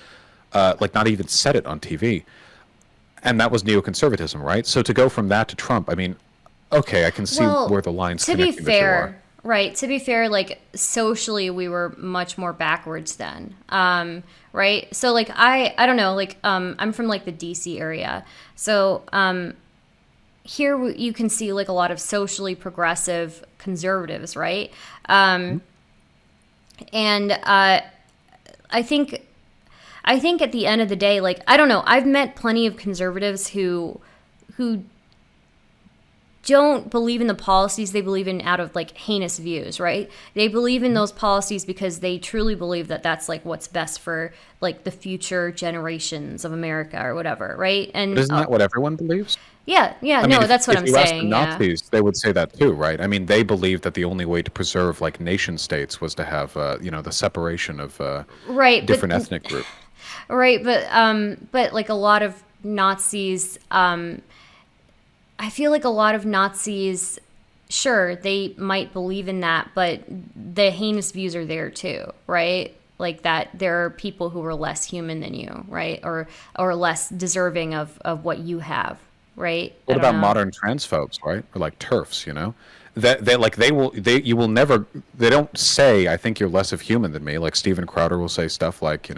like not even said it on TV. And that was neoconservatism, right? So to go from that to Trump, I mean, okay, I can see Well, where the line's to be connecting the two are. fair, right? To be fair, like socially, we were much more backwards then, right? So like I don't know, like I'm from like the DC area, so here you can see like a lot of socially progressive conservatives, right? Mhm. And I think I think at the end of the day, like I don't know, I've met plenty of conservatives who don't believe in the policies they believe in out of like heinous views, right? They believe in those policies because they truly believe that that's like what's best for like the future generations of America or whatever, right? But And isn't that what everyone believes? yeah, yeah, I mean, no, that's what if I'm you ask the saying, yeah. Nazis, they would say that too, right? I mean, they believed that the only way to preserve like nation states was to have, the separation of Right, but different ethnic groups. right, but like a lot of Nazis, I feel like a lot of Nazis, sure, they might believe in that, but the heinous views are there too, right? Like that there are people who are less human than you, right? Or less deserving of what you have, right? I What don't about know. modern transphobes, right? Or like TERFs, you know? That you will never, they don't say I think you're less of human than me. Like Steven Crowder will say stuff like,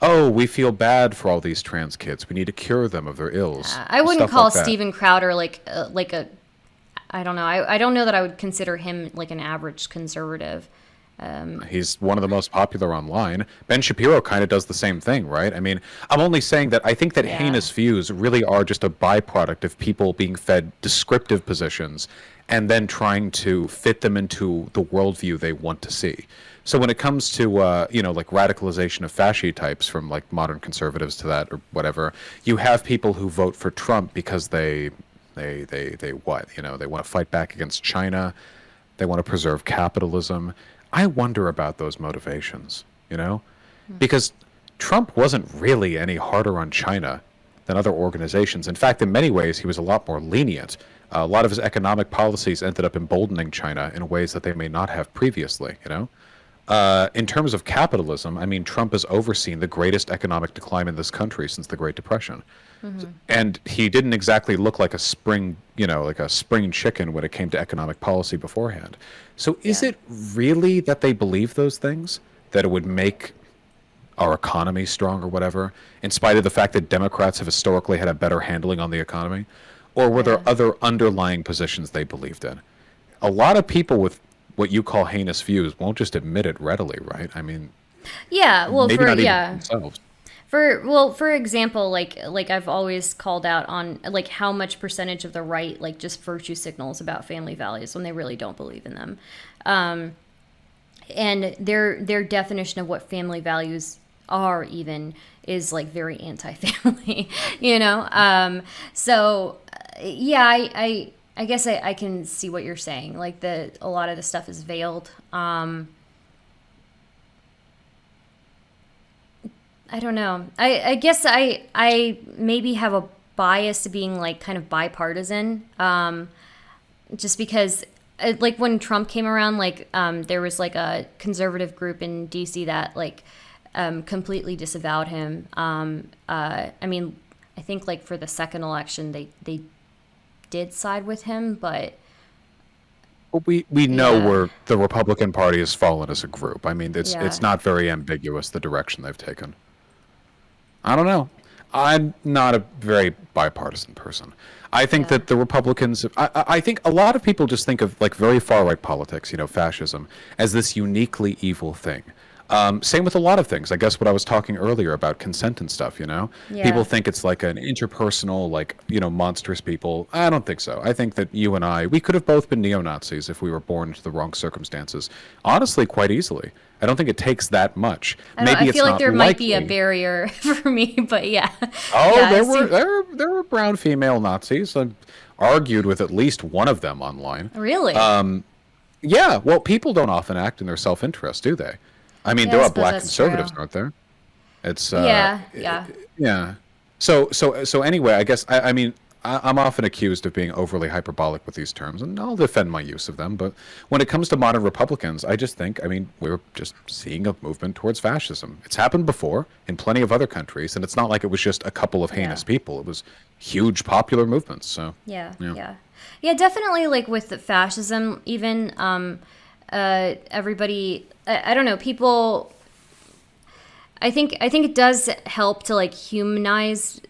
oh, we feel bad for all these trans kids. We need to cure them of their ills. I wouldn't Stuff call like that. Steven Crowder like a I don't know. I don't know that I would consider him like an average conservative. He's one of the most popular online. Ben Shapiro kind of does the same thing, right? I mean, I'm only saying that I think that Yeah. heinous views really are just a byproduct of people being fed descriptive positions and then trying to fit them into the worldview they want to see. So when it comes to like radicalization of fasci types from like modern conservatives to that or whatever, you have people who vote for Trump because they what? They want to fight back against China. They want to preserve capitalism. I wonder about those motivations, because Trump wasn't really any harder on China than other organizations. In fact, in many ways, he was a lot more lenient. A lot of his economic policies ended up emboldening China in ways that they may not have previously. In terms of capitalism, I mean, Trump has overseen the greatest economic decline in this country since the Great Depression. And he didn't exactly look like like a spring chicken when it came to economic policy beforehand. So is Yeah. it really that they believe those things? That it would make our economy strong or whatever, in spite of the fact that Democrats have historically had a better handling on the economy? Or were there Yeah. other underlying positions they believed in? A lot of people with what you call heinous views won't just admit it readily, right? I mean, Yeah, well maybe for not even yeah. themselves. For example, like I've always called out on like how much percentage of the right like just virtue signals about family values when they really don't believe in them. And their definition of what family values are even is like very anti-family, you know. So yeah, I guess I can see what you're saying. Like a lot of the stuff is veiled. I don't know. I guess I maybe have a bias to being like kind of bipartisan. Just because like when Trump came around, like there was like a conservative group in DC that like completely disavowed him. I mean, I think like for the second election they did side with him, but But we know yeah, where the Republican Party has fallen as a group. I mean, it's yeah, not very ambiguous the direction they've taken. I don't know. I'm not a very bipartisan person. I think yeah, that the Republicans, I think a lot of people just think of like very far right politics, fascism, as this uniquely evil thing. Same with a lot of things. I guess what I was talking earlier about consent and stuff. People yeah. think it's like an interpersonal, like, monstrous people. I don't think so. I think that you and I, we could have both been neo Nazis if we were born into the wrong circumstances. Honestly, quite easily. I don't think it takes that much. I don't. I Maybe feel it's like not there might be a likely. barrier for me, but yeah, Oh, yeah. I there were see. there were brown female Nazis. I argued with at least one of them online. Really? Yeah, well, people don't often act in their self-interest, do they? I mean, Yeah, I there are suppose black that's true. conservatives, aren't there? It's Yeah, yeah, yeah. So anyway, I guess I mean I'm often accused of being overly hyperbolic with these terms, and I'll defend my use of them. But when it comes to modern Republicans, I just think, I mean, we're just seeing a movement towards fascism. It's happened before in plenty of other countries, and it's not like it was just a couple of heinous people. It was huge popular movements. So Yeah, definitely. Like with the fascism, even everybody. I don't know. People. I think it does help to like humanize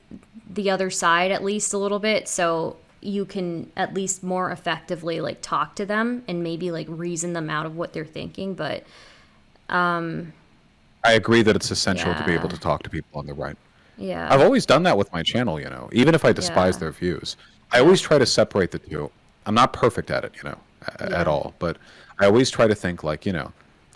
the other side at least a little bit, so you can at least more effectively like talk to them and maybe like reason them out of what they're thinking. But I agree that it's essential to be able to talk to people on the right. yeah, I've always done that with my channel, even if I despise their views. I always try to separate the two. I'm not perfect at it, at all, but I always try to think like,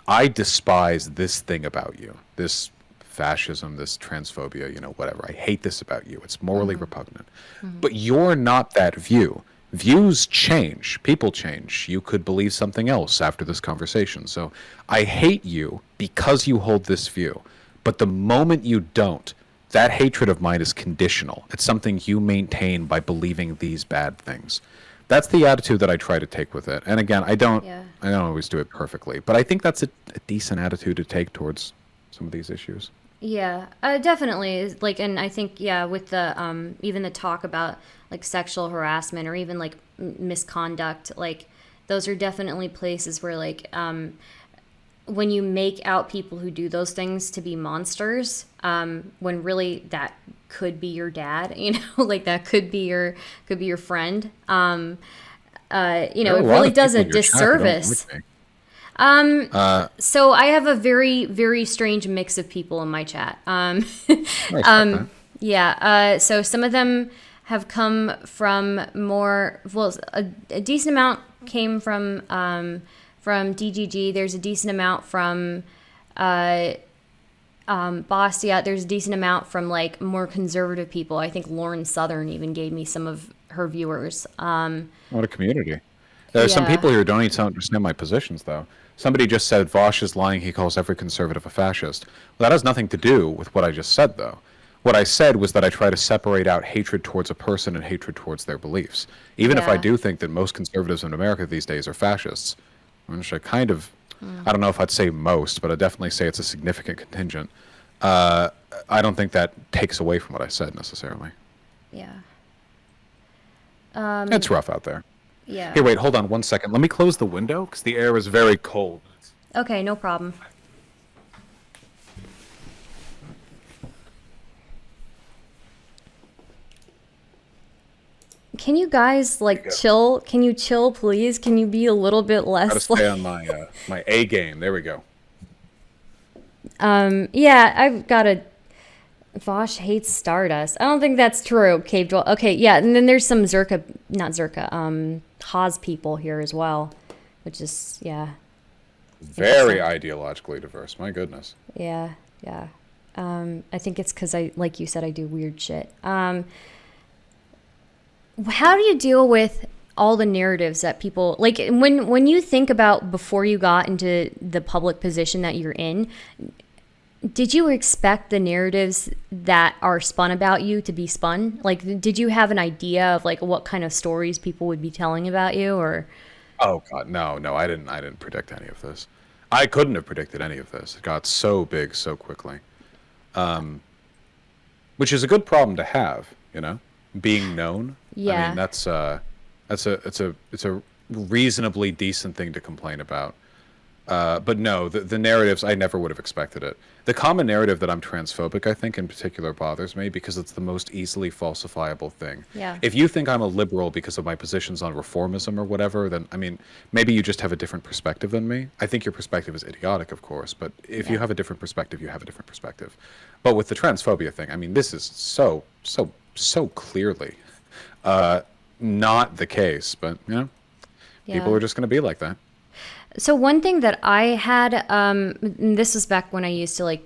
I despise this thing about you, this fascism, this transphobia, whatever. I hate this about you. It's morally repugnant. But you're not that view. Views change. People change. You could believe something else after this conversation. So I hate you because you hold this view. But the moment you don't, that hatred of mine is conditional. It's something you maintain by believing these bad things. That's the attitude that I try to take with it. And again, I don't always do it perfectly, but I think that's a decent attitude to take towards some of these issues. Yeah, definitely. Like, and I think, with the even the talk about like sexual harassment or even like misconduct, like those are definitely places where like when you make out people who do those things to be monsters, when really that could be your dad, like that could be your friend. It really does a disservice. So I have a very, very strange mix of people in my chat. So some of them have come from more, well, a decent amount came from DGG. There's a decent amount from Bastiat. There's a decent amount from like more conservative people. I think Lauren Southern even gave me some of her viewers. What a community. There are some people here who don't even understand my positions, though. Somebody just said Vaush is lying. He calls every conservative a fascist. Well, that has nothing to do with what I just said, though. What I said was that I try to separate out hatred towards a person and hatred towards their beliefs. Even if I do think that most conservatives in America these days are fascists, which I kind of, I don't know if I'd say most, but I'd definitely say it's a significant contingent. I don't think that takes away from what I said necessarily. Yeah. It's rough out there. Yeah. Here, wait, hold on 1 second. Let me close the window because the air is very cold. Okay, no problem. Can you guys like chill? Can you chill, please? Can you be a little bit less? Gotta stay on my A game. There we go. I've got a. Vaush hates Stardust. I don't think that's true, Cave Dwell. Okay, yeah, and then there's some Haas people here as well, which is, Very ideologically diverse. My goodness. Yeah. I think it's because like you said, I do weird shit. How do you deal with all the narratives that people like when you think about before you got into the public position that you're in? Did you expect the narratives that are spun about you to be spun? Like, did you have an idea of like what kind of stories people would be telling about you, or? Oh God, no, I didn't predict any of this. I couldn't have predicted any of this. It got so big so quickly, which is a good problem to have, being known. Yeah. I mean, it's a reasonably decent thing to complain about. But no, the narratives, I never would have expected it. The common narrative that I'm transphobic, I think, in particular bothers me because it's the most easily falsifiable thing. Yeah. If you think I'm a liberal because of my positions on reformism or whatever, then, I mean, maybe you just have a different perspective than me. I think your perspective is idiotic, of course, but if you have a different perspective, you have a different perspective. But with the transphobia thing, I mean, this is so clearly not the case, but, people are just going to be like that. So one thing that I had, this was back when I used to like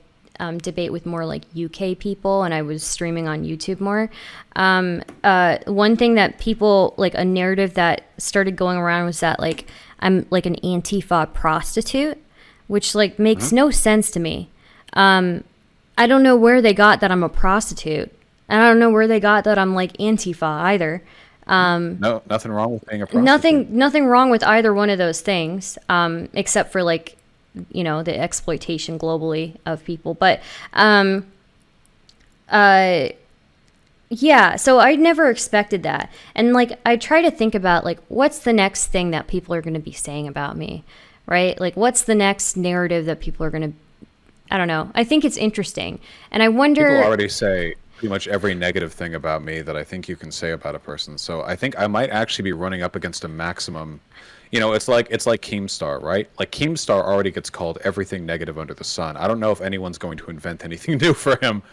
debate with more like UK people and I was streaming on YouTube more. One thing that people, like a narrative that started going around was that like I'm like an Antifa prostitute, which like makes no sense to me. I don't know where they got that I'm a prostitute. And I don't know where they got that I'm like Antifa either. No, nothing wrong with being a prostitute. Nothing wrong with either one of those things, except for like, the exploitation globally of people. But uh, yeah, so I never expected that. And like I try to think about like what's the next thing that people are going to be saying about me, right? Like what's the next narrative that people are going to, I don't know. I think it's interesting. And I wonder. People already say pretty much every negative thing about me that I think you can say about a person. So I think I might actually be running up against a maximum. It's like Keemstar, right? Like Keemstar already gets called everything negative under the sun. I don't know if anyone's going to invent anything new for him.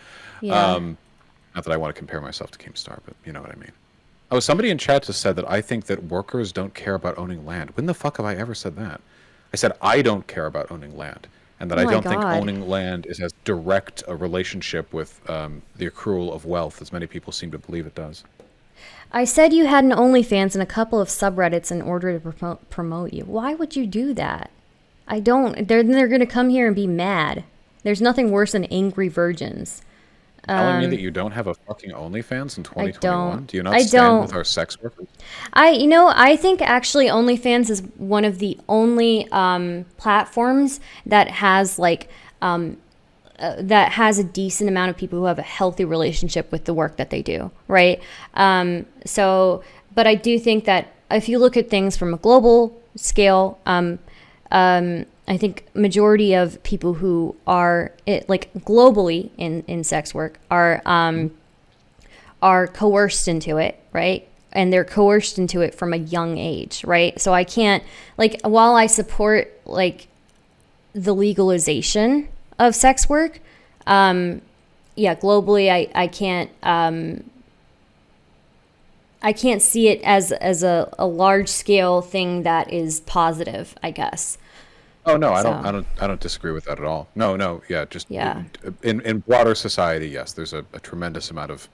Yeah. Not that I want to compare myself to Keemstar, but you know what I mean. Oh, somebody in chat just said that I think that workers don't care about owning land. When the fuck have I ever said that? I said I don't care about owning land, and that Oh I my don't think God. owning land is as direct a relationship with the accrual of wealth as many people seem to believe it does. I said you had an OnlyFans and a couple of subreddits in order to promote you. Why would you do that? I don't. They're going to come here and be mad. There's nothing worse than angry virgins. Telling me that you don't have a fucking OnlyFans in 2021? don't. Do you not I stand with don't. our sex workers? I think actually OnlyFans is one of the only platforms that has that has a decent amount of people who have a healthy relationship with the work that they do, right? But I do think that if you look at things from a global scale, I think majority of people who are like globally in sex work are coerced into it, right? And they're coerced into it from a young age, right? So I can't like while I support like the legalization of sex work, yeah, globally I can't see it as a large scale thing that is positive, I guess. Oh no, I don't, So I don't, I don't disagree with that at all. No, no, yeah, just yeah. in broader society, yes, there's a tremendous amount of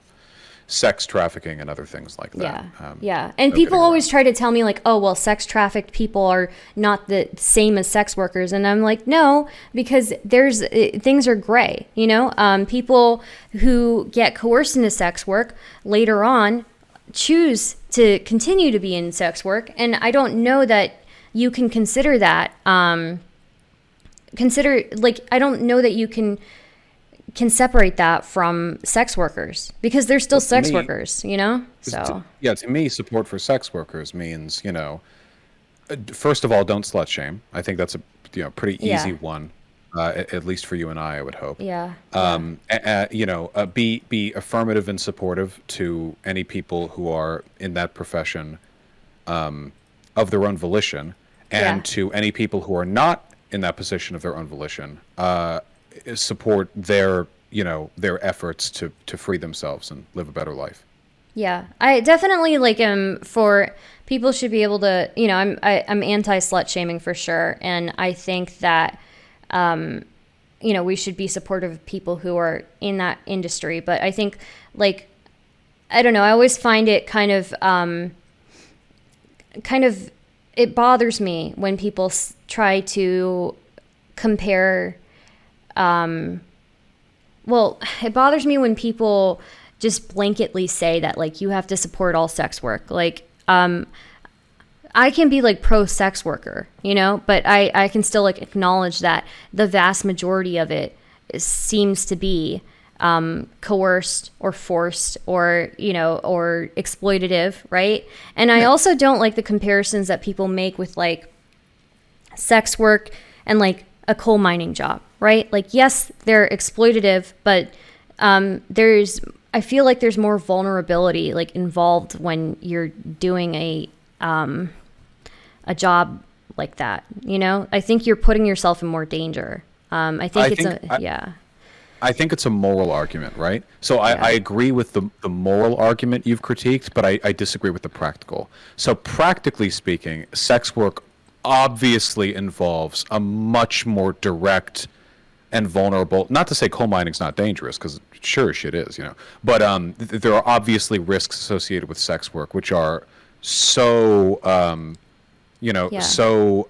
sex trafficking and other things like that. Yeah. Yeah. And No people getting always around. try to tell me like, "Oh, well, sex trafficked people are not the same as sex workers." And I'm like, "No, because things are gray, people who get coerced into sex work later on choose to continue to be in sex work, and I don't know that you can consider that I don't know that you can separate that from sex workers because they're still Well, to sex me, workers, So, yeah, to me, support for sex workers means, first of all, don't slut shame. I think that's a pretty easy yeah. one, at least for you and I would hope. Yeah. Yeah. Be affirmative and supportive to any people who are in that profession, of their own volition, Yeah. and to any people who are not in that position of their own volition, support their efforts to free themselves and live a better life. Yeah. I definitely like for people should be able to, I'm anti slut shaming for sure, and I think that we should be supportive of people who are in that industry, but I think like I don't know, I always find it kind of it bothers me when people try to compare well, it bothers me when people just blanketly say that like you have to support all sex work. Like I can be like pro sex worker, but I can still like acknowledge that the vast majority of it seems to be coerced or forced or or exploitative, right? And I also don't like the comparisons that people make with like sex work and like a coal mining job, right? Like yes, they're exploitative, but I feel like there's more vulnerability like involved when you're doing a job like that. I think you're putting yourself in more danger. I think yeah. I think it's a moral argument, right? So Yeah. I agree with the moral argument you've critiqued, but I disagree with the practical. So practically speaking, sex work obviously involves a much more direct and vulnerable, not to say coal mining's not dangerous, because sure as shit is, but there are obviously risks associated with sex work, which are so, Yeah. so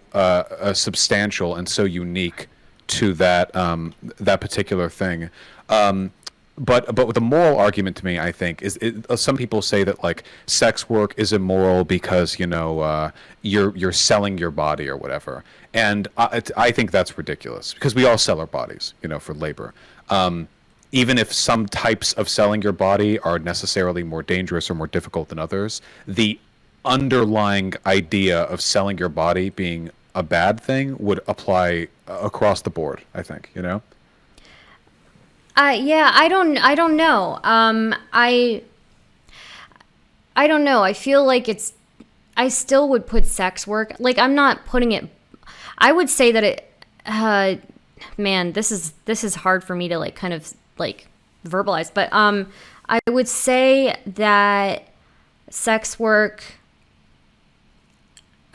substantial and so unique to that particular thing. but the moral argument to me, I think, is some people say that like sex work is immoral because you're selling your body or whatever, and I think that's ridiculous because we all sell our bodies, for labor. Even if some types of selling your body are necessarily more dangerous or more difficult than others, the underlying idea of selling your body being a bad thing would apply across the board, I think, Yeah, I don't know. I don't know. I feel like I still would put sex work, like I'm not putting it, I would say that man, this is hard for me to like kind of like verbalize, but I would say that sex work,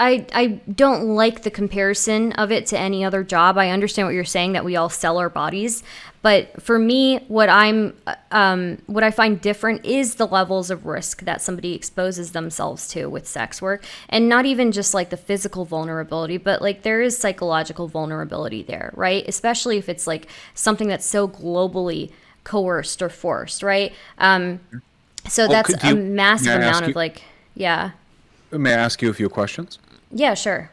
I don't like the comparison of it to any other job. I understand what you're saying, that we all sell our bodies, but for me, what I find different is the levels of risk that somebody exposes themselves to with sex work, and not even just like the physical vulnerability, but like there is psychological vulnerability there, right? Especially if it's like something that's so globally coerced or forced, right? So Well, that's a massive may I ask amount you, of like, yeah, may I ask you a few questions? yeah, sure,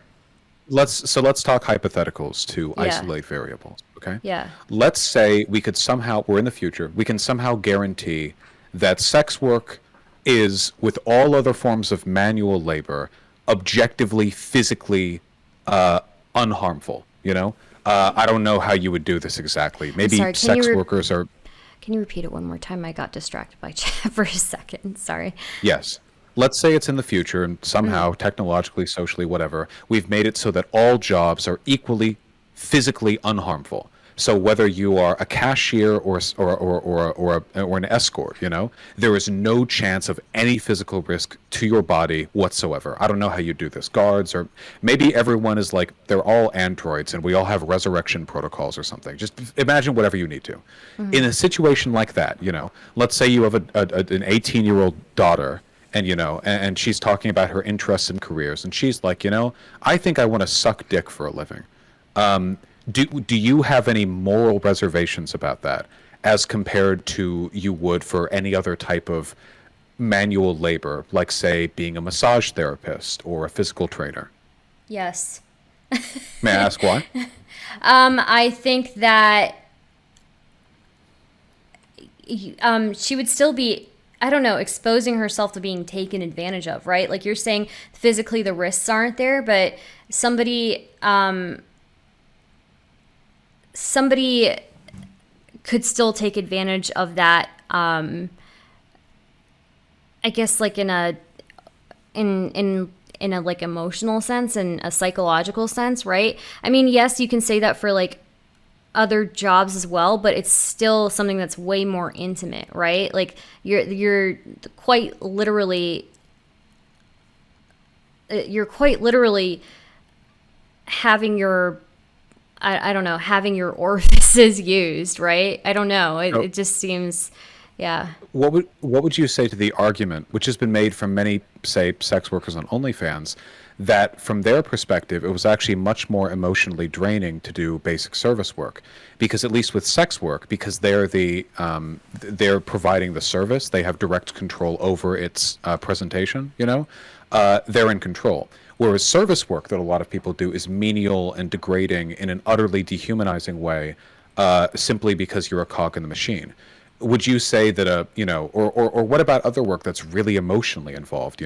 Let's talk hypotheticals to yeah, isolate variables, okay? yeah. Let's say we're in the future, we can somehow guarantee that sex work is, with all other forms of manual labor, objectively, physically unharmful, I don't know how you would do this exactly. I'm Maybe sorry. sex workers are, Can you repeat it one more time? I got distracted by chat for a second. Sorry. yes. Let's say it's in the future and somehow, technologically, socially, whatever, we've made it so that all jobs are equally physically unharmful. So whether you are a cashier or an escort, there is no chance of any physical risk to your body whatsoever. I don't know how you do this. Guards, or maybe everyone is like, they're all androids and we all have resurrection protocols or something. Just imagine whatever you need to. In a situation like that, let's say you have an 18-year-old daughter, and and she's talking about her interests and careers, and she's like, I think I want to suck dick for a living. Do you have any moral reservations about that, as compared to you would for any other type of manual labor, like say being a massage therapist or a physical trainer? Yes. May I ask why? I think that she would still be, I don't know, exposing herself to being taken advantage of, right? Like you're saying, physically the risks aren't there, but somebody could still take advantage of that. I guess like in a like emotional sense and a psychological sense, right? I mean, yes, you can say that for like other jobs as well, but it's still something that's way more intimate, right? Like you're quite literally having your, I don't know, having your orifices used, right? I don't know. Oh, It just seems, yeah. what would you say to the argument, which has been made from many, say, sex workers on OnlyFans, that from their perspective, it was actually much more emotionally draining to do basic service work, because at least with sex work, because they're providing the service, they have direct control over its presentation. They're in control. Whereas service work that a lot of people do is menial and degrading in an utterly dehumanizing way, simply because you're a cog in the machine. Would you say that or what about other work that's really emotionally involved?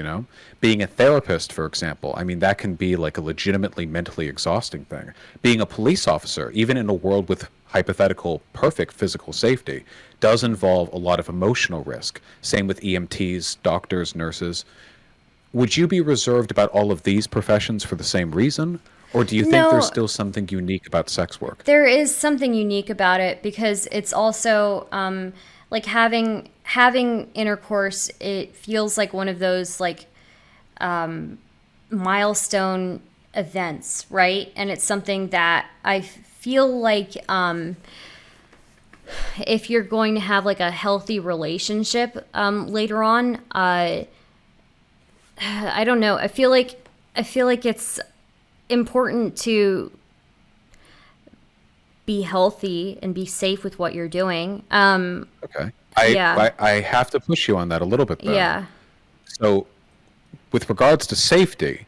Being a therapist, for example. I mean, that can be like a legitimately mentally exhausting thing. Being a police officer, even in a world with hypothetical perfect physical safety, does involve a lot of emotional risk. Same with EMTs, doctors, nurses. Would you be reserved about all of these professions for the same reason? Or do you think there's No, still something unique about sex work? there is something unique about it because it's also like having intercourse. It feels like one of those like milestone events, right? And it's something that I feel like if you're going to have like a healthy relationship later on, I don't know. I feel like it's important to be healthy and be safe with what you're doing. Okay. Yeah. I have to push you on that a little bit, though. Yeah. So, with regards to safety,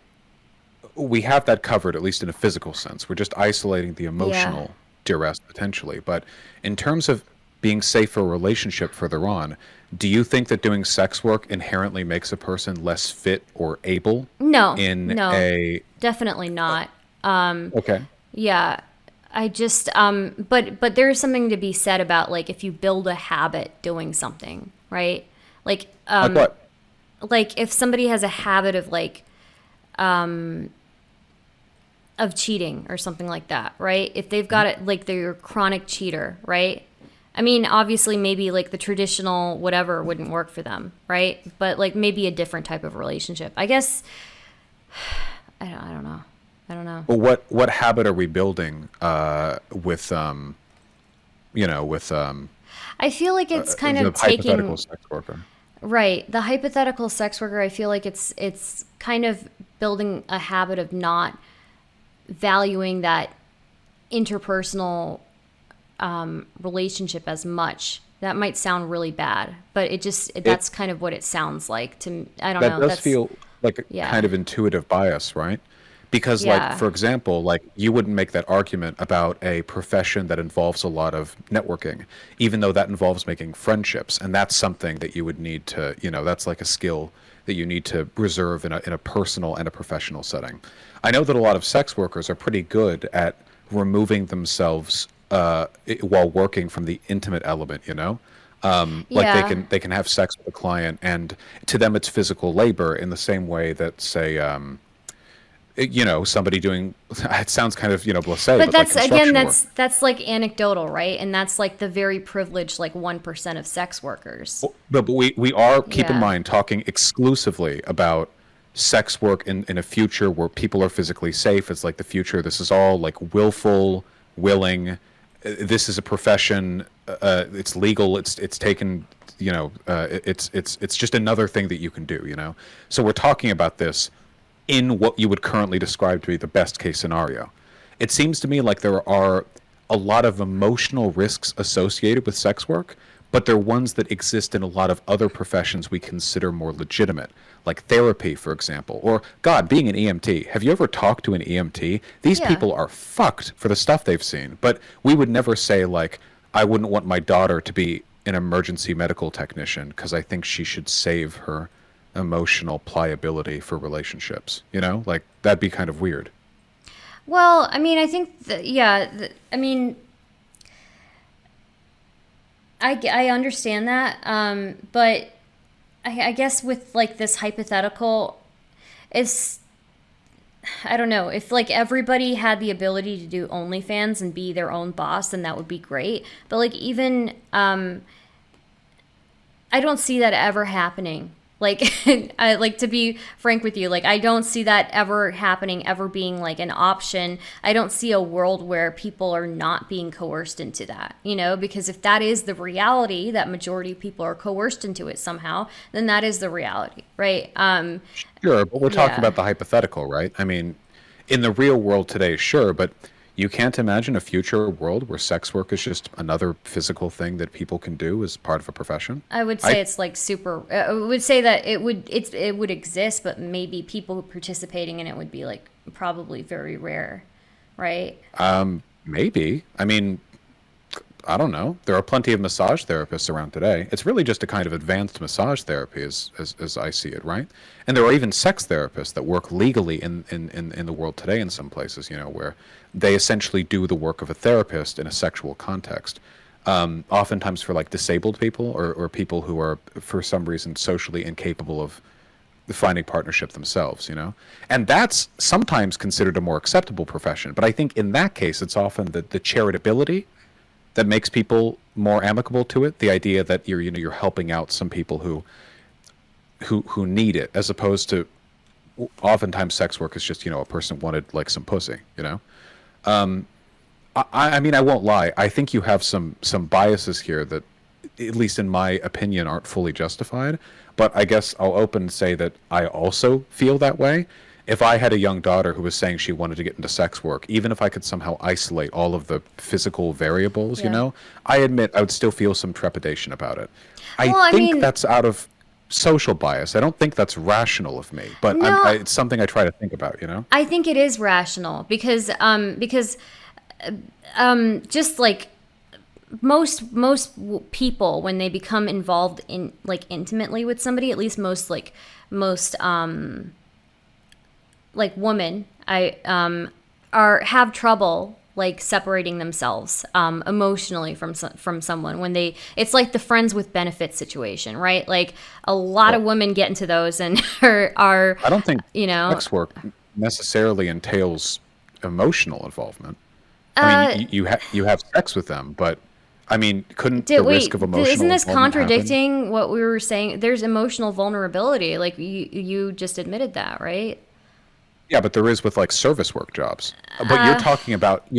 we have that covered, at least in a physical sense. We're just isolating the Yeah. emotional duress potentially. But in terms of being safe for a relationship further on, do you think that doing sex work inherently makes a person less fit or able No, in no, a. definitely not. Okay. Yeah. I just but there's something to be said about like if you build a habit doing something, right? Like Like what? like if somebody has a habit of cheating or something like that, right? If they've got it like they're a chronic cheater, right? I mean, obviously maybe like the traditional whatever wouldn't work for them, right? But like maybe a different type of relationship. I guess I don't know. I don't know. Well, what habit are we building with with I feel like it's kind the of hypothetical taking sex worker? right, the hypothetical sex worker, I feel like it's kind of building a habit of not valuing that interpersonal relationship as much. That might sound really bad, but It that's kind of what it sounds like to I don't That know. does That's feel like a kind yeah. of intuitive bias, right? Because, like, Yeah. for example, like you wouldn't make that argument about a profession that involves a lot of networking, even though that involves making friendships, and that's something that you would need to, that's like a skill that you need to reserve in a personal and a professional setting. I know that a lot of sex workers are pretty good at removing themselves while working from the intimate element, like they Yeah. can have sex with a client, and to them it's physical labor in the same way that, say, somebody doing it sounds kind of blasé, But but like that's again construction work. that's like anecdotal, right? And that's like the very privileged like 1% of sex workers. But we are, keep in Yeah. mind, talking exclusively about sex work in a future where people are physically safe. It's like the future. This is all like willful, willing. This is a profession. It's legal. It's taken. It's just another thing that you can do. So we're talking about this in what you would currently describe to be the best case scenario. It seems to me like there are a lot of emotional risks associated with sex work, but they're ones that exist in a lot of other professions we consider more legitimate, like therapy, for example, or, God, being an EMT. Have you ever talked to an EMT? These Yeah. people are fucked for the stuff they've seen, but we would never say, like, I wouldn't want my daughter to be an emergency medical technician because I think she should save her emotional pliability for relationships. Like, that'd be kind of weird. Well, I mean, I think yeah, I mean, I understand that, but I guess with like this hypothetical, it's I don't know if like everybody had the ability to do OnlyFans and be their own boss, then that would be great. But like even I don't see that ever happening. Like, I like to be frank with you. Like, I don't see that ever happening, ever being like an option. I don't see a world where people are not being coerced into that, because if that is the reality, that majority of people are coerced into it somehow, then that is the reality, right? Sure, but we're talking Yeah. about the hypothetical, right? I mean, in the real world today, sure, but you can't imagine a future world where sex work is just another physical thing that people can do as part of a profession. I would I say it's like super. I would say that it would exist, but maybe people participating in it would be like probably very rare, right? Maybe. I mean, I don't know. There are plenty of massage therapists around today. It's really just a kind of advanced massage therapy, as I see it, right? And there are even sex therapists that work legally in the world today in some places, where they essentially do the work of a therapist in a sexual context. Oftentimes for like disabled people or people who are, for some reason, socially incapable of finding partnership themselves. And that's sometimes considered a more acceptable profession. But I think in that case, it's often the charitability that makes people more amicable to it. The idea that you're helping out some people who need it, as opposed to oftentimes sex work is just a person wanted like some pussy. I mean, I won't lie. I think you have some biases here that, at least in my opinion, aren't fully justified. But I guess I'll open and say that I also feel that way, if I had a young daughter who was saying she wanted to get into sex work, even if I could somehow isolate all of the physical variables, Yeah. I admit I would still feel some trepidation about it. I Well, I think mean, that's out of social bias. I don't think that's rational of me, but no, it's something I try to think about. I think it is rational because just like people when they become involved in like intimately with somebody, at least most like women, I are have trouble like separating themselves emotionally from someone when they it's like the friends with benefits situation, right? Like a lot of Well, women get into those and are I don't think you know sex work necessarily entails emotional involvement. I mean, uh you have sex with them, but I mean, couldn't did the risk of wait isn't emotional this involvement happen? contradicting what we were saying? There's emotional vulnerability, like you just admitted that, right? Yeah, but there is with like service work jobs. But uh you're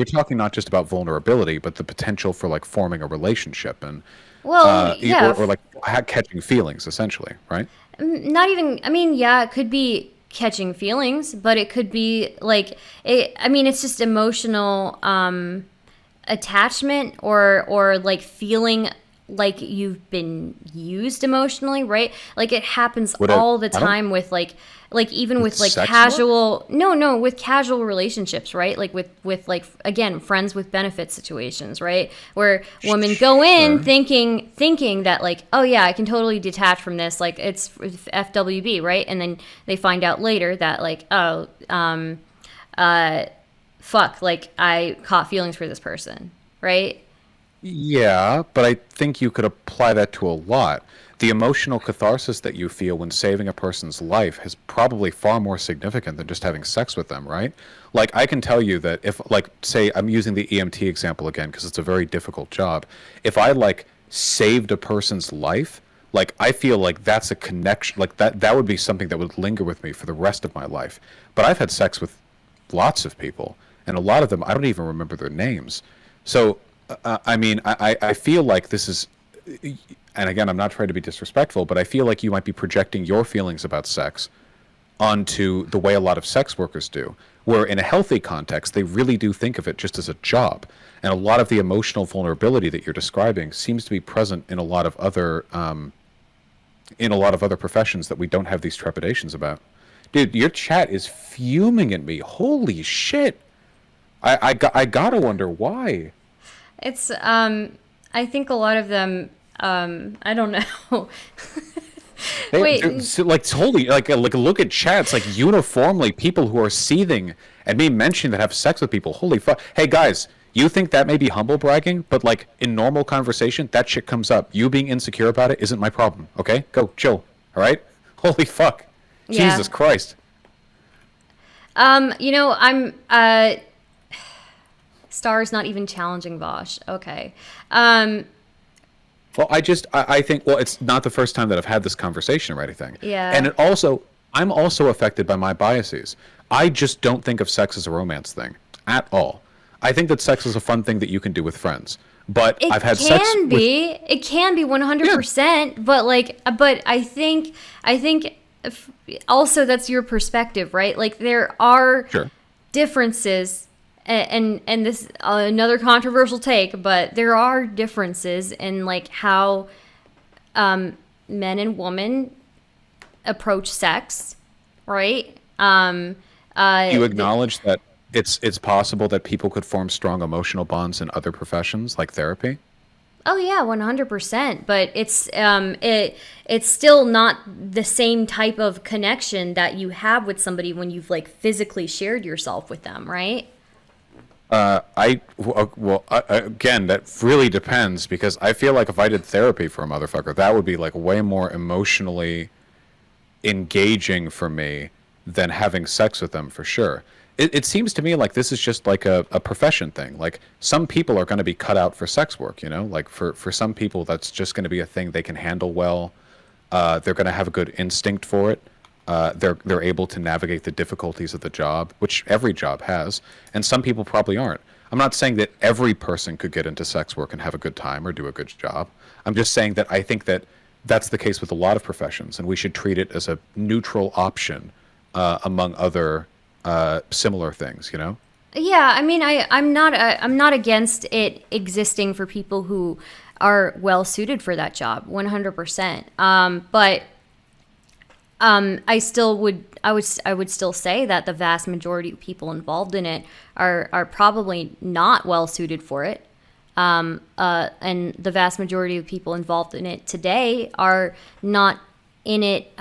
talking not just about vulnerability, but the potential for like forming a relationship and well yeah, or like catching feelings essentially, right? not even, I mean, yeah, it could be catching feelings, but it could be like I mean, it's just emotional attachment or like feeling like you've been used emotionally, right? Like it happens Would it all the I don't time with like even with with like sex work? casual no with casual relationships, right? Like with like again friends with benefit situations, right? Where women go in Sure. thinking that like, oh yeah, I can totally detach from this, like it's FWB, right? And then they find out later that like, oh fuck, like I caught feelings for this person, right? Yeah, but I think you could apply that to a lot. The emotional catharsis that you feel when saving a person's life is probably far more significant than just having sex with them, right? Like, I can tell you that if, like, say, I'm using the EMT example again because it's a very difficult job. If I, like, saved a person's life, like, I feel like that's a connection, like, that would be something that would linger with me for the rest of my life. But I've had sex with lots of people, and a lot of them, I don't even remember their names. So, I mean, I feel like this is, and again, I'm not trying to be disrespectful, but I feel like you might be projecting your feelings about sex onto the way a lot of sex workers do, where in a healthy context, they really do think of it just as a job. And a lot of the emotional vulnerability that you're describing seems to be present in a lot of other professions that we don't have these trepidations about. Dude, your chat is fuming at me. Holy shit! I gotta wonder why. It's I think a lot of them I don't know. Wait, Like totally like look at chats like uniformly people who are seething and me mentioning that have sex with people. Holy fuck! Hey guys, you think that may be humble bragging, but like in normal conversation, that shit comes up. You being insecure about it isn't my problem. Okay, go chill. All right. Holy fuck! yeah. Jesus Christ! I'm Star's not even challenging Vaush. Okay. Well, I think well, it's not the first time that I've had this conversation or anything, and Yeah. it also I'm also affected by my biases. I just don't think of sex as a romance thing at all. I think that sex is a fun thing that you can do with friends. But I've It had sex can with be. It can be yeah, 100%, but like but I think also that's your perspective, right? Like there are sure. differences and this another controversial take, but there are differences in like how men and women approach sex, right? You acknowledge that it's possible that people could form strong emotional bonds in other professions like therapy. Oh yeah, 100%. But it's still not the same type of connection that you have with somebody when you've like physically shared yourself with them, right? Again, that really depends because I feel like if I did therapy for a motherfucker, that would be like way more emotionally engaging for me than having sex with them for sure. It seems to me like this is just like a profession thing. Like some people are going to be cut out for sex work, like for some people that's just going to be a thing they can handle well. They're going to have a good instinct for it. They're able to navigate the difficulties of the job, which every job has, and some people probably aren't. I'm not saying that every person could get into sex work and have a good time or do a good job. I'm just saying that I think that that's the case with a lot of professions, and we should treat it as a neutral option among other similar things, you know? Yeah, I mean, I'm not against it existing for people who are well suited for that job, 100%. But I would still say that the vast majority of people involved in it are probably not well suited for it. And the vast majority of people involved in it today are not in it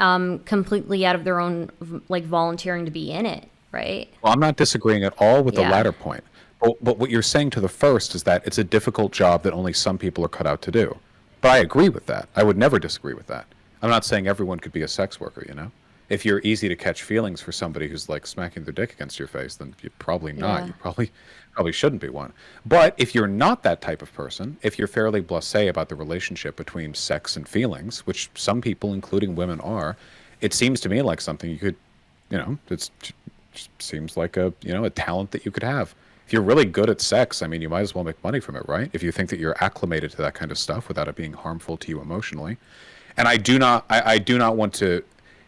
completely out of their own like volunteering to be in it, right? Well, I'm not disagreeing at all with the Yeah. latter point. But what you're saying to the first is that it's a difficult job that only some people are cut out to do. But I agree with that. I would never disagree with that. I'm not saying everyone could be a sex worker, you know? If you're easy to catch feelings for somebody who's like smacking their dick against your face, then you're probably not. Yeah. You probably shouldn't be one. But if you're not that type of person, if you're fairly blasé about the relationship between sex and feelings, which some people, including women, are, it seems to me like something you could, you know, just seems like a talent that you could have. If you're really good at sex, I mean, you might as well make money from it, right? If you think that you're acclimated to that kind of stuff without it being harmful to you emotionally. And I do not want to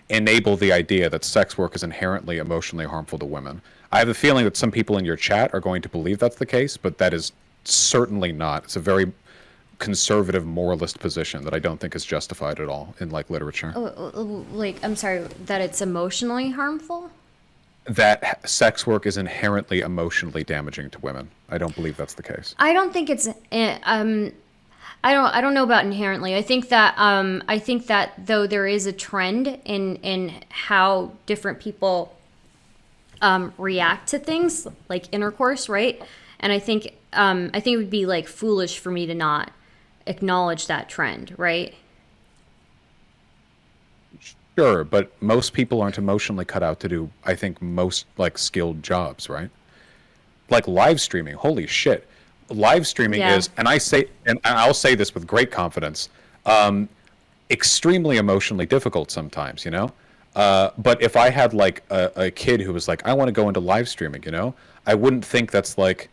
enable the idea that sex work is inherently emotionally harmful to women. I have a feeling that some people in your chat are going to believe that's the case, but that is certainly not. It's a very conservative moralist position that I don't think is justified at all in like literature. Like, I'm sorry, that it's emotionally harmful? That sex work is inherently emotionally damaging to women. I don't believe that's the case. I don't think it's I don't know about inherently. I think that though there is a trend in how different people react to things like intercourse, right? And I think it would be like foolish for me to not acknowledge that trend, right? Sure, but most people aren't emotionally cut out to do, I think, most like skilled jobs, right? Like live streaming, holy shit. Live streaming Yeah. is, and I'll say this with great confidence, extremely emotionally difficult sometimes, you know? But if I had like a kid who was like, I want to go into live streaming, you know, I wouldn't think that's like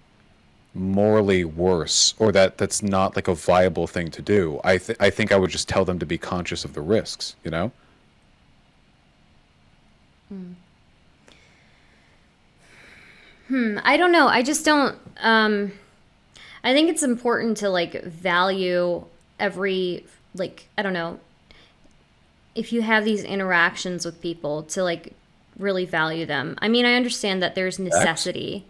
morally worse or that that's not like a viable thing to do. I think I would just tell them to be conscious of the risks, you know? I don't know. I just don't. I think it's important to like value every like I don't know if you have these interactions with people to like really value them. I mean, I understand that there's Facts. necessity.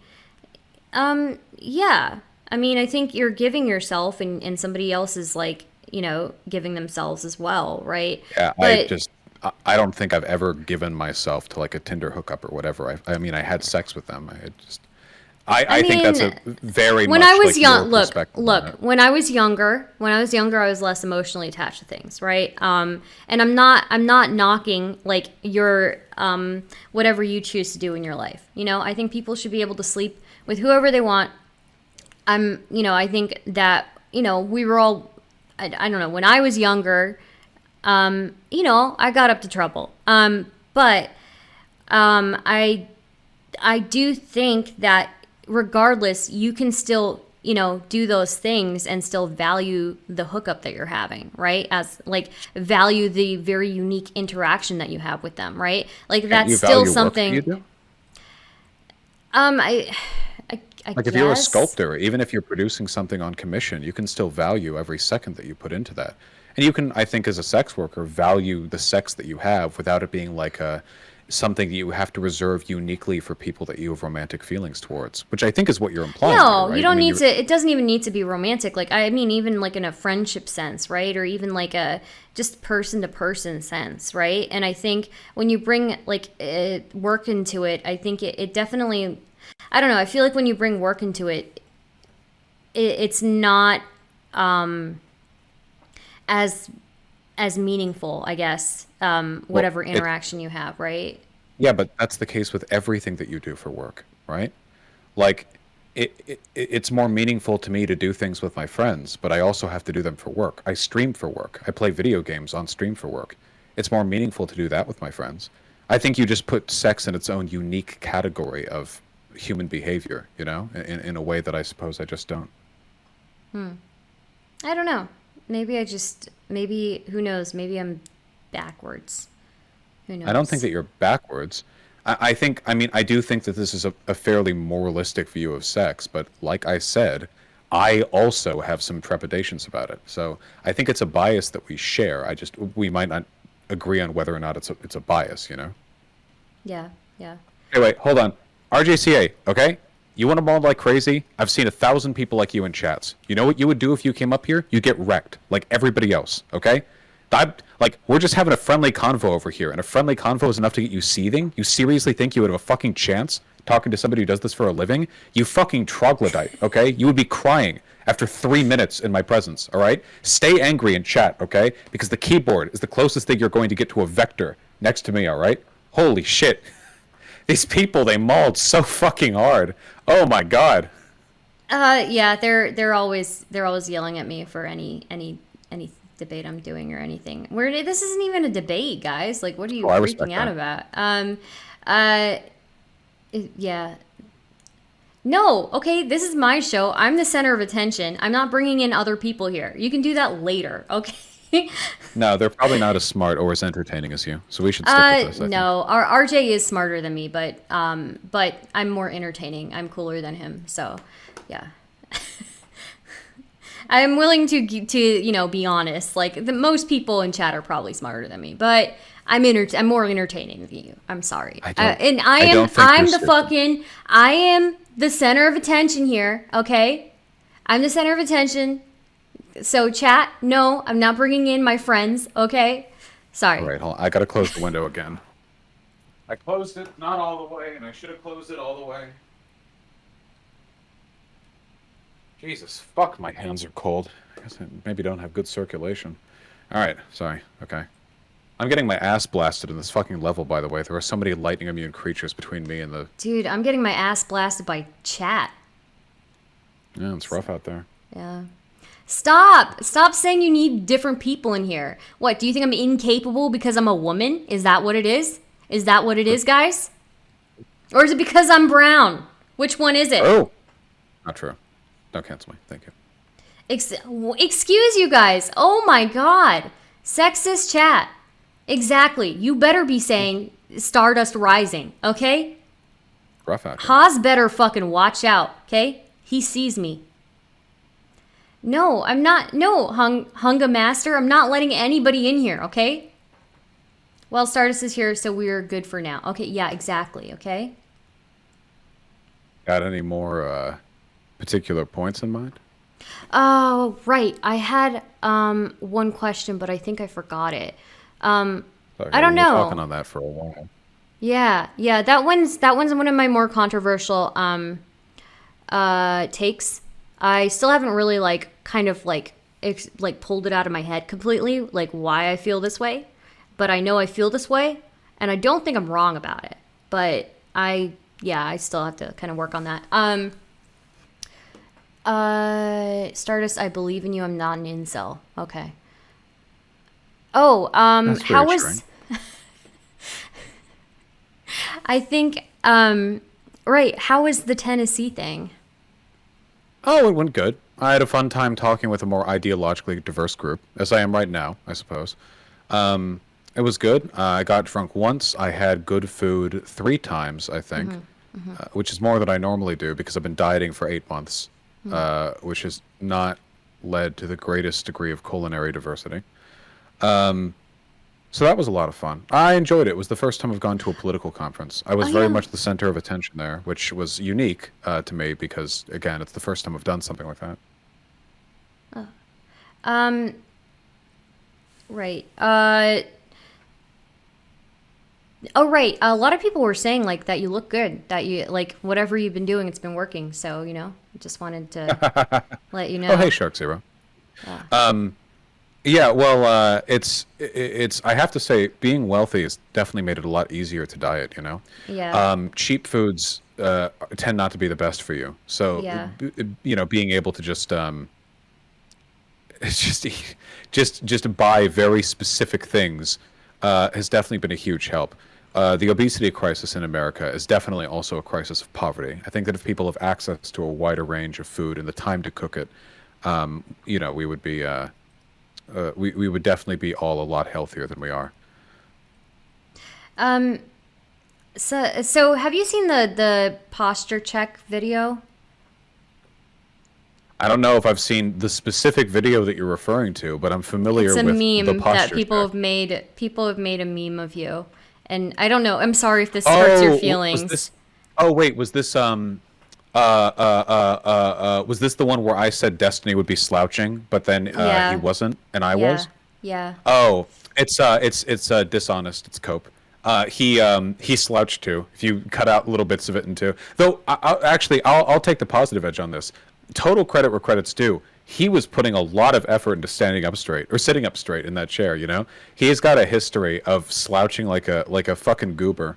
Yeah. I mean, I think you're giving yourself and somebody else is like, giving themselves as well, right? Yeah, But I don't think I've ever given myself to like a Tinder hookup or whatever. I mean, I had sex with them. I I think that's mean, a very when I much was like your young, look, perspective on look, it. when I was younger, I was less emotionally attached to things, right? And I'm not knocking like your, whatever you choose to do in your life. I think people should be able to sleep with whoever they want. I think that, we were all, I don't know, when I was younger, I got up to trouble. But I do think that regardless, you can still, do those things and still value the hookup that you're having, right? As like value the very unique interaction that you have with them, right? Like And that's you still value work that you something. do? Um, I, I Like if you're a guess. sculptor, even if you're producing something on commission, you can still value every second that you put into that. And you can, I think, as a sex worker, value the sex that you have without it being like a something that you have to reserve uniquely for people that you have romantic feelings towards, which I think is what you're implying here, No, you right? I don't mean, need you're to. It doesn't even need to be romantic. Like, I mean, even like in a friendship sense, right? Or even like a just person to person sense, right? And I think when you bring like work into it, I think it definitely, I don't know. I feel like when you bring work into it, it's not as as meaningful, I guess. well, Whatever it interaction you have, right? yeah, but that's the case with everything that you do for work, right? Like it's more meaningful to me to do things with my friends, but I also have to do them for work. I stream for work. I play video games on stream for work. It's more meaningful to do that with my friends. I think you just put sex in its own unique category of human behavior, in a way that I suppose I just don't. I don't know. Maybe who knows? Maybe I'm backwards. Who I don't think knows? that you're backwards. I think, I mean, I do think that this is a fairly moralistic view of sex, but like I said, I also have some trepidations about it. So I think it's a bias that we share. We might not agree on whether or not it's a bias, you know? Yeah, yeah. Hey, wait, hold on. RJCA, okay? You want to mold like crazy? I've seen 1,000 people like you in chats. You know what you would do if you came up here? You'd get wrecked, like everybody else, okay? Like, we're just having a friendly convo over here, and a friendly convo is enough to get you seething? You seriously think you would have a fucking chance talking to somebody who does this for a living? You fucking troglodyte, okay? You would be crying after 3 minutes in my presence, all right? Stay angry in chat, okay? Because the keyboard is the closest thing you're going to get to a vector next to me, all right? Holy shit. These people, they mauled so fucking hard. Oh my god. Yeah, they're always yelling at me for any debate I'm doing or anything. This isn't even a debate, guys. Like, what are you Oh, I freaking respect out that. about? Yeah. No, okay, this is my show. I'm the center of attention. I'm not bringing in other people here. You can do that later, okay? No, they're probably not as smart or as entertaining as you. So we should stick with this, I think. No, our RJ is smarter than me, but I'm more entertaining. I'm cooler than him, so yeah. I'm willing to be honest. Like most people in chat are probably smarter than me, but I'm more entertaining than you. I'm sorry. And I am the center of attention here, okay? I'm the center of attention. So chat, no, I'm not bringing in my friends, okay? Sorry. All right, hold on. I gotta close the window again. I closed it, not all the way, and I should have closed it all the way. Jesus, fuck, my hands are cold. I guess I maybe don't have good circulation. All right, sorry. Okay. I'm getting my ass blasted in this fucking level, by the way. There are so many lightning immune creatures between me and the... Dude, I'm getting my ass blasted by chat. Yeah, it's rough out there. Yeah. Stop saying you need different people in here. What, do you think I'm incapable because I'm a woman? Is that what it is? Is that what it is, guys? Or is it because I'm brown? Which one is it? Oh! Not true. Don't cancel me. Thank you. Excuse you guys. Oh my god. Sexist chat. Exactly. You better be saying Stardust Rising, okay? Rough out here. Haas better fucking watch out, okay? He sees me. No, I'm not. No, Hunga Master. I'm not letting anybody in here, okay? Well, Stardust is here, so we're good for now. Okay, yeah, exactly, okay? Got any more particular points in mind? Oh, right. I had one question, but I think I forgot it. Sorry, I don't we were know. talking on that for a while. Yeah, that one's one of my more controversial takes. I still haven't really pulled it out of my head completely, like why I feel this way, but I know I feel this way, and I don't think I'm wrong about it. But I still have to kind of work on that. Stardust, I believe in you. I'm not an incel. Okay. Oh, That's how very was? strange. I think right. How was the Tennessee thing? Oh, it went good. I had a fun time talking with a more ideologically diverse group, as I am right now, I suppose. It was good. I got drunk once. I had good food 3 times, I think, which is more than I normally do because I've been dieting for 8 months, which has not led to the greatest degree of culinary diversity. So that was a lot of fun. I enjoyed it. It was the first time I've gone to a political conference. I was very much the center of attention there, which was unique to me because, again, it's the first time I've done something like that. Right. Right. A lot of people were saying like that you look good, that you like whatever you've been doing, it's been working. So I just wanted to let you know. Oh, hey, Shark Zero. Yeah, well, it's. I have to say, being wealthy has definitely made it a lot easier to diet. Yeah. Cheap foods tend not to be the best for you. So, Yeah. Being able to just just buy very specific things has definitely been a huge help. The obesity crisis in America is definitely also a crisis of poverty. I think that if people have access to a wider range of food and the time to cook it, we would be. We would definitely be all a lot healthier than we are. So have you seen the posture check video? I don't know if I've seen the specific video that you're referring to, but I'm It's familiar a with the meme that posture people check. have made. People have made a meme of you, and I don't know. I'm sorry if this hurts your Oh, was feelings. this? Oh, wait, was this was this the one where I said Destiny would be slouching, but then he Yeah, wasn't, and I yeah, was? yeah. Oh, it's dishonest. It's cope. He slouched too. If you cut out little bits of it into, though, I'll take the positive edge on this. Total credit where credit's due. He was putting a lot of effort into standing up straight or sitting up straight in that chair. You know, he's got a history of slouching like a fucking goober.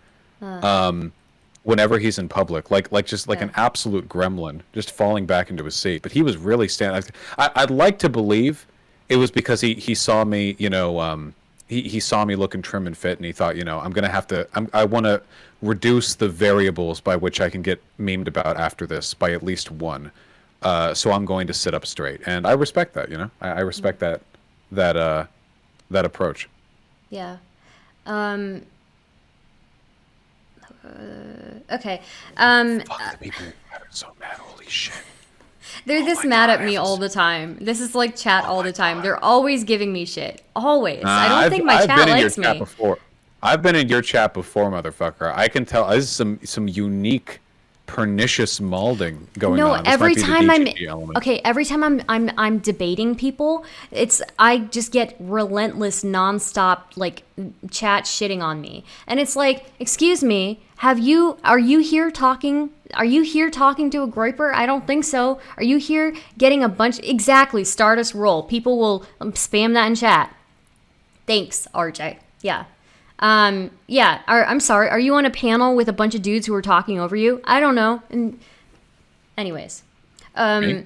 Whenever he's in public, like just like Yeah. an absolute gremlin, just falling back into his seat. But he was really standing. I'd like to believe it was because he saw me, he saw me looking trim and fit, and he thought, I'm gonna have to, I want to reduce the variables by which I can get memed about after this by at least one. So I'm going to sit up straight, and I respect that. I respect that that approach. Yeah. Um. Okay. Fuck, the people are so mad. Holy shit. They're Oh this my mad god, at I me have all the time. This is like chat oh all my the time. god. They're always giving me shit. Always. I don't I've think my I've chat been in your likes chat me. before. I've been in your chat before, motherfucker. I can tell this is some unique, pernicious malding going No, on. This might be the every time DGG element. okay, every time I'm debating people, it's I just get relentless nonstop like chat shitting on me. And it's like, "Excuse me, are you here talking? Are you here talking to a groiper? I don't think so. Are you here getting a bunch exactly Stardust roll. People will spam that in chat. Thanks, RJ. Yeah. Yeah. I'm sorry. Are you on a panel with a bunch of dudes who are talking over you? I don't know. And anyways, Me? no, People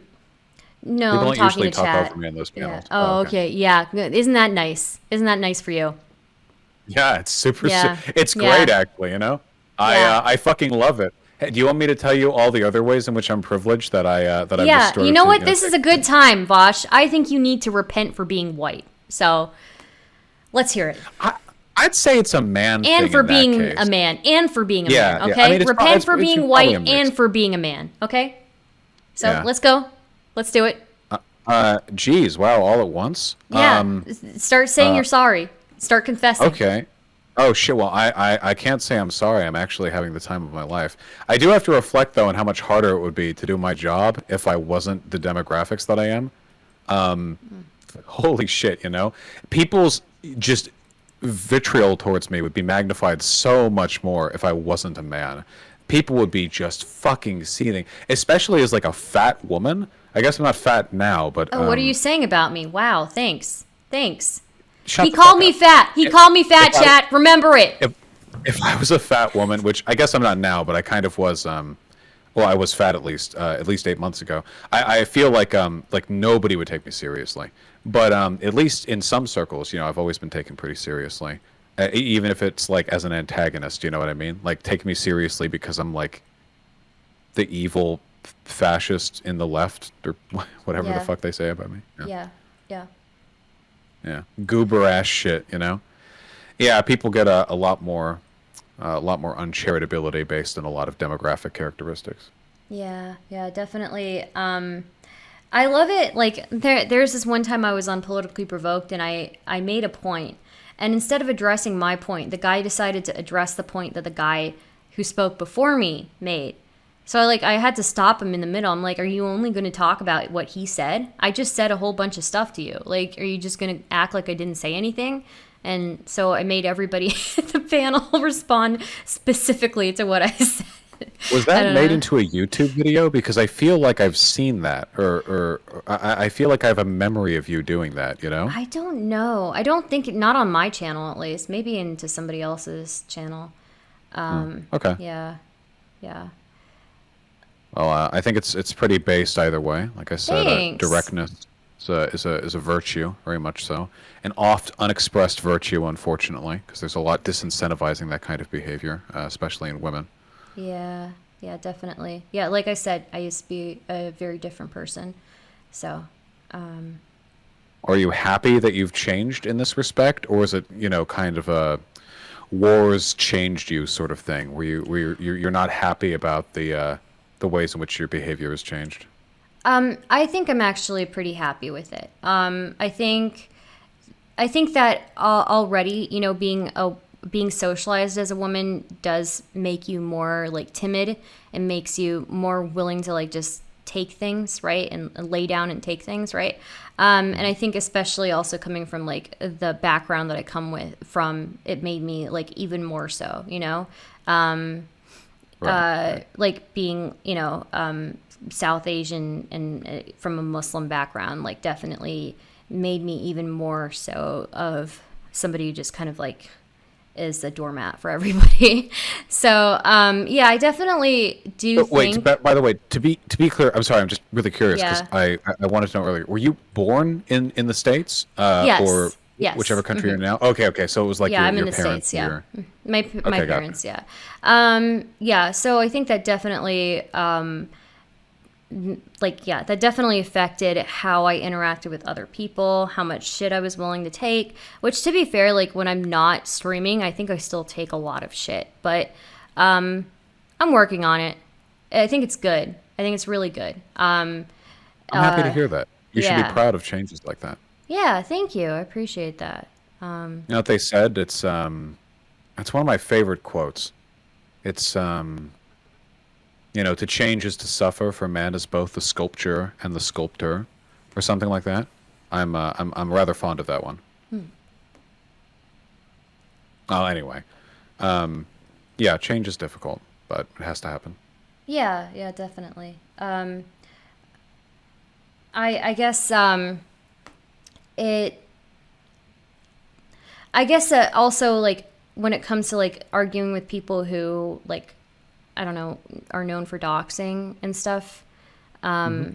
I'm don't talking usually to talk over chat. me in those Yeah. panels. Oh, Oh, okay. okay. Yeah. Isn't that nice? Isn't that nice for you? Yeah, it's super. Yeah. It's great, Yeah. actually. Yeah. I fucking love it. Hey, do you want me to tell you all the other ways in which I'm privileged that I've just Yeah. You started know to what? This is a take? good time, Vaush. I think you need to repent for being white. So let's hear it. I, I'd say it's a man And thing for in that being a case. man. And for being a man. Yeah, yeah. I Okay? mean, Repent for it's being probably a white mix. and for being a man. Okay? So Yeah. let's go. Let's do it. Geez, wow, all at once. Yeah. Start saying you're sorry. Start confessing. Okay. Oh shit. Well, I can't say I'm sorry. I'm actually having the time of my life. I do have to reflect though on how much harder it would be to do my job if I wasn't the demographics that I am. Holy shit, people's just vitriol towards me would be magnified so much more if I wasn't a man. People would be just fucking seething, especially as like a fat woman. I guess I'm not fat now, but Oh, what are you saying about me? Wow, thanks. Thanks. shut He the called fuck me up. fat. He called me fat, If I, chat. Remember it. if I was a fat woman, which I guess I'm not now, but I kind of was. Well, I was fat at least 8 months ago. I feel like nobody would take me seriously, but at least in some circles, I've always been taken pretty seriously, even if it's like as an antagonist. You know what I mean? Like take me seriously because I'm like the evil fascist in the left or whatever the Yeah. fuck they say about me. Yeah, Yeah. Yeah. yeah. Goober ass shit. Yeah, people get a lot more uncharitability based on a lot of demographic characteristics. Yeah. Yeah, definitely. I love it. Like there's this one time I was on Politically Provoked and I made a point. And instead of addressing my point, the guy decided to address the point that the guy who spoke before me made. So I had to stop him in the middle. I'm like, "Are you only going to talk about what he said? I just said a whole bunch of stuff to you. Like, are you just going to act like I didn't say anything?" And so I made everybody at the panel respond specifically to what I said. Was I that don't made know. into a YouTube video? Because I feel like I've seen that, or I feel like I have a memory of you doing that. I don't know. I don't think not on my channel at least. Maybe into somebody else's channel. Okay. Yeah. Yeah. Well, I think it's pretty based either way. Like I said, Thanks. directness is a virtue, very much so, an oft unexpressed virtue, unfortunately, because there's a lot disincentivizing that kind of behavior, especially in women. Yeah. Yeah, definitely. Yeah, like I said, I used to be a very different person. So, Are you happy that you've changed in this respect, or is it kind of a wars changed you sort of thing, where you're not happy about the ways in which your behavior has changed? I think I'm actually pretty happy with it. I think that already, you know, being socialized as a woman does make you more like timid and makes you more willing to like just take things, right, and lay down and take things, right. And I think especially also coming from like the background that I come with from, it made me like even more so, you know. Right. Like being, you know, South Asian and from a Muslim background, like definitely made me even more so of somebody who just kind of like is a doormat for everybody. So, yeah, I definitely do But wait, think, by the way, to be clear, I'm sorry, I'm just really curious because yeah, I wanted to know earlier. Were you born in the States, or yes, whichever yes. country you're in now? Okay, okay. So it was like Yeah, I'm in your the parents States. or Yeah, your. my Okay, gotcha. parents. Yeah, yeah. So I think that definitely, like, yeah, that definitely affected how I interacted with other people, how much shit I was willing to take. Which, to be fair, like when I'm not streaming, I think I still take a lot of shit, but I'm working on it. I think it's good. I think it's really good. I'm happy to hear that. You should be Yeah, proud of changes like that. yeah. Thank you. I appreciate that. You know what they said? It's one of my favorite quotes. It's to change is to suffer, for man is both the sculpture and the sculptor, or something like that. I'm rather fond of that one. Oh, anyway, yeah, change is difficult, but it has to happen. Yeah, yeah, definitely. I guess it I guess that also like when it comes to like arguing with people who like I don't know are known for doxing and stuff, Hmm.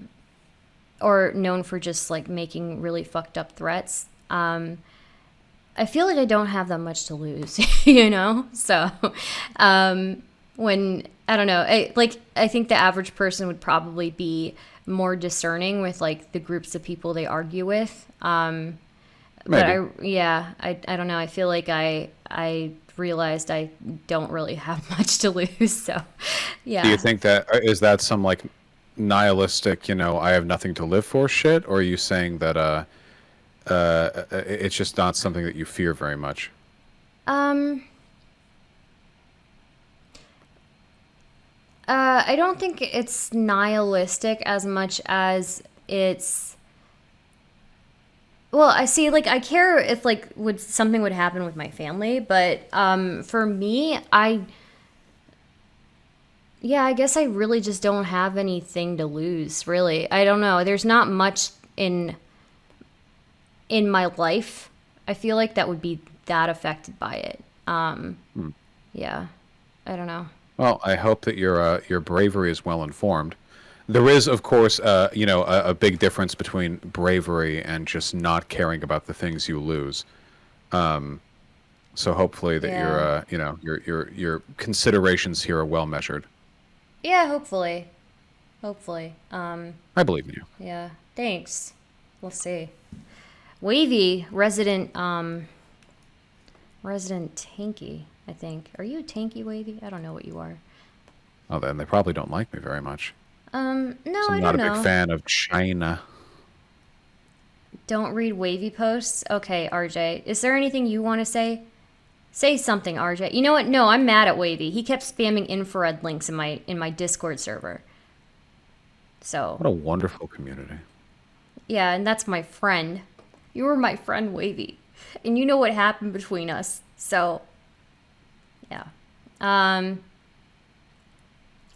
or known for just like making really fucked up threats. I feel like I don't have that much to lose, you know. So when I don't know, I think the average person would probably be more discerning with like the groups of people they argue with. But Maybe. I don't know. I feel like I realized I don't really have much to lose. So, Do you yeah. think that is that some like nihilistic, I have nothing to live for shit, or are you saying that it's just not something that you fear very much? Um. I don't think it's nihilistic as much as it's. Well, I see. Like, I care if like would something would happen with my family, but for me, I guess I really just don't have anything to lose. Really, I don't know. There's not much in my life. I feel like that would be that affected by it. Hmm. Yeah, I don't know. Well, I hope that your bravery is well informed. There is, of course, a big difference between bravery and just not caring about the things you lose. So hopefully that Yeah, your considerations here are well measured. yeah. Hopefully, hopefully. I believe in you. Yeah. Thanks. We'll see. Wavy resident tanky. I think. Are you a tanky wavy? I don't know what you are. Oh, then they probably don't like me very much. No, So I I'm not don't a big know. fan of China. Don't read wavy posts. Okay, RJ. Is there anything you want to say? Say something, RJ. You know what? No, I'm mad at Wavy. He kept spamming infrared links in my Discord server. So, What a wonderful community. yeah, and that's my friend. You were my friend, Wavy. And you know what happened between us. So, yeah. Um,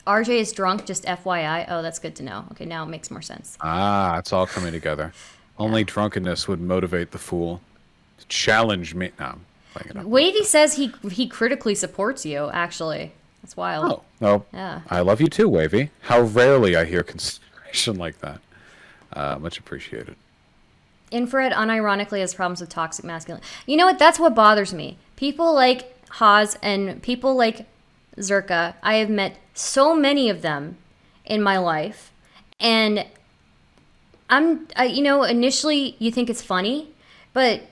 RJ is drunk, just FYI. Oh, that's good to know. Okay, now it makes more sense. Ah, it's all coming together. Yeah. Only drunkenness would motivate the fool to challenge me. No, I'm playing it up a little Wavy bit. says he critically supports you, actually. That's wild. Oh, no. Yeah. I love you too, Wavy. How rarely I hear consideration like that. Much appreciated. Infrared unironically has problems with toxic masculinity. You know what? That's what bothers me. People like Haas and people like Zerka, I have met so many of them in my life. And initially you think it's funny, but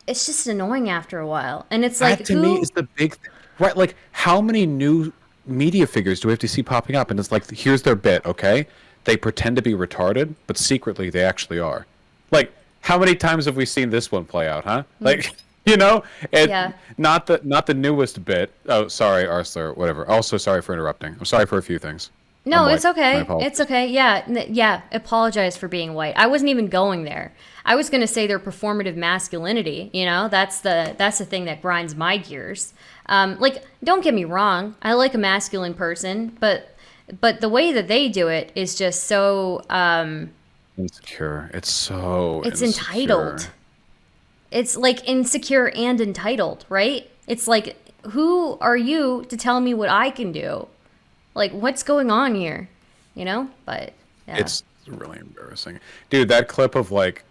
it's just annoying after a while. And it's That like, to me who? is the big right. Like, how many new media figures do we have to see popping up? And it's like, here's their bit, okay? They pretend to be retarded, but secretly they actually are. Like, how many times have we seen this one play out, huh? Like, you know, it Yeah. not the newest bit. Oh, sorry, Arsler, whatever. Also, sorry for interrupting. I'm sorry for a few things. I'm No, it's white. My okay. It's apologies. okay. Yeah, yeah. Apologize for being white. I wasn't even going there. I was going to say their performative masculinity. You know, that's the thing that grinds my gears. Like, don't get me wrong. I like a masculine person, but the way that they do it is just so Insecure. It's so it's insecure. entitled. It's like insecure and entitled, right? It's like, who are you to tell me what I can do? Like, what's going on here? You know? But yeah. It's really embarrassing. Dude, that clip of like,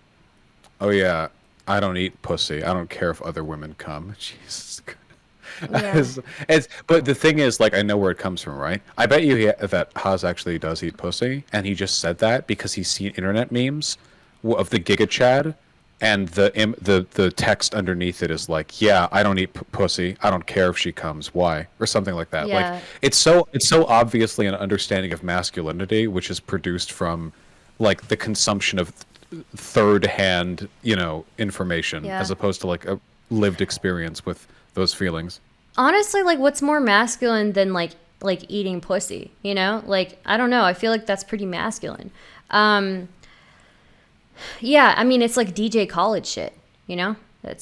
oh yeah, I don't eat pussy. I don't care if other women come. Jesus. Yeah. But the thing is, like, I know where it comes from, right? I bet you that Haas actually does eat pussy, and he just said that because he's seen internet memes of the Giga Chad, and the text underneath it is like, yeah, I don't eat pussy. I don't care if she comes. Why? Or something like that. Like, Yeah. it's so obviously an understanding of masculinity, which is produced from like the consumption of third hand, information, Yeah. as opposed to like a lived experience with those feelings. Honestly, like, what's more masculine than like eating pussy? You know? Like, I don't know. I feel like that's pretty masculine. Um, yeah. I mean, it's like DJ Khaled shit. You know? That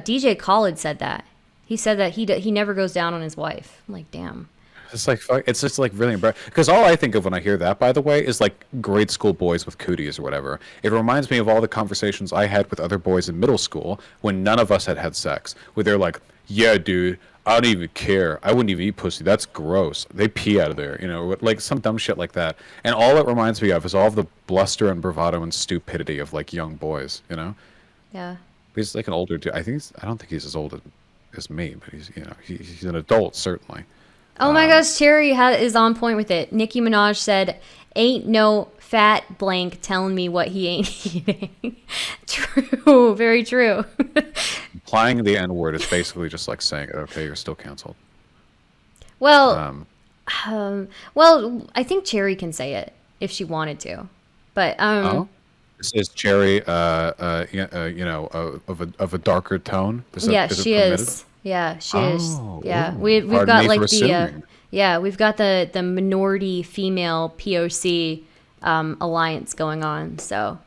DJ Khaled said that. He said that he never goes down on his wife. I'm like, damn. It's just like really embarrassing. Because all I think of when I hear that, by the way, is like grade school boys with cooties or whatever. It reminds me of all the conversations I had with other boys in middle school when none of us had had sex, where they're like, "Yeah, dude, I don't even care. I wouldn't even eat pussy. That's gross. They pee out of there," like some dumb shit like that. And all it reminds me of is all of the bluster and bravado and stupidity of like young boys. Yeah. He's like an older dude. I don't think he's as old as me, but he's an adult certainly. Oh my gosh, Cherry is on point with it. Nicki Minaj said, "Ain't no fat blank telling me what he ain't eating." True, very true. Applying the N word is basically just like saying, okay, you're still canceled. Well, Um, well, I think Cherry can say it if she wanted to, but oh, is Cherry, of a darker tone? yeah, Is it she permitted? is. Yeah, she is. Oh, Yeah, ooh, we've pardon got me for like assuming. yeah, we've got the minority female POC alliance going on. So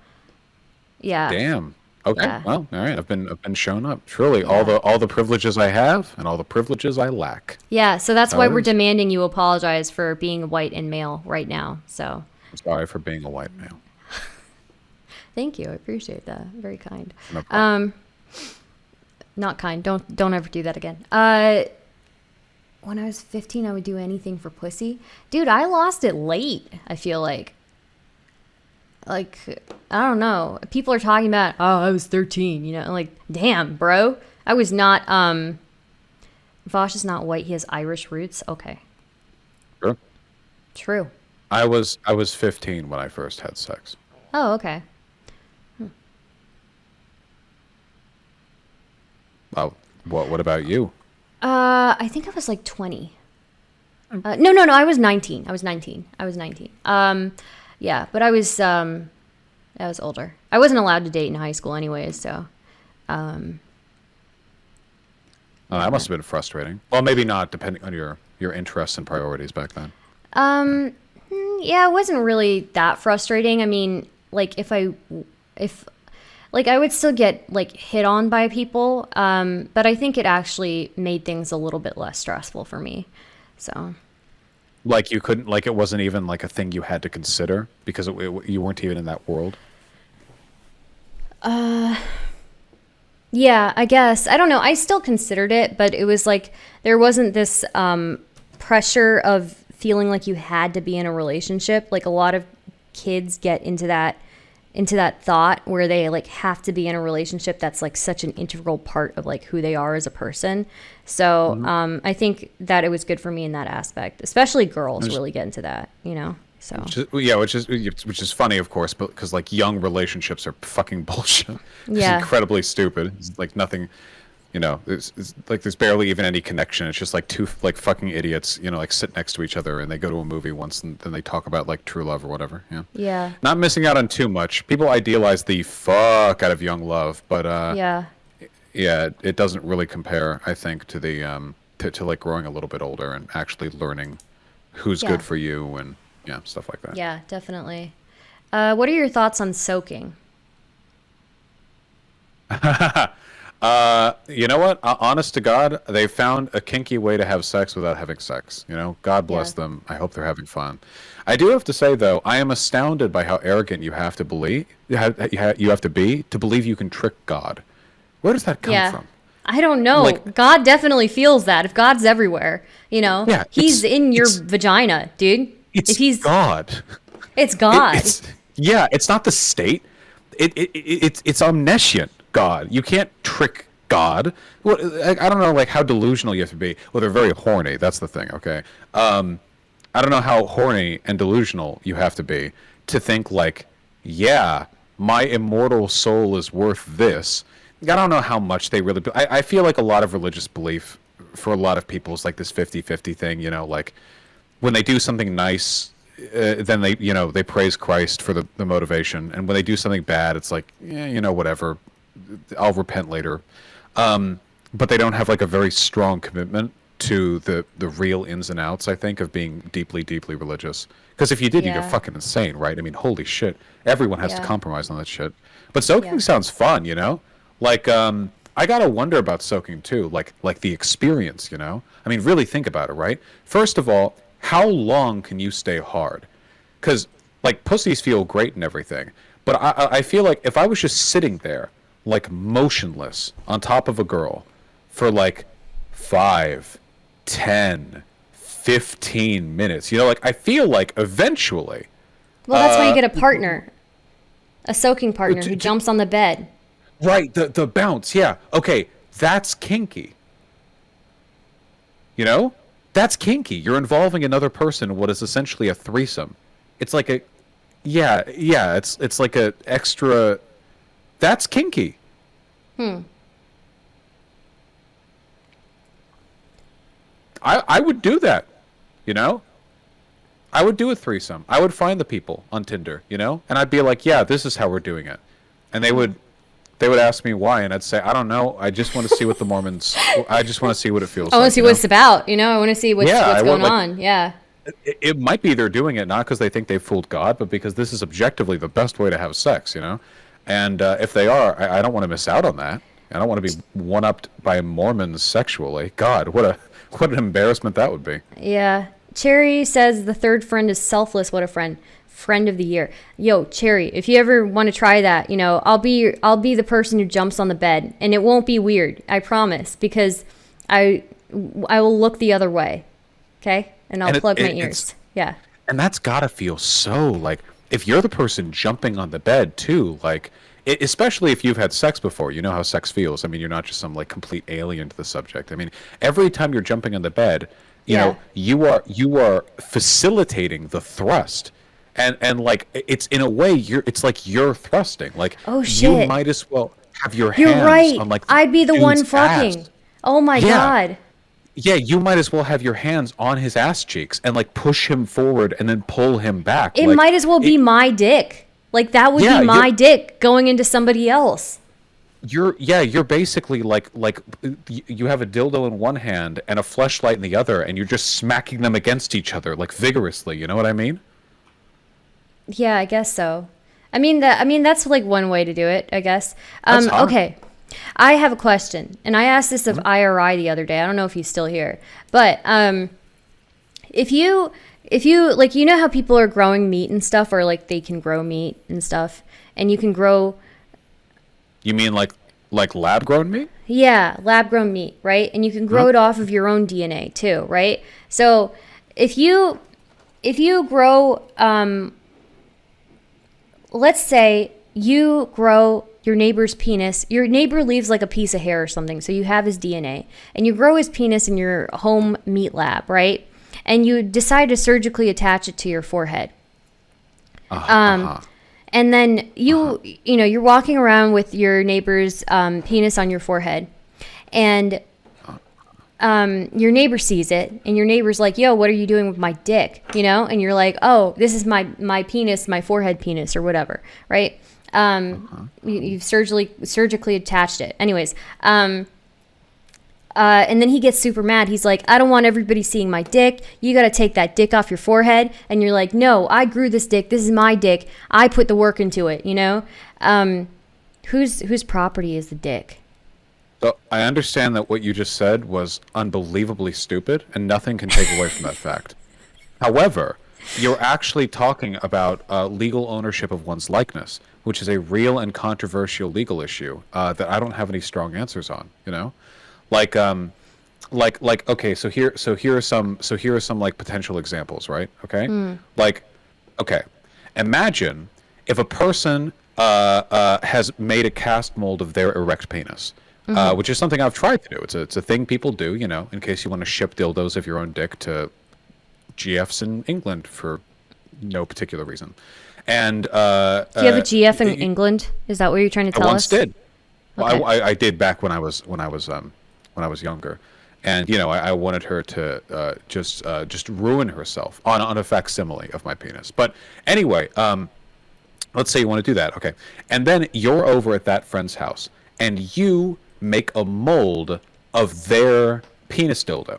yeah, Damn. Okay. yeah, Well, all right. I've been shown up. Truly, all yeah. the privileges I have and all the privileges I lack. Yeah, so that's That's how why it we're is. demanding you apologize for being white and male right now. So, I'm sorry for being a white male. thank you. I appreciate that. Very kind. No problem. Not kind. Don't ever do that again. When I was 15, I would do anything for pussy. Dude, I lost it late, I feel like. Like, I don't know. People are talking about, "Oh, I was 13," like, damn, bro. I was not Vaush is not white. He has Irish roots. Okay. Sure. True. I was 15 when I first had sex. Oh, okay. Oh, what about you? I think I was like 20. No. I was 19. I was 19. Yeah, but I was older. I wasn't allowed to date in high school anyways, so Oh, that must have been frustrating. Well, maybe not, depending on your interests and priorities back then. yeah, it wasn't really that frustrating. I mean, like if like I would still get like hit on by people, but I think it actually made things a little bit less stressful for me. So, Like you couldn't, like it wasn't even like a thing you had to consider because you weren't even in that world. yeah, I guess. I don't know. I still considered it, but it was like there wasn't this pressure of feeling like you had to be in a relationship. Like a lot of kids get into that thought where they like have to be in a relationship that's like such an integral part of like who they are as a person. So I think that it was good for me in that aspect, especially girls There's- really get into that. So Yeah, which is funny, of course, but because like young relationships are fucking bullshit. It's yeah, incredibly stupid. It's like nothing, it's like there's barely even any connection. It's just like two like fucking idiots, like sit next to each other and they go to a movie once and then they talk about like true love or whatever. Yeah, yeah, not missing out on too much. People idealize the fuck out of young love, but yeah, yeah, it doesn't really compare, I think, to the to like growing a little bit older and actually learning who's yeah, good for you and yeah, stuff like that. yeah, definitely. What are your thoughts on soaking? You know what? Honest to God, they found a kinky way to have sex without having sex. God Yeah, bless them. I hope they're having fun. I do have to say though, I am astounded by how arrogant you have to believe. You have to be to believe you can trick God. Where does that come yeah. from? I don't know. Like, God definitely feels that. If God's everywhere, yeah, He's in your vagina, dude. it's If He's, God. it's God. It's not the state. It's omniscient God. You can't trick God. Well, I don't know like how delusional you have to be. Well, they're very horny. That's the thing. Okay. I don't know how horny and delusional you have to be to think like, yeah, my immortal soul is worth this. I don't know how much they really. I feel like a lot of religious belief for a lot of people is like this 50-50 thing. Like when they do something nice, then they praise Christ for the motivation, and when they do something bad, it's like, yeah, whatever, I'll repent later. But they don't have like a very strong commitment to the real ins and outs, I think, of being deeply, deeply religious. Because if you did, you'd go Yeah, fucking insane, right? I mean, holy shit, everyone has to yeah, compromise on that shit. But soaking yeah, sounds fun. Like I gotta wonder about soaking too, like the experience. I mean, really think about it, right? First of all, how long can you stay hard? Because like pussies feel great and everything, but I feel like if I was just sitting there like motionless on top of a girl for like 5, 10, 15 minutes, like I feel like eventually, Well, that's why you get a partner, a soaking partner who jumps on the bed. right, the bounce, yeah, okay, that's kinky. You know? That's kinky. You're involving another person in what is essentially a threesome. It's like a yeah, it's like a extra. That's kinky. Hmm. I would do that, you know? I would do a threesome. I would find the people on Tinder, and I'd be like, "Yeah, this is how we're doing it." And they would ask me why, and I'd say, "I don't know. I just want to see what the Mormons. I just want to see what it feels I want like." to see what it's about. I want to see what's Yeah, what's I going want like on. Yeah. it might be they're doing it not because they think they've fooled God, but because this is objectively the best way to have sex. And if they are, I don't want to miss out on that. I don't want to be one-upped by Mormons sexually. God, what an embarrassment that would be. Yeah. Cherry says the third friend is selfless. What a friend. Friend of the year. Yo, Cherry, if you ever want to try that, I'll be the person who jumps on the bed, and it won't be weird. I promise, because I will look the other way. Okay? And I'll plug my ears. Yeah. And that's gotta feel so like if you're the person jumping on the bed too, like especially if you've had sex before, you know how sex feels. I mean, you're not just some like complete alien to the subject. I mean, every time you're jumping on the bed, Yeah. you are facilitating the thrust. And like it's in a way it's like you're thrusting. Like Oh you shit. might as well have your You're hands right. on like I'd be the one dude's fucking. ass. Oh my Yeah. god. Yeah, you might as well have your hands on his ass cheeks and like push him forward and then pull him back. It Like might as well be my dick. Like that would yeah, be my dick going into somebody else. you're basically like you have a dildo in one hand and a fleshlight in the other, and you're just smacking them against each other like vigorously. You know what I mean? Yeah, I guess so. That's like one way to do it, I guess. That's hot. Okay. I have a question, and I asked this of IRI the other day. I don't know if he's still here, but if you like, how people are growing meat and stuff, or like they can grow meat and stuff, and you can grow, You mean like lab grown meat? yeah, lab grown meat, right? And you can grow it off of your own DNA too, right? So if you grow, let's say you grow your neighbor's penis. Your neighbor leaves like a piece of hair or something, so you have his DNA, and you grow his penis in your home meat lab, right? And you decide to surgically attach it to your forehead, Uh-huh. And then you're walking around with your neighbor's penis on your forehead, and your neighbor sees it, and your neighbor's like, "Yo, what are you doing with my dick?" And you're like, "Oh, this is my penis, my forehead penis, or whatever," right? You've surgically attached it. Anyways, and then he gets super mad. He's like, "I don't want everybody seeing my dick. You got to take that dick off your forehead." And you're like, "No, I grew this dick. This is my dick. I put the work into it." Whose property is the dick? So I understand that what you just said was unbelievably stupid, and nothing can take away from that fact. However, you're actually talking about legal ownership of one's likeness, which is a real and controversial legal issue that I don't have any strong answers on. Like okay, so here are some like potential examples, right? Okay, like okay, imagine if a person has made a cast mold of their erect penis. Which is something I've tried to do. It's a thing people do, in case you want to ship dildos of your own dick to GFs in England for no particular reason. And do you have a GF in England? Is that what you're trying to tell us? I once did. Okay. Well, I did back when I was younger, and I wanted her to just ruin herself on a facsimile of my penis. But anyway, let's say you want to do that, okay? And then you're over at that friend's house, and you make a mold of their penis dildo.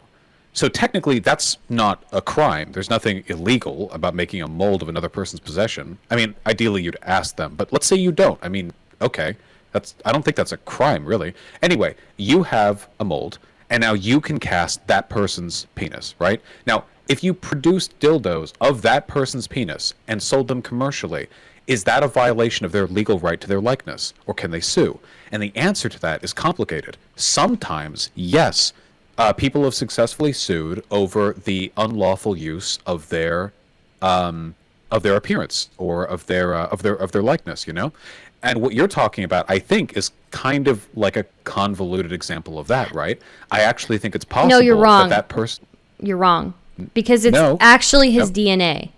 So technically, that's not a crime. There's nothing illegal about making a mold of another person's possession. I mean, ideally, you'd ask them, but let's say you don't. I mean, okay, I don't think that's a crime, really. Anyway, you have a mold, and now you can cast that person's penis, right? Now, if you produced dildos of that person's penis and sold them commercially, is that a violation of their legal right to their likeness, or can they sue? And the answer to that is complicated. Sometimes, yes, people have successfully sued over the unlawful use of their appearance or of their likeness. And what you're talking about, I think, is kind of like a convoluted example of that, right? I actually think it's possible. No, you're wrong. That person. You're wrong, because it's actually his DNA.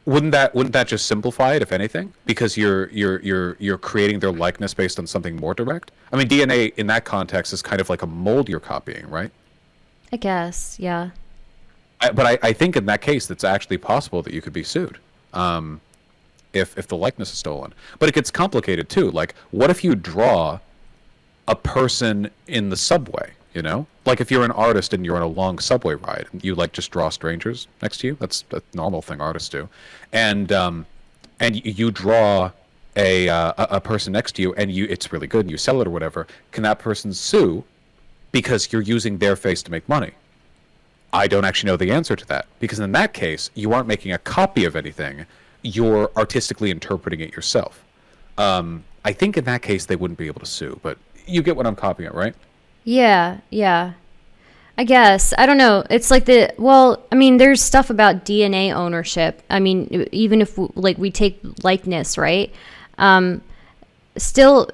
Wouldn't that just simplify it, if anything? Because you're creating their likeness based on something more direct. I mean, DNA in that context is kind of like a mold you're copying, right? I guess, yeah. But I think in that case, it's actually possible that you could be sued, if the likeness is stolen. But it gets complicated too. Like, what if you draw a person in the subway? Like if you're an artist and you're on a long subway ride and you just draw strangers next to you. That's a normal thing artists do. And you draw a person next to you, and it's really good and you sell it or whatever. Can that person sue because you're using their face to make money? I don't actually know the answer to that, because in that case, you aren't making a copy of anything. You're artistically interpreting it yourself. I think in that case they wouldn't be able to sue, but you get what I'm copying it, right? Yeah. I guess. I don't know. It's like there's stuff about DNA ownership. I mean, even if we take likeness, right? Still,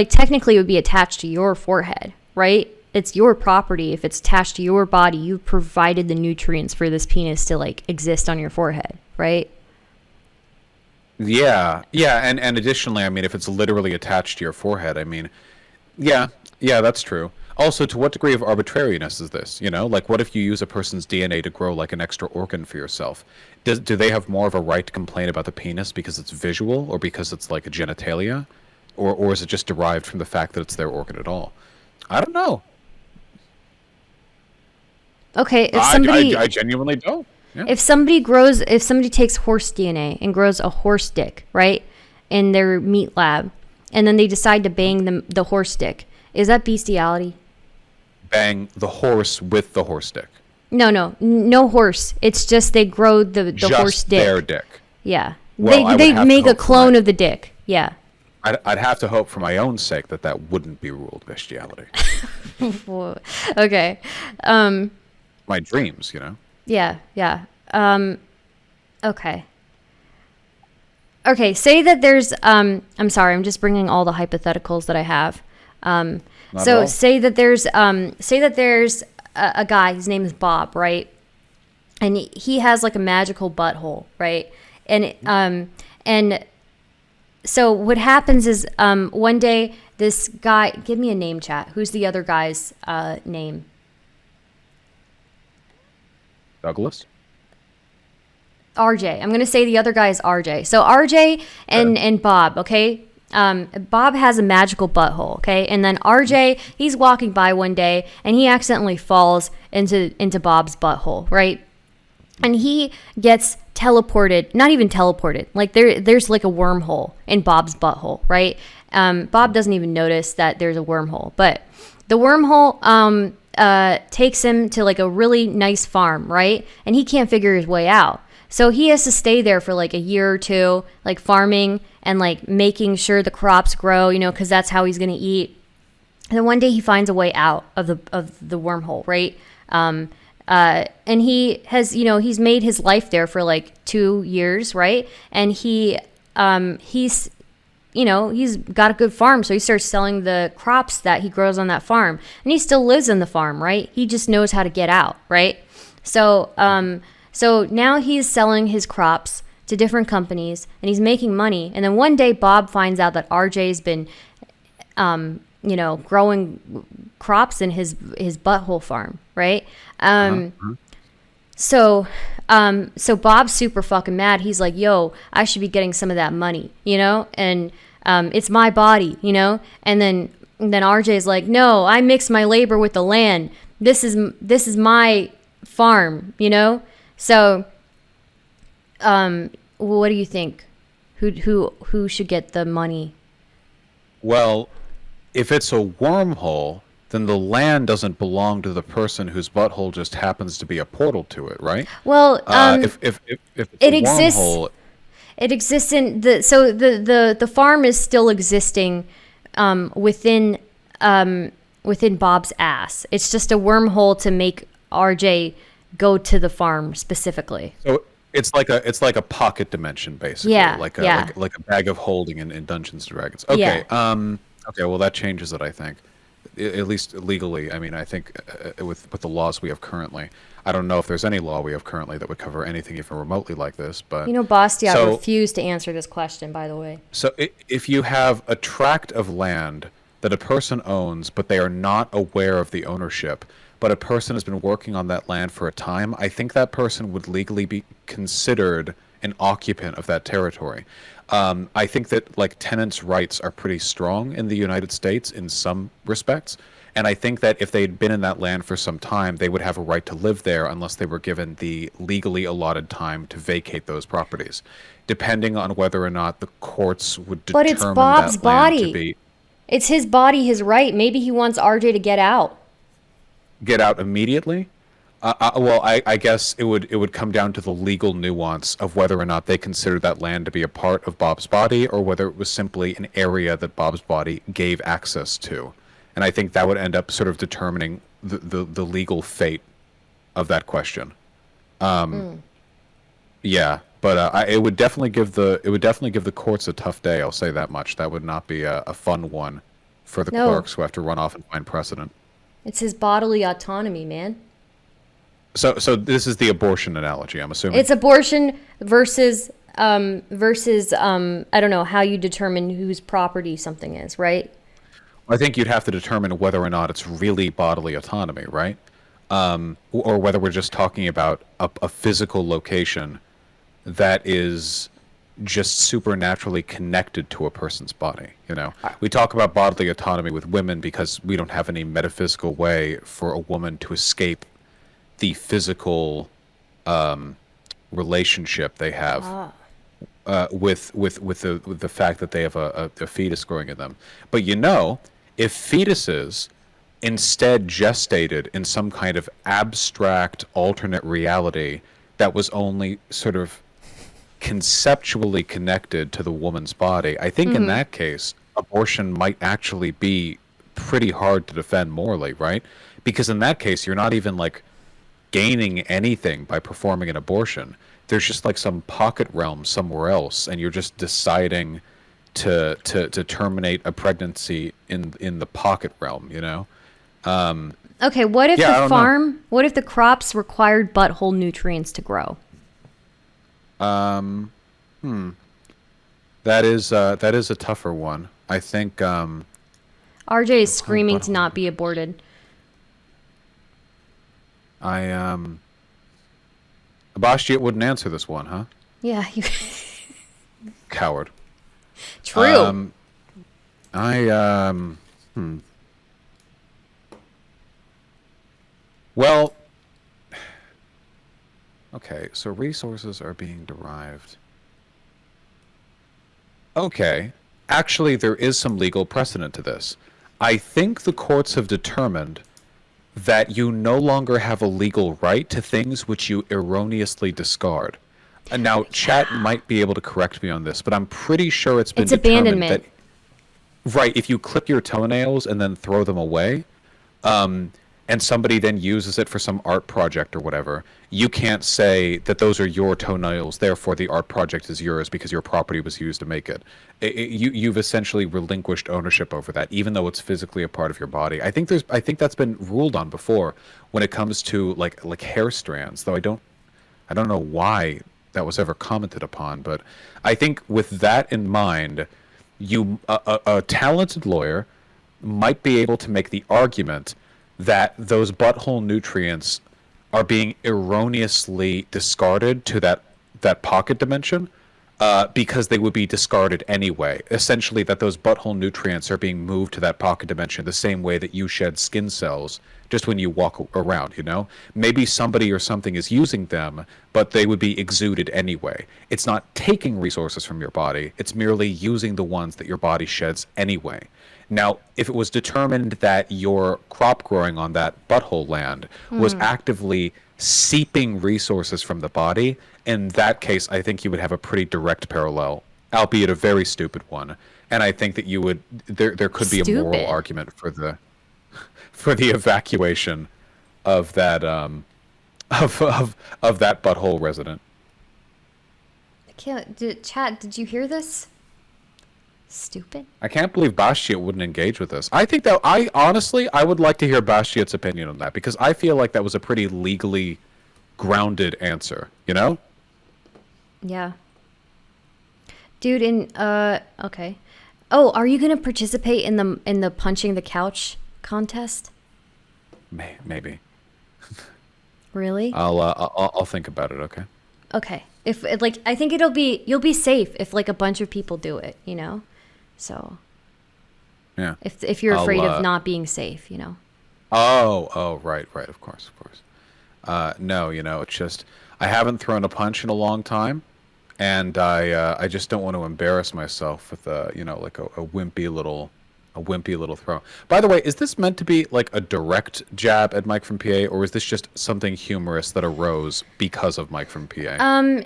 technically it would be attached to your forehead, right? It's your property. If it's attached to your body, you've provided the nutrients for this penis to exist on your forehead, right? Yeah, and additionally, I mean, if it's literally attached to your forehead, I mean, yeah, that's true. Also, to what degree of arbitrariness is this? What if you use a person's DNA to grow an extra organ for yourself? Do they have more of a right to complain about the penis because it's visual, or because it's like a genitalia, or is it just derived from the fact that it's their organ at all? I don't know. Okay, if somebody, I genuinely don't. Yeah. If somebody takes horse DNA and grows a horse dick, right, in their meat lab, and then they decide to bang the horse dick, is that bestiality? Bang the horse with the horse dick. No horse. It's just they grow the just horse dick. Their dick. Yeah, well, they make a clone of the dick. Yeah. I'd have to hope for my own sake that wouldn't be ruled bestiality. Okay. My dreams, Yeah. Okay. Okay, say that there's I'm sorry, I'm just bringing all the hypotheticals that I have. Say that there's a guy, his name is Bob, right? and he has like a magical butthole, right? And so what happens is one day this guy, give me a name, chat. Who's the other guy's name? Douglas. RJ. I'm going to say the other guy is RJ. So RJ and Bob, okay? Bob has a magical butthole, okay? And then RJ, he's walking by one day and he accidentally falls into Bob's butthole, right? And he gets teleported, not even teleported, like there's like a wormhole in Bob's butthole, right? Bob doesn't even notice that there's a wormhole, but the wormhole takes him to like a really nice farm, right? And he can't figure his way out. So he has to stay there for like a year or two, like farming and like making sure the crops grow, you know, because that's how he's going to eat. And then one day he finds a way out of the wormhole, right? And he has, you know, he's made his life there for like 2 years, right? And he's you know, he's got a good farm, so he starts selling the crops that he grows on that farm. And he still lives in the farm, right? He just knows how to get out, right? So now he's selling his crops to different companies and he's making money. And then one day Bob finds out that RJ's been, you know, growing crops in his butthole farm, right? So Bob's super fucking mad. He's like, yo, I should be getting some of that money, you know? And it's my body, you know? And then RJ's like, no, I mix my labor with the land. This is my farm, you know? So, what do you think? Who should get the money? Well, if it's a wormhole, then the land doesn't belong to the person whose butthole just happens to be a portal to it, right? Well, if it's it a exists. wormhole, It exists in the farm is still existing within Bob's ass. It's just a wormhole to make RJ go to the farm specifically. so it's like a pocket dimension, basically, Yeah, like yeah. like a bag of holding in Dungeons and Dragons. Okay, Yeah. okay, well that changes it, I think. At least legally. I mean, I think with the laws we have currently, I don't know if there's any law we have currently that would cover anything even remotely like this. But You know, Bastiat so refused to answer this question, by the way. so if you have a tract of land that a person owns, but they are not aware of the ownership, but a person has been working on that land for a time, I think that person would legally be considered an occupant of that territory. I think that like tenants' rights are pretty strong in the United States in some respects, and I think that if they'd been in that land for some time, they would have a right to live there unless they were given the legally allotted time to vacate those properties, depending on whether or not the courts would But it's determine Bob's that land to body. be It's his body, his right. Maybe he wants RJ to get out. get out immediately. Well, I guess it would come down to the legal nuance of whether or not they considered that land to be a part of Bob's body, or whether it was simply an area that Bob's body gave access to. And I think that would end up sort of determining the legal fate of that question. Yeah, but it would definitely give the courts a tough day. I'll say that much. That would not be a fun one for the No. clerks who have to run off and find precedent. It's his bodily autonomy, man. So this is the abortion analogy, I'm assuming. It's abortion versus I don't know how you determine whose property something is, right? I think you'd have to determine whether or not it's really bodily autonomy, right? Or whether we're just talking about a physical location that is just supernaturally connected to a person's body. You know, we talk about bodily autonomy with women because we don't have any metaphysical way for a woman to escape the physical relationship they have with the fact that they have a fetus growing in them. But you know, if fetuses instead gestated in some kind of abstract alternate reality that was only sort of conceptually connected to the woman's body, I think in that case, abortion might actually be pretty hard to defend morally, right? Because in that case, you're not even like gaining anything by performing an abortion. There's just like some pocket realm somewhere else, and you're just deciding to terminate a pregnancy in the pocket realm, you know? Okay, what if Yeah, I the don't know. farm, what if the crops required butthole nutrients to grow? Um, that is a tougher one. I think RJ is butthole screaming to butthole. not be aborted. I Bastiat wouldn't answer this one, huh? Yeah, Coward. true. Um, I well, okay. So resources are being derived. Okay. Actually, there is some legal precedent to this. I think the courts have determined that you no longer have a legal right to things which you erroneously discard. And now, chat Yeah. might be able to correct me on this, but I'm pretty sure it's been It's determined that, abandonment. right, if you clip your toenails and then throw them away, and somebody then uses it for some art project or whatever, you can't say that those are your toenails, therefore the art project is yours because your property was used to make it. You've essentially relinquished ownership over that, even though it's physically a part of your body. I think that's been ruled on before when it comes to like hair strands, though I don't know why that was ever commented upon, but I think with that in mind, a talented lawyer might be able to make the argument that those butthole nutrients are being erroneously discarded to that pocket dimension because they would be discarded anyway. Essentially, that those butthole nutrients are being moved to that pocket dimension the same way that you shed skin cells just when you walk around, you know? Maybe somebody or something is using them, but they would be exuded anyway. It's not taking resources from your body, it's merely using the ones that your body sheds anyway. Now, if it was determined that your crop growing on that butthole land was actively seeping resources from the body, in that case, I think you would have a pretty direct parallel, albeit a very stupid one. And I think that you would there could be a moral Stupid. argument for the evacuation of that of that butthole resident. I can't. Chat, did you hear this? Stupid. I can't believe Bastiat wouldn't engage with this. I think that I honestly I would like to hear Bastiat's opinion on that because I feel like that was a pretty legally grounded answer, you know? Yeah. Dude, okay. Oh, are you gonna participate in the punching the couch contest? Maybe. Really? I'll think about it, okay? Okay. If like, I think you'll be safe if like a bunch of people do it, you know? So Yeah. if you're I'll afraid of not being safe, you know? oh, right, of course, of course. No, you know, it's just I haven't thrown a punch in a long time, and I just don't want to embarrass myself with you know, like a wimpy little throw. By the way, is this meant to be like a direct jab at Mike from PA, or is this just something humorous that arose because of Mike from PA?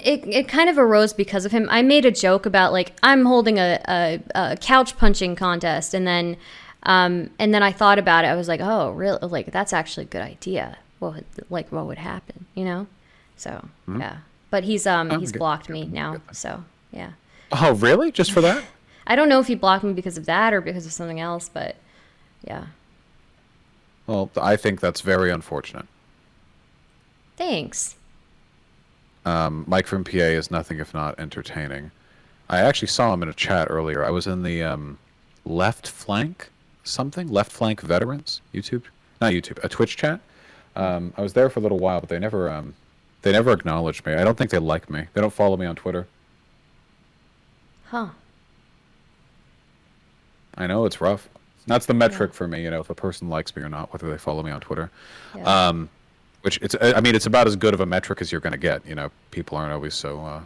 It kind of arose because of him. I made a joke about like I'm holding a couch punching contest, and then I thought about it. I was like, oh, really? Like that's actually a good idea. What would happen? You know? So yeah. But he's blocked me now. So yeah. Oh, really? Just for that? I don't know if he blocked me because of that or because of something else, but yeah. Well, I think that's very unfortunate. Thanks. Mike from PA is nothing if not entertaining. I actually saw him in a chat earlier. I was in the left flank veterans YouTube, not YouTube, a Twitch chat. I was there for a little while, but they never acknowledged me. I don't think they like me. They don't follow me on Twitter. Huh. I know it's rough. That's the metric for me, you know, if a person likes me or not, whether they follow me on Twitter. Yeah. Which I mean, it's about as good of a metric as you're going to get. You know, people aren't always so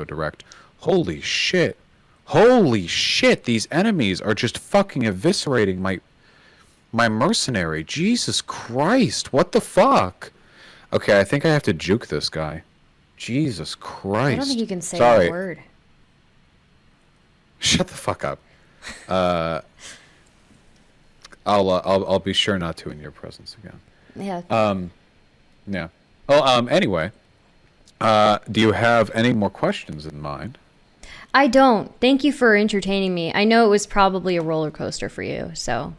direct. Holy shit! Holy shit! These enemies are just fucking eviscerating my mercenary. Jesus Christ! What the fuck? Okay, I think I have to juke this guy. Jesus Christ! I don't think you can say Sorry. that word. Shut the fuck up. I'll be sure not to in your presence again. Yeah. Yeah. Well, anyway, do you have any more questions in mind? I don't. Thank you for entertaining me. I know it was probably a roller coaster for you, so.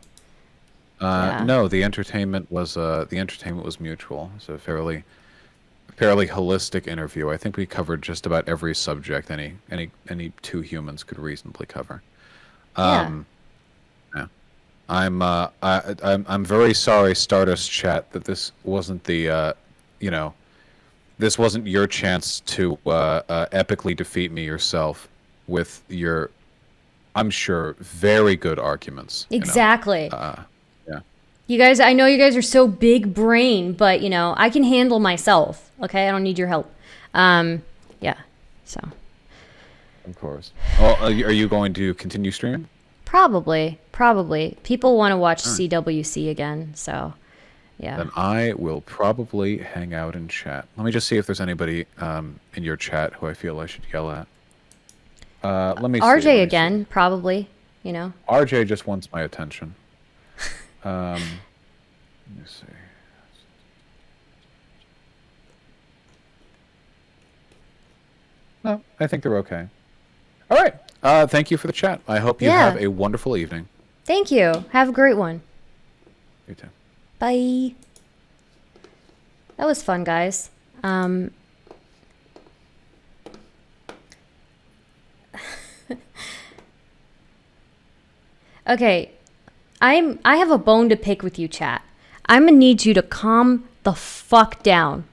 Yeah. No, the entertainment was mutual. It's a fairly holistic interview. I think we covered just about every subject any two humans could reasonably cover. Yeah. Yeah. I'm very sorry, Stardust Chat, that this wasn't you know, this wasn't your chance to epically defeat me yourself with your, I'm sure, very good arguments. Exactly. Yeah. You guys, I know you guys are so big brain, but I can handle myself. Okay, I don't need your help. Yeah. So Of course. Well, are you going to continue streaming? probably people want to watch CWC again. So yeah. Then I will probably hang out and chat. Let me just see if there's anybody in your chat who I feel I should yell at. Let me see. RJ let me again, probably. see. RJ just wants my attention. Let me see. No, I think they're okay. All right. Thank you for the chat. I hope you Yeah. have a wonderful evening. Thank you. Have a great one. You too. Bye. That was fun, guys. Okay, I have a bone to pick with you, chat. I'm gonna need you to calm the fuck down.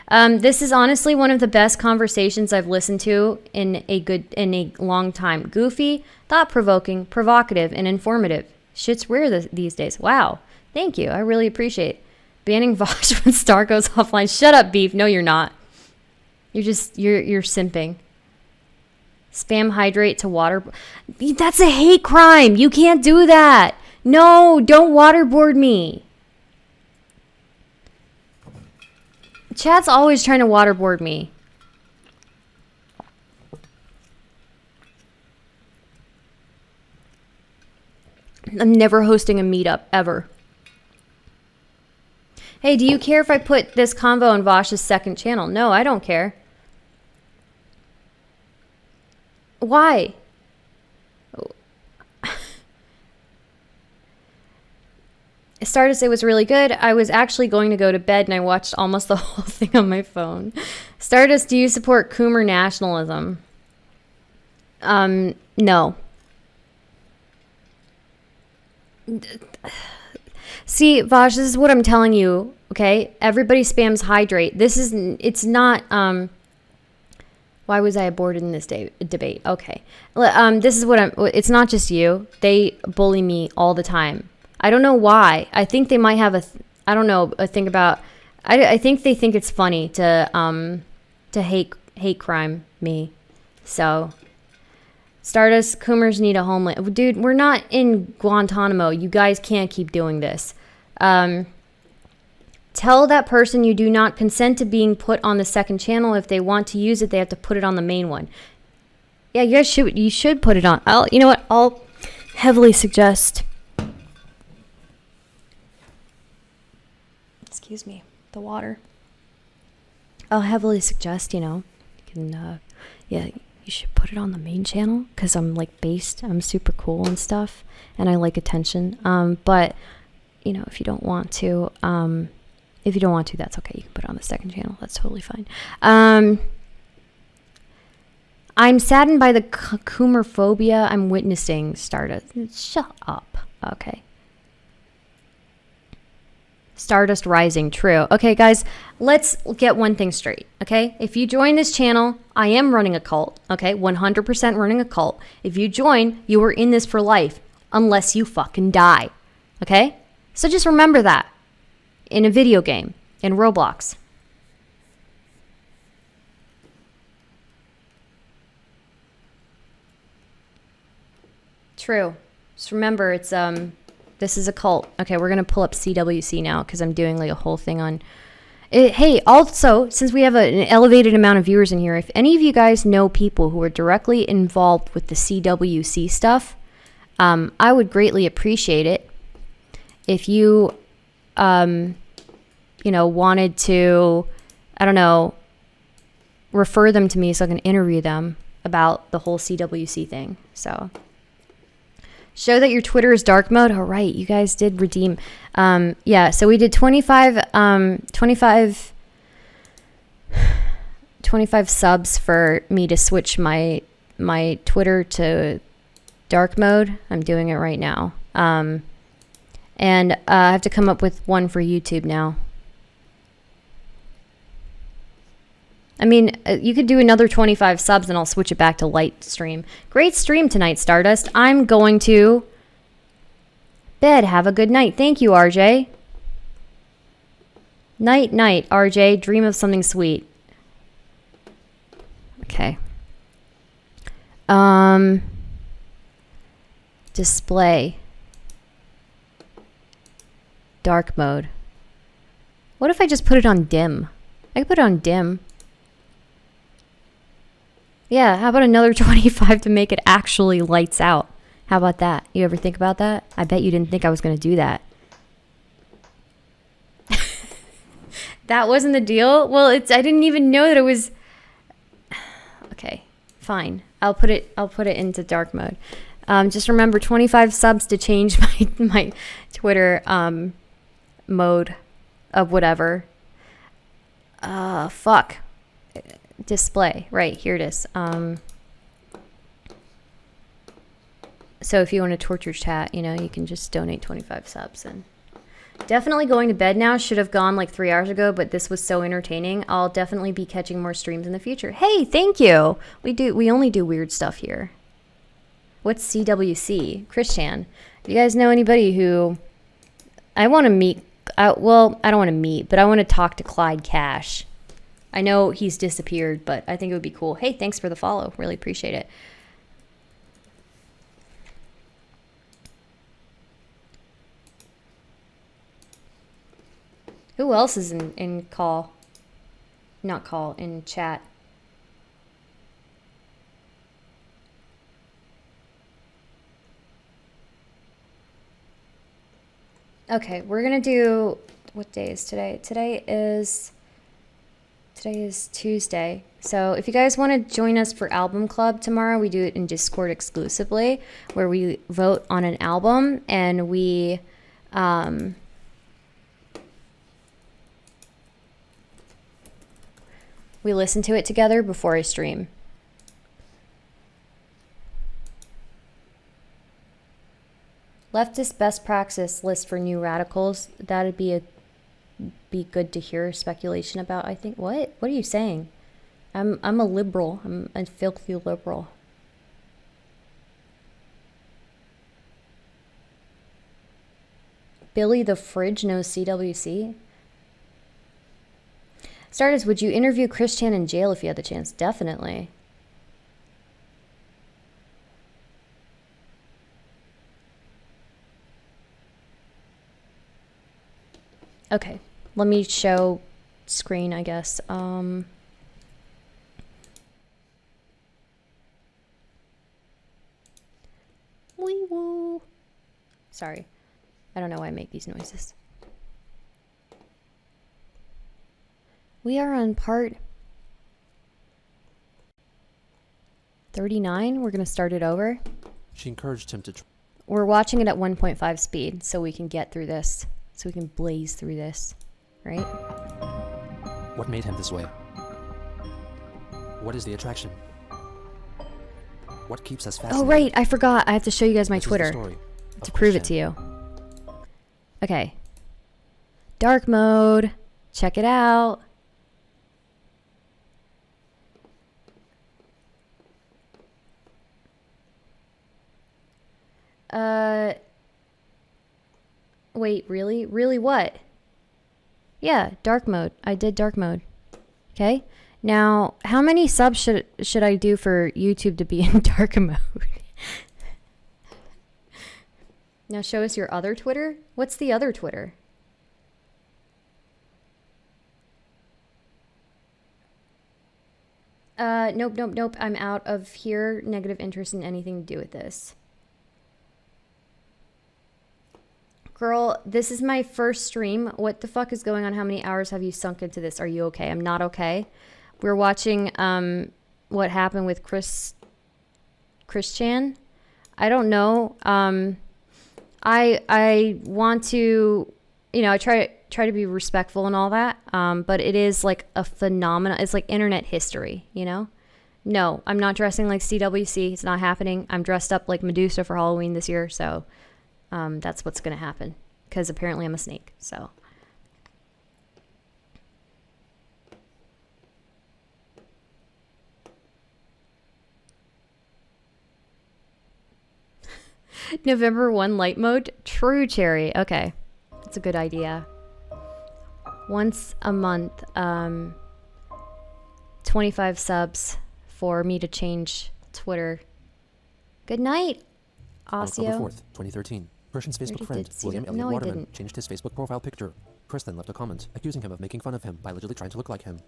This is honestly one of the best conversations I've listened to in a long time. Goofy, thought-provoking, provocative, and informative. Shit's rare these days. Wow, thank you. I really appreciate it. Banning Vaush when Star goes offline. Shut up, Beef. No, you're not. You're simping. Spam hydrate to water. That's a hate crime. You can't do that. No, don't waterboard me. Chat's always trying to waterboard me. I'm never hosting a meetup, ever. Hey, do you care if I put this convo on Vaush's second channel? No, I don't care. Why? Stardust, it was really good. I was actually going to go to bed and I watched almost the whole thing on my phone. Stardust, do you support Coomer nationalism? No. See, Vaush, this is what I'm telling you, okay? Everybody spams hydrate. It's not, why was I aborted in this debate? Okay. This is it's not just you. They bully me all the time. I don't know why. I think they might have a thing about, I think they think it's funny to hate crime me. So, Stardust, Coomers need a homeland. Dude, we're not in Guantanamo. You guys can't keep doing this. Tell that person you do not consent to being put on the second channel. If they want to use it, they have to put it on the main one. Yeah, you should put it on. You know what? I'll heavily suggest. Excuse me, the water. I'll heavily suggest, you can, you should put it on the main channel because I'm I'm super cool and stuff, and I like attention. But if you don't want to, that's okay. You can put it on the second channel. That's totally fine. I'm saddened by the coomerphobia I'm witnessing. Stardust, shut up. Okay. Stardust Rising, true. Okay, guys, let's get one thing straight, okay? If you join this channel, I am running a cult, okay? 100% running a cult. If you join, you are in this for life, unless you fucking die, okay? So just remember that in a video game, in Roblox. True. Just remember, it's, this is a cult. Okay, we're going to pull up CWC now because I'm doing a whole thing on it. Hey, also, since we have an elevated amount of viewers in here, if any of you guys know people who are directly involved with the CWC stuff, I would greatly appreciate it if you, wanted to, I don't know, refer them to me so I can interview them about the whole CWC thing. So, Show that your Twitter is dark mode. All right, you guys did redeem. Yeah, so we did 25 subs for me to switch my Twitter to dark mode. I'm doing it right now. And I have to come up with one for YouTube now. I mean, you could do another 25 subs and I'll switch it back to light stream. Great stream tonight, Stardust. I'm going to bed. Have a good night. Thank you, RJ. Night, night, RJ. Dream of something sweet. Okay. Display. Dark mode. What if I just put it on dim? I could put it on dim. Yeah, how about another 25 to make it actually lights out? How about that? You ever think about that? I bet you didn't think I was going to do that. That wasn't the deal? Well, I didn't even know that it was... Okay, fine. I'll put it into dark mode. Just remember 25 subs to change my Twitter mode of whatever. Fuck. Display. Right, here it is. So if you want to torture chat, you can just donate 25 subs. And definitely going to bed now. Should have gone like 3 hours ago, but this was so entertaining. I'll definitely be catching more streams in the future. Hey, thank you. We only do weird stuff here. What's CWC? Christian. Do you guys know anybody who I want to meet? Well, I don't want to meet, but I want to talk to Clyde Cash. I know he's disappeared, but I think it would be cool. Hey, thanks for the follow. Really appreciate it. Who else is in call? Not call, in chat. Okay, we're going to do... What day is today? Today is Tuesday. So if you guys want to join us for Album Club tomorrow, we do it in Discord exclusively, where we vote on an album and we listen to it together before I stream. Leftist best practice list for new radicals. That'd be good to hear speculation about. I think. What are you saying? I'm a liberal. I'm a filthy liberal. Billy the Fridge knows CWC. Stardust, would you interview Chris Chan in jail if you had the chance? Definitely. Okay, let me show screen, I guess. Wee woo. Sorry, I don't know why I make these noises. We are on part 39. We're going to start it over. She encouraged him to... We're watching it at 1.5 speed so we can get through this. So we can blaze through this, right? What made him this way? What is the attraction? What keeps us fascinated? Oh, right. I forgot. I have to show you guys my This is the Twitter story to of prove it Christian. to you. Okay. Dark mode. Check it out. Wait, really? Really what? Yeah, dark mode. I did dark mode. Okay. Now, how many subs should I do for YouTube to be in dark mode? Now show us your other Twitter. What's the other Twitter? Nope. I'm out of here. Negative interest in anything to do with this. Girl, this is my first stream. What the fuck is going on? How many hours have you sunk into this? Are you okay? I'm not okay. We're watching what happened with Chris Chan. I don't know. I want to, I try to be respectful and all that. But it is like a phenomenon. It's like internet history, No, I'm not dressing like CWC. It's not happening. I'm dressed up like Medusa for Halloween this year. So that's what's going to happen. Because apparently I'm a snake. So. November 1 light mode. True, Cherry. Okay. That's a good idea. Once a month. 25 subs for me to change Twitter. Good night, On Osseo. October 4th, 2013, Christian's Facebook friend, did see William that. Elliott No, I Waterman, didn't. changed his Facebook profile picture. Chris then left a comment, accusing him of making fun of him by allegedly trying to look like him.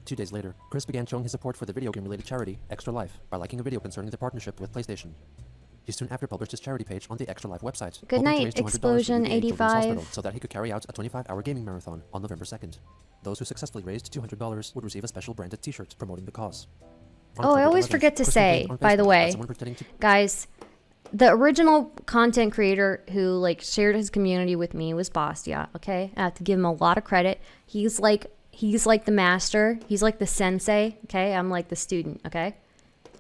2 days later, Chris began showing his support for the video game-related charity, Extra Life, by liking a video concerning the partnership with PlayStation. He soon after published his charity page on the Extra Life website. Good hoping to night, raise $200 for Explosion UVA Children's 85. Hospital so that he could carry out a 25-hour gaming marathon on November 2nd. Those who successfully raised $200 would receive a special branded t-shirt promoting the cause. On Oh, I October always 11th, forget to Chris say, complained on by the Facebook way, about someone pretending to guys, the original content creator who shared his community with me was Bastiat. Okay, I have to give him a lot of credit. He's like the master. He's like the sensei. Okay, I'm like the student. Okay,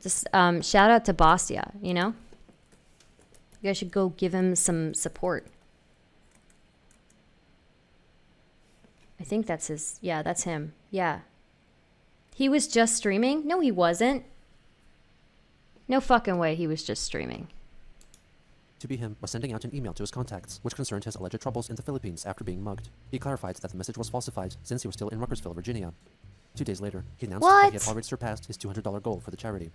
just shout out to Bastiat. You guys should go give him some support. I think that's his. Yeah, that's him. Yeah. He was just streaming? No, he wasn't. No fucking way he was just streaming. To be him was sending out an email to his contacts, which concerned his alleged troubles in the Philippines after being mugged. He clarified that the message was falsified since he was still in Ruckersville, Virginia. 2 days later, he announced that he had What? already surpassed his $200 goal for the charity.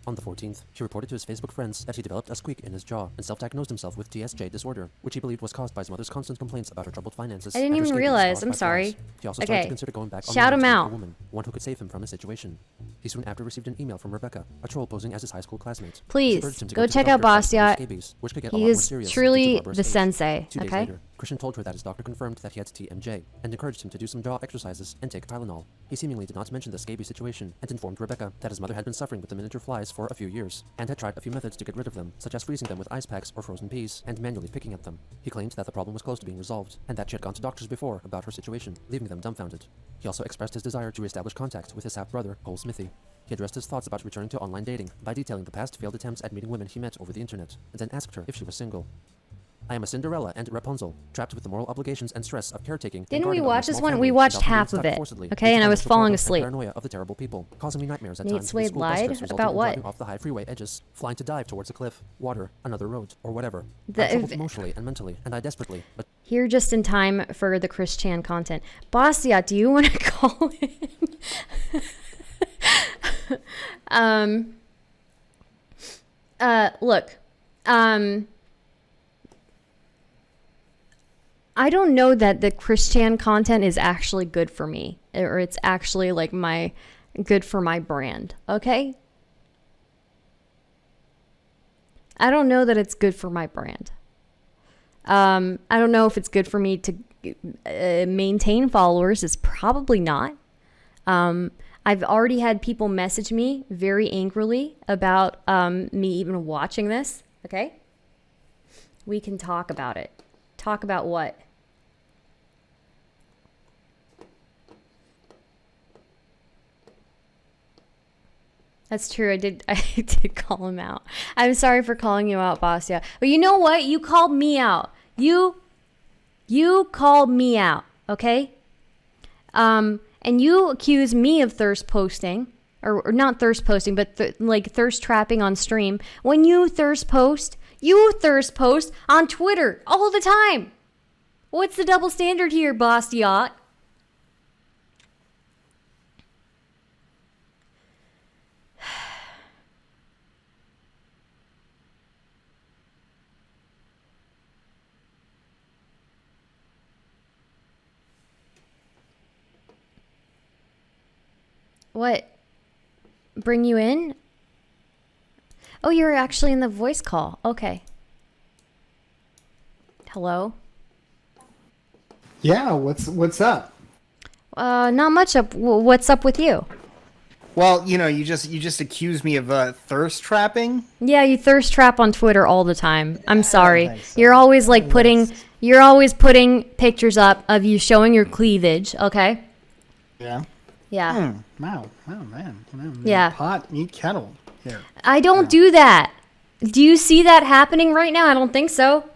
On the 14th, he reported to his Facebook friends that he developed a squeak in his jaw and self-diagnosed himself with TSJ disorder, which he believed was caused by his mother's constant complaints about her troubled finances. I didn't and her even scabies realize. caused I'm by sorry. flies. He also Okay. started to consider going back Shout online him to look for out. a woman, one who could save him from his situation. He soon after received an email from Rebecca, a troll posing as his high school classmate. She Please, urged him to go to the check out doctor for Bastiat. scabies, which could get a He lot more is serious due to truly barbarous the age. sensei, 2 days okay? later, Christian told her that his doctor confirmed that he had TMJ and encouraged him to do some jaw exercises and take Tylenol. He seemingly did not mention the scabies situation and informed Rebecca that his mother had been suffering with the miniature flies for a few years and had tried a few methods to get rid of them, such as freezing them with ice packs or frozen peas and manually picking at them. He claimed that the problem was close to being resolved and that she had gone to doctors before about her situation, leaving them dumbfounded. He also expressed his desire to reestablish contact with his half-brother, Cole Smithy. He addressed his thoughts about returning to online dating by detailing the past failed attempts at meeting women he met over the internet, and then asked her if she was single. I am a Cinderella and Rapunzel, trapped with the moral obligations and stress of caretaking. Didn't we and guarding watch my this small one? family We watched without being half of stuck it, forcibly okay, due to and I was financial falling problems and asleep. Paranoia of the terrible people, causing me nightmares at Nate times. Swade with school bus lied? trips resulting About in what? driving off the high freeway edges, flying to dive towards a cliff, water, another road, or whatever. The- I'm troubled if- emotionally and mentally, and I desperately, but Here just in time for the Chris Chan content. Bastiat, do you want to call in? Look, I don't know that the Chris Chan content is actually good for me, or it's actually good for my brand. Okay. I don't know that it's good for my brand. I don't know if it's good for me to maintain followers. It's probably not. I've already had people message me very angrily about me even watching this. Okay? We can talk about it. Talk about what? That's true. I did call him out. I'm sorry for calling you out, Bastiat. But you know what? You called me out. You called me out, okay? And you accused me of thirst posting, or not thirst posting, but thirst trapping on stream. When you thirst post on Twitter all the time. What's the double standard here, Bastiat? What? Bring you in? Oh, you're actually in the voice call. Okay. Hello? Yeah, what's up? Not much up. What's up with you? Well, you just accused me of thirst trapping. Yeah, you thirst trap on Twitter all the time. I'm I don't sorry. think so. You're always I like don't think so. you're always putting pictures up of you showing your cleavage, okay? Yeah. Yeah. Wow, man. Yeah. Pot meet kettle here. I don't do that. Do you see that happening right now? I don't think so.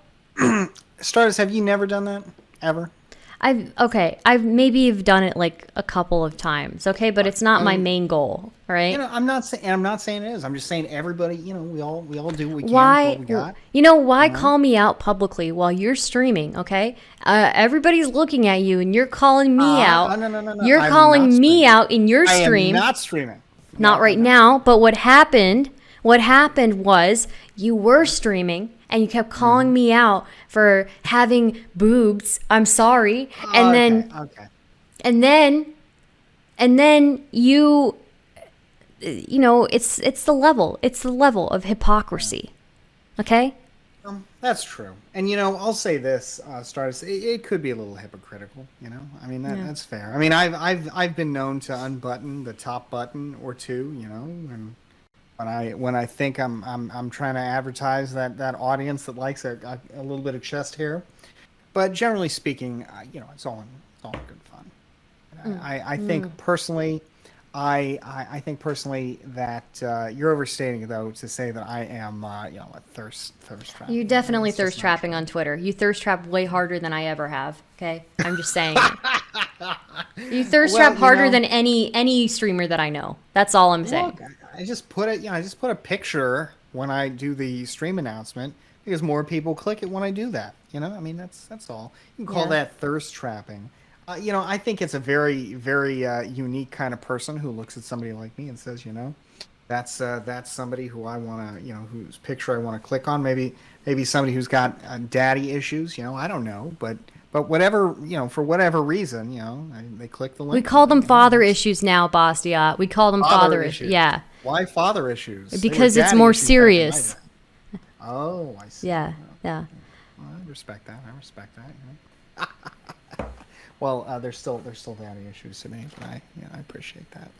Stardust, have you never done that ever? I've maybe have done it like a couple of times, okay, but it's not my main goal, right? I'm not saying it is. I'm just saying everybody. We all do what we can with Why? what we got. Why call me out publicly while you're streaming? Okay, everybody's looking at you, and you're calling me out. No. You're I'm calling not me streaming. out in your I am stream. not streaming. Not right now. But what happened? What happened was you were streaming and you kept calling me out for having boobs. I'm sorry, and Okay. and then you it's the level. It's the level of hypocrisy. Okay? That's true. And I'll say this, Stardust. It could be a little hypocritical. I mean that's fair. I mean I've been known to unbutton the top button or two. And when I think I'm trying to advertise that audience that likes a little bit of chest hair, but generally speaking, it's all in good fun. I think personally. I think personally that you're overstating it, though, to say that I am, a thirst trap. You definitely thirst trapping on Twitter. You thirst trap way harder than I ever have. Okay, I'm just saying. You thirst trap harder than any streamer that I know. That's all I'm saying. Look, I just put it. I just put a picture when I do the stream announcement because more people click it when I do that. I mean that's all. You can call that thirst trapping. I think it's a very, very unique kind of person who looks at somebody like me and says, that's somebody who I want to, whose picture I want to click on. Maybe somebody who's got daddy issues. I don't know, but whatever, for whatever reason, they click the link. We call them father issues now, Bastiat. We call them father issues. Yeah. Why father issues? Because it's more serious. Oh, I see. Yeah. Well, I respect that. Well, there's still daddy issues to me, but I appreciate that.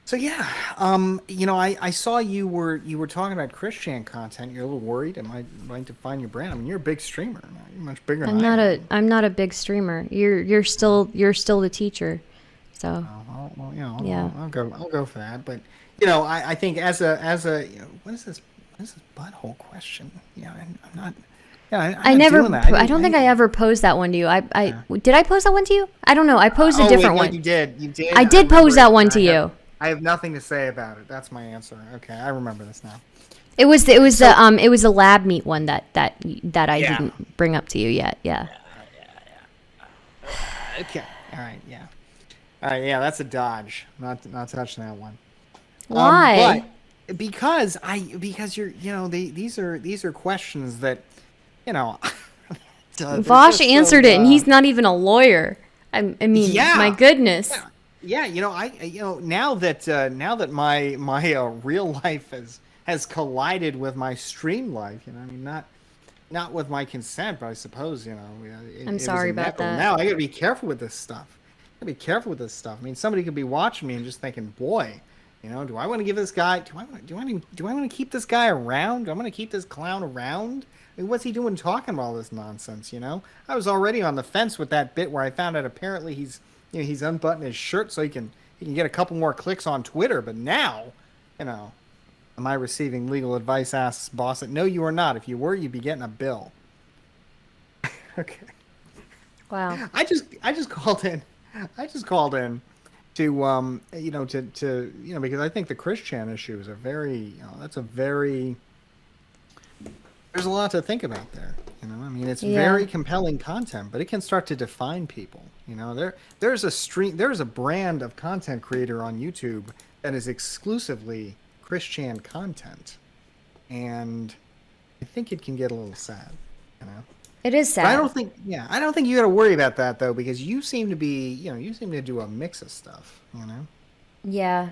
So yeah, I saw you were talking about Christian content. You're a little worried. Am I going to find your brand? I mean, you're a big streamer. You're much bigger than I am. I'm not a big streamer. You're still the teacher. So. I'll go for that. But I think as a what is this butthole question? I'm not. Yeah, I never. doing that. I don't think I ever posed that one to you. Did I pose that one to you? I don't know. I posed a different one. You did. I did pose that one to you. I have nothing to say about it. That's my answer. Okay, I remember this now. It was the lab meat one that I didn't bring up to you yet. Yeah. Okay. All right. Yeah. That's a dodge. Not touching that one. Why? But because you're these are questions that Vaush answered it, and he's not even a lawyer. I mean, my goodness. Yeah. Now that my real life has collided with my stream life, I mean, not with my consent, but I suppose, I'm sorry about that. Now I gotta be careful with this stuff. I mean, somebody could be watching me and just thinking, boy, do I want to give this guy? Do I want to keep this guy around? Do I want to keep this clown around? I mean, what's he doing talking about all this nonsense? I was already on the fence with that bit where I found out apparently he's unbuttoning his shirt so he can get a couple more clicks on Twitter. But now, am I receiving legal advice? Asks Bastiat. No, you are not. If you were, you'd be getting a bill. Okay. Wow. I just called in. To because I think the Christian issue is a very there's a lot to think about there. I mean, it's very compelling content, but it can start to define people. There's a brand of content creator on YouTube that is exclusively Christian content, and I think it can get a little sad. It is sad. But I don't think you got to worry about that though, because you seem to do a mix of stuff. Yeah,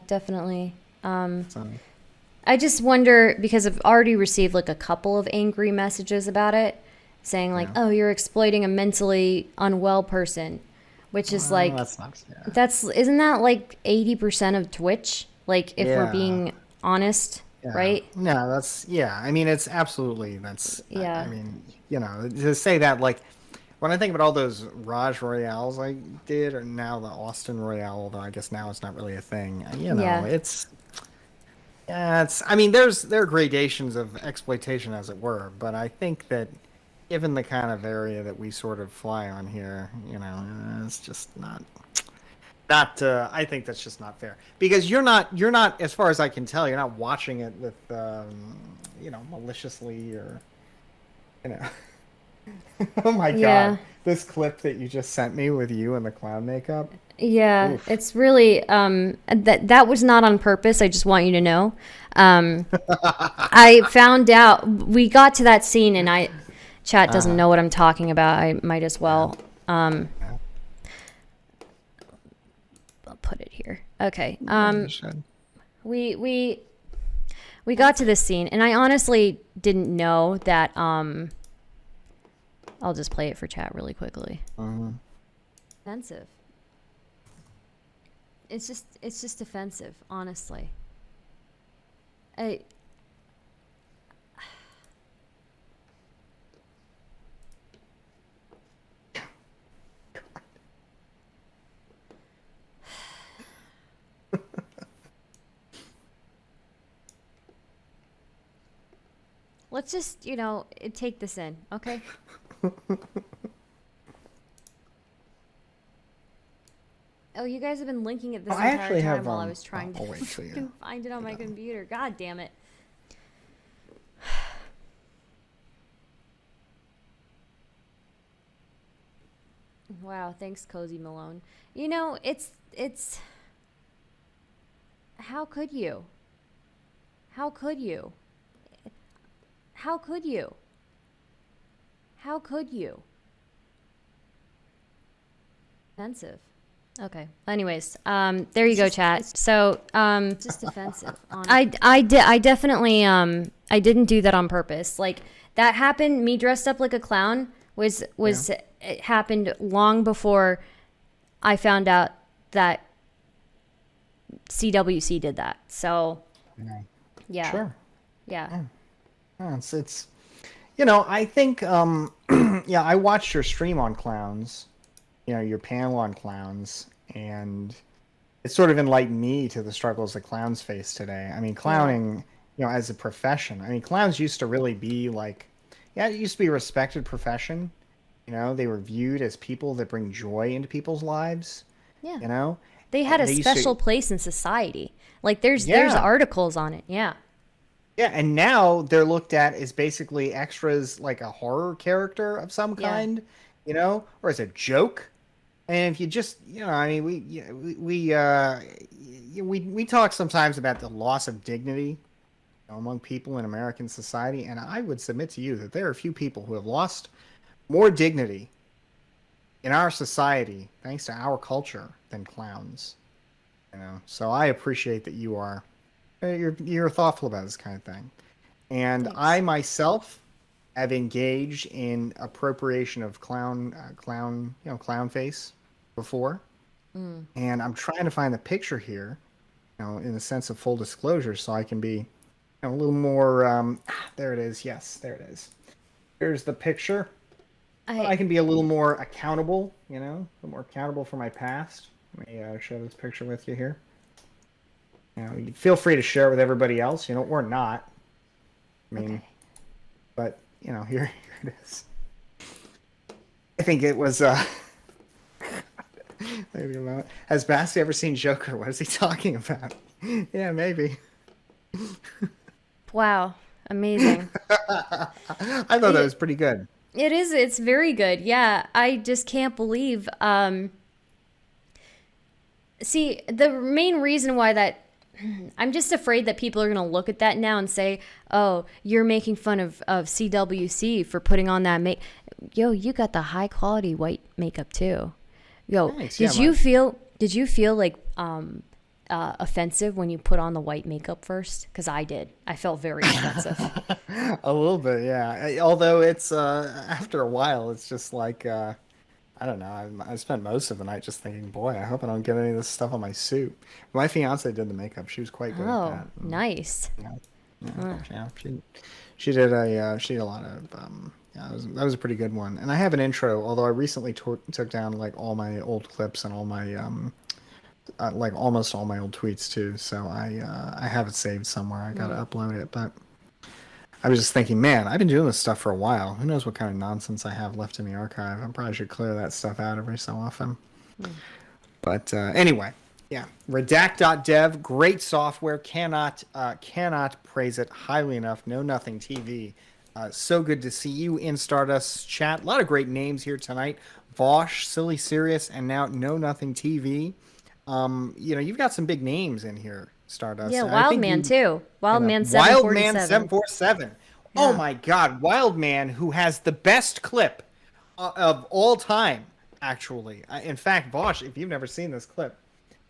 definitely. I just wonder, because I've already received like a couple of angry messages about it, saying like, "Oh, you're exploiting a mentally unwell person." which is Well, like that's not. Yeah. isn't that like 80% of Twitch? Like if we're Yeah. being honest, Yeah. right? No, that's yeah. I mean, it's absolutely that's. I Yeah. mean, to say that like when I think about all those Raj Royales I did, or now the Austin Royale, although I guess now it's not really a thing. Yeah. It's. Yeah, it's. I mean, there are gradations of exploitation, as it were, but I think that given the kind of area that we sort of fly on here, it's just not. I think that's just not fair because you're not as far as I can tell, you're not watching it with maliciously or you know oh my Yeah. god, this clip that you just sent me with you and the clown makeup. Yeah, Oof. it's really that was not on purpose. I just want you to know. I found out we got to that scene and chat doesn't know what I'm talking about. I might as well I'll put it here. Okay. You should. We got to this scene and I honestly didn't know that I'll just play it for chat really quickly. Offensive. It's just offensive, honestly. Let's just, take this in, okay? Oh, you guys have been linking it this I entire actually time have, while I was trying I'll to wait till you- fucking find it on my computer. God damn it. Wow, thanks, Cozy Malone. It's how could you? How could you? How could you? How could you? Offensive. Okay. Anyways, there you go, chat. So, just offensive. I definitely I didn't do that on purpose. Like that happened. Me dressed up like a clown was it happened long before I found out that CWC did that. So, yeah. Sure. Yeah. It's I think yeah, I watched your stream on clowns, your panel on clowns, and it sort of enlightened me to the struggles that clowns face today. I mean, clowning, as a profession. I mean, clowns used to really be like, it used to be a respected profession. They were viewed as people that bring joy into people's lives. Yeah. They had a special place in society. Like there's articles on it. Yeah. Yeah, and now they're looked at as basically extras, like a horror character of some kind, or as a joke. And if you just, I mean, we talk sometimes about the loss of dignity among people in American society, and I would submit to you that there are a few people who have lost more dignity in our society thanks to our culture than clowns. So I appreciate that you're thoughtful about this kind of thing. And thanks. I myself have engaged in appropriation of clown face before. And I'm trying to find the picture here, in the sense of full disclosure, so I can be a little more, there it is. Yes, there it is. Here's the picture. I can be a little more accountable, a little more accountable for my past. Let me share this picture with you here. You feel free to share it with everybody else, or not. I mean, okay. But, here it is. I think it was, maybe a moment. Has Bastiat ever seen Joker? What is he talking about? Yeah, maybe. Wow. Amazing. I thought that was pretty good. It is. It's very good. Yeah. I just can't believe, see, the main reason why I'm just afraid that people are going to look at that now and say, oh, you're making fun of CWC for putting on that Yo, you got the high quality white makeup too. Yo, nice. Did you feel like offensive when you put on the white makeup first? Because I did. I felt very offensive. A little bit, yeah. Although it's after a while, it's just like I don't know. I spent most of the night just thinking, boy, I hope I don't get any of this stuff on my suit. My fiance did the makeup. She was quite good at Oh, that. nice. Yeah, yeah. She did a lot of yeah. That was a pretty good one. And I have an intro, although I recently took down like all my old clips and all my like almost all my old tweets too. So I have it saved somewhere. I gotta upload it, but. I was just thinking, man, I've been doing this stuff for a while. Who knows what kind of nonsense I have left in the archive? I probably should clear that stuff out every so often. But anyway, yeah, redact.dev, great software. Cannot praise it highly enough. Know Nothing TV. So good to see you in Stardust chat. A lot of great names here tonight. Vaush, Silly Serious, and now Know Nothing TV. You've got some big names in here. Stardust. Yeah, Wildman too. Wildman 747. Wildman 747. Yeah. Oh my God, Wildman, who has the best clip of all time. Actually, in fact, Vaush, if you've never seen this clip,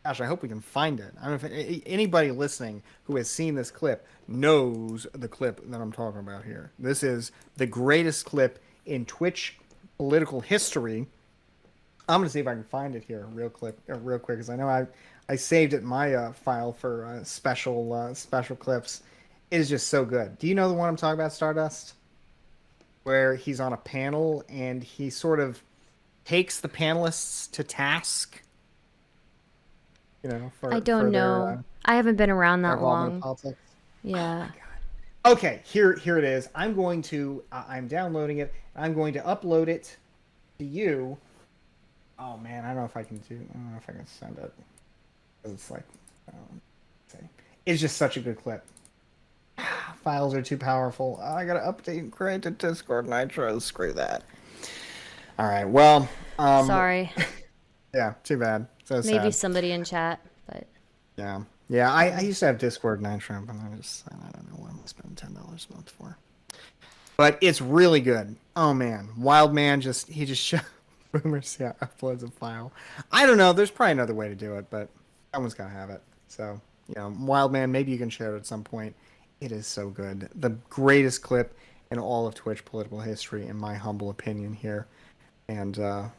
gosh, I hope we can find it. I don't know if anybody listening who has seen this clip knows the clip that I'm talking about here. This is the greatest clip in Twitch political history. I'm gonna see if I can find it here real quick, because I know I saved it in my file for special clips. It is just so good. Do you know the one I'm talking about, Stardust? Where he's on a panel and he sort of takes the panelists to task. I don't know. I haven't been around that involvement in long. politics. Yeah. Okay, here it is. I'm downloading it. I'm going to upload it to you. Oh man, I don't know if I can send it. It's like, it's just such a good clip. Files are too powerful. I gotta update and create to Discord Nitro. Screw that. All right, well. Sorry. Yeah, too bad. So Maybe sad. somebody in chat, but. Yeah. I used to have Discord Nitro, but I don't know what I'm gonna spend $10 a month for. But it's really good. Oh man, Wildman he just showed Boomers. Yeah, uploads a file. I don't know. There's probably another way to do it, but someone's gotta have it. So Wildman, maybe you can share it at some point. It is so good. The greatest clip in all of Twitch political history, in my humble opinion here. And, the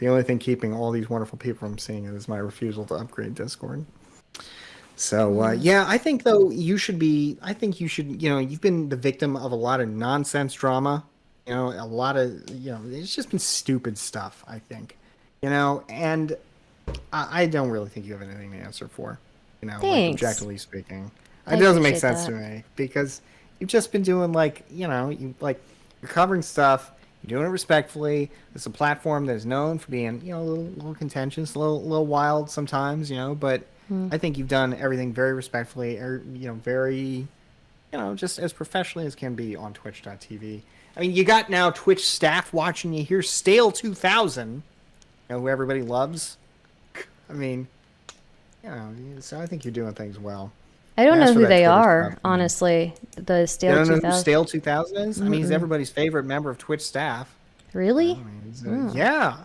only thing keeping all these wonderful people from seeing it is my refusal to upgrade Discord. So, I think, though, you've been the victim of a lot of nonsense drama. A lot of, it's just been stupid stuff, I think. And I don't really think you have anything to answer for, like, objectively speaking. It doesn't make sense to me because you've just been doing you're covering stuff. You're doing it respectfully. It's a platform that is known for being, a little contentious, a little wild sometimes, but I think you've done everything very respectfully, very, just as professionally as can be on twitch.tv. I mean, you got now Twitch staff watching you here, Stale 2000, who everybody loves. I mean, so I think you're doing things well. I don't know who they are, honestly. The Stale 2000. You don't know who Stale 2000 is? I mean, he's everybody's favorite member of Twitch staff. Really? Yeah.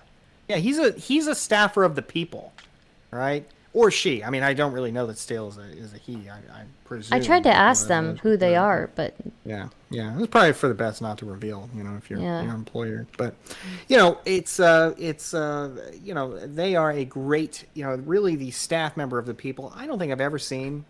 Yeah, he's a staffer of the people, right? Or she. I mean, I don't really know that Stale is a he. I presume. I tried to ask them who they are, but yeah. It's probably for the best not to reveal. If you're your employer. But they are a great. Really the staff member of the people. I don't think I've ever seen.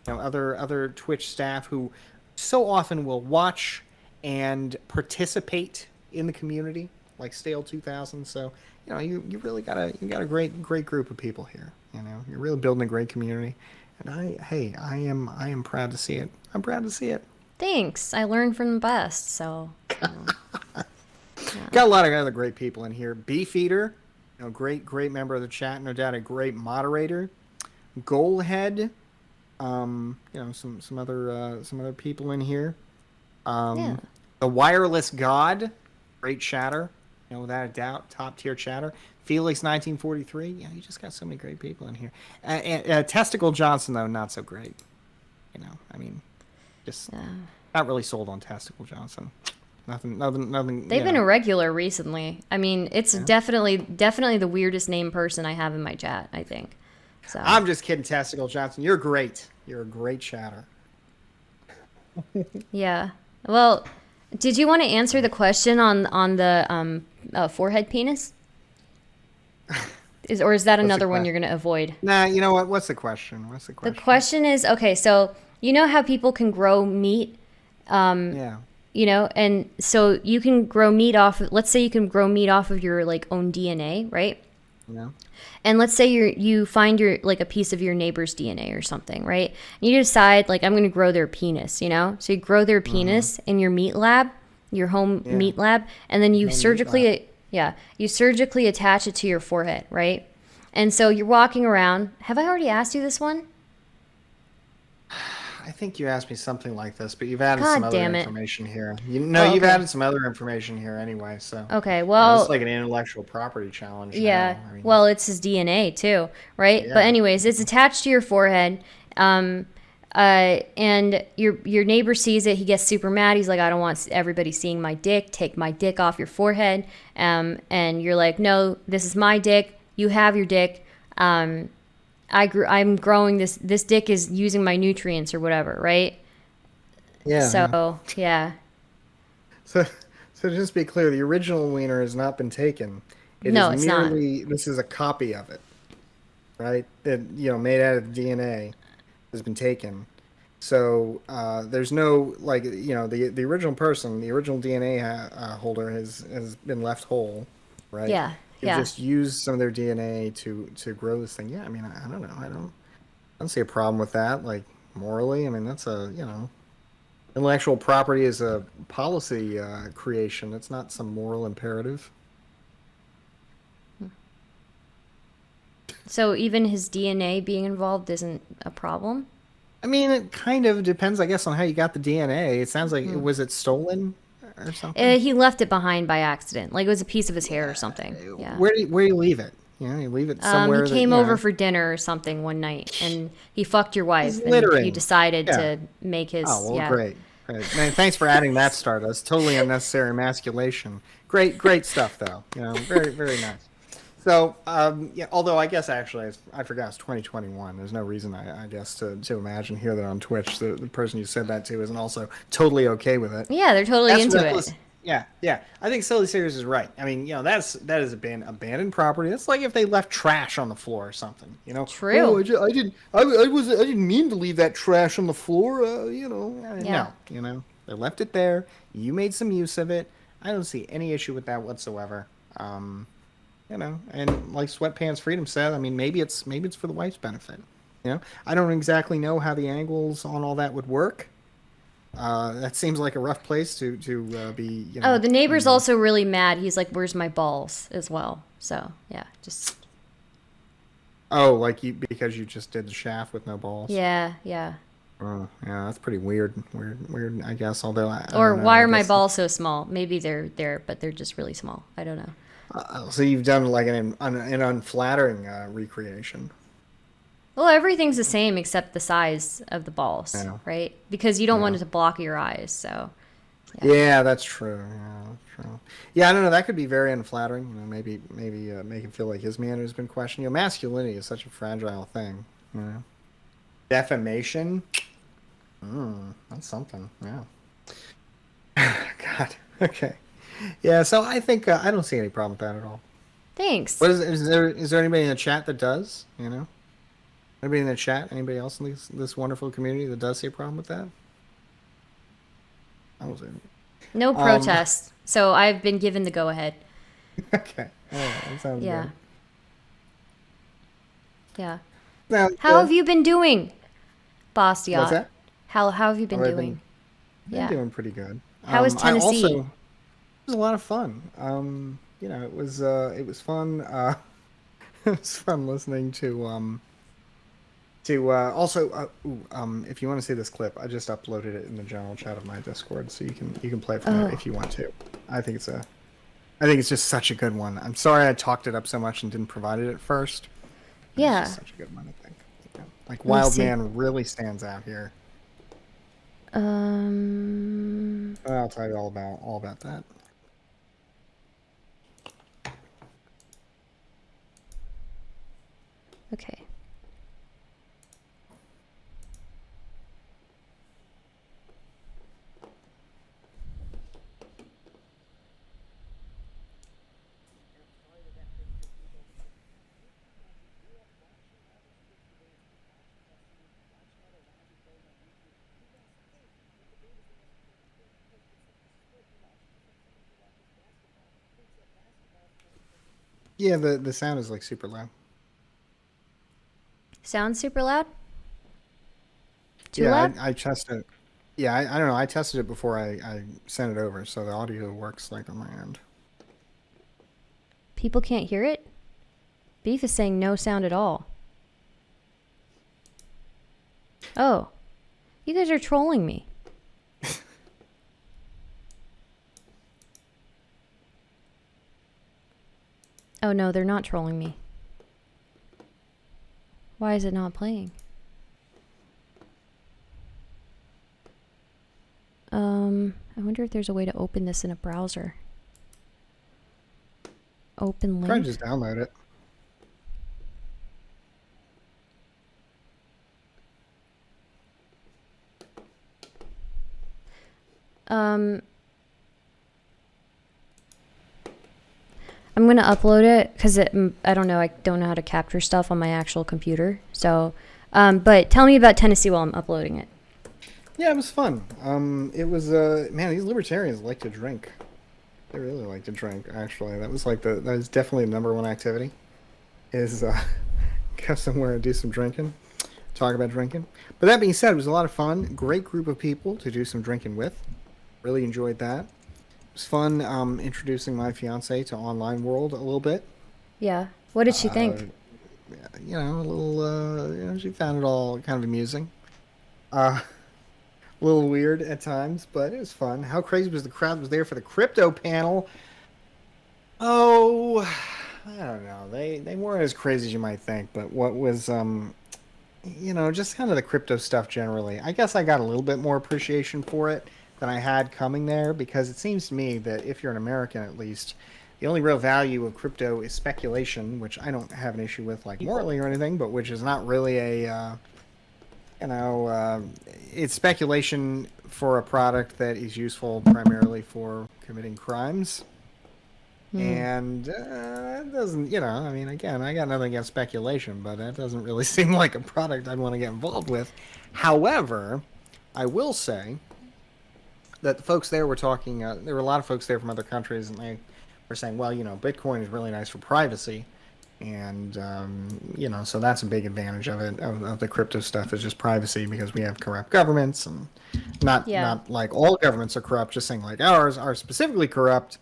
Other Twitch staff who so often will watch and participate in the community, like Stale 2000. So you really got a great group of people here. You're really building a great community, and I am proud to see it. I'm proud to see it. Thanks. I learned from the best. So got a lot of other great people in here. Beefeater, great member of the chat, no doubt a great moderator. Goalhead. Some other people in here. The Wireless God, great chatter, without a doubt, top tier chatter. Felix 1943, you just got so many great people in here. Testicle Johnson though, not so great. I mean, just not really sold on Testicle Johnson. Nothing. They've been a regular recently. I mean, it's definitely the weirdest name person I have in my chat, I think. So. I'm just kidding, Testicle Johnson. You're great. You're a great chatter. Yeah. Well, did you want to answer the question on the forehead penis? Is that the another one que- you're gonna avoid? Nah, you know what? What's the question? What's the The question? question is, okay, so you know how people can grow meat, Yeah. and so you can grow meat off. Let's say you can grow meat off of your like own DNA, right? Yeah. And let's say you find your like a piece of your neighbor's DNA or something, right? And you decide like I'm going to grow their penis, So you grow their penis in your meat lab, your home Yeah. meat lab, and then you Home meat surgically you surgically attach it to your forehead, right? And so you're walking around. Have I already asked you this one? I think you asked me something like this, but you've added some God other damn it. information here. Oh, You've okay. added some other information here anyway. So Okay, it's well, like an intellectual property challenge. yeah. Now. I mean, Well, it's his DNA too, right? But Yeah. anyways, it's attached to your forehead. And your neighbor sees it. He gets super mad. He's like, I don't want everybody seeing my dick. Take my dick off your forehead. And you're like, no, this is my dick. You have your dick. I'm growing this. This dick is using my nutrients or whatever, right? yeah. So yeah. So, so just be clear, the original wiener has not been taken. No, it's not. This is a copy of it, right? That made out of DNA has been taken. So there's no the original person, the original DNA holder has been left whole, right? Yeah, They've yeah. just used some of their DNA to grow this thing. Yeah, I mean, I don't know. I don't see a problem with that. Like morally, I mean, that's intellectual property is a policy creation. It's not some moral imperative. So even his DNA being involved isn't a problem? I mean, it kind of depends, I guess, on how you got the DNA. It sounds like was it stolen or something? He left it behind by accident. Like it was a piece of his hair or something. Yeah. Where do you leave it? You leave it somewhere. He came over for dinner or something one night, and he fucked your wife, He's and littering. he decided Yeah. to make his. Oh well, yeah. great. Man, thanks for adding that, Stardust. Totally unnecessary emasculation. Great stuff, though. Very, very nice. So, yeah. Although I guess actually, I forgot it's 2021. There's no reason, I guess, to imagine here that on Twitch the person you said that to isn't also totally okay with it. Yeah, they're totally That's into reckless. it. Yeah. I think Silly Serious is right. I mean, that has been abandoned property. It's like if they left trash on the floor or something. True. Oh, I didn't mean to leave that trash on the floor. Yeah. No. They left it there. You made some use of it. I don't see any issue with that whatsoever. And like Sweatpants Freedom said, I mean, maybe it's for the wife's benefit. I don't exactly know how the angles on all that would work. That seems like a rough place to be. Oh, the neighbor's also really mad. He's like, "Where's my balls?" as well. So yeah, just. Oh, like because you just did the shaft with no balls. Yeah. Yeah, that's pretty weird. Weird. I guess. Although I Or don't know, why I are my guess- balls so small? Maybe they're there, but they're just really small. I don't know. So you've done like an unflattering recreation. Well, everything's the same except the size of the balls, Yeah. right? Because you don't want it to block your eyes. So. Yeah, that's true. Yeah, that's true. Yeah, I don't know. That could be very unflattering. Maybe make him feel like his man has been questioned. Masculinity is such a fragile thing. Defamation. That's something. Yeah. God. Okay. Yeah. So I think I don't see any problem with that at all. Thanks. What is there anybody in the chat that does? Anybody in the chat? Anybody else in this wonderful community that does see a problem with that? I was in. No protest. So I've been given the go ahead. Okay. All right. That sounds Yeah. good. Yeah. Sounds How good. have you been doing, Bastiat? What's that? How have you been I've doing? Been doing pretty good. How is Tennessee? It was a lot of fun. It was fun. It was fun listening to if you want to see this clip, I just uploaded it in the general chat of my Discord, so you can play it from there if you want to. I think it's just such a good one. I'm sorry I talked it up so much and didn't provide it at first. Yeah. It's just such a good one, I think. Like Wild Man really stands out here. I'll tell you all about that. Okay. Yeah, the sound is like super loud. Sounds super loud? Too Yeah, loud? I tested it. Yeah, I don't know. I tested it before I sent it over, so the audio works like on my end. People can't hear it? Beef is saying no sound at all. Oh. You guys are trolling me. Oh no, they're not trolling me. Why is it not playing? I wonder if there's a way to open this in a browser. Open link. Probably just download it. I'm gonna upload it because I don't know. I don't know how to capture stuff on my actual computer. So, but tell me about Tennessee while I'm uploading it. Yeah, it was fun. It was man, these libertarians like to drink. They really like to drink. Actually, that was definitely the number one activity. Is go somewhere and do some drinking, talk about drinking. But that being said, it was a lot of fun. Great group of people to do some drinking with. Really enjoyed that. It was fun introducing my fiance to online world a little bit. Yeah. What did she think? You know, a little. You know, she found it all kind of amusing. A little weird at times, but it was fun. How crazy was the crowd was there for the crypto panel? Oh, I don't know. They weren't as crazy as you might think, but what was you know, just kind of the crypto stuff generally. I guess I got a little bit more appreciation for it than I had coming there, because it seems to me that if you're an American, at least, the only real value of crypto is speculation, which I don't have an issue with, like morally or anything, but which is not really a you know, it's speculation for a product that is useful primarily for committing crimes. And it doesn't, you know, I mean, again, I got nothing against speculation, but that doesn't really seem like a product I'd want to get involved with. However, I will say that the folks there were talking, there were a lot of folks there from other countries, and they were saying, well, you know, Bitcoin is really nice for privacy. And, you know, so that's a big advantage of it, of the crypto stuff, is just privacy, because we have corrupt governments, and not like all governments are corrupt, just saying like ours are specifically corrupt.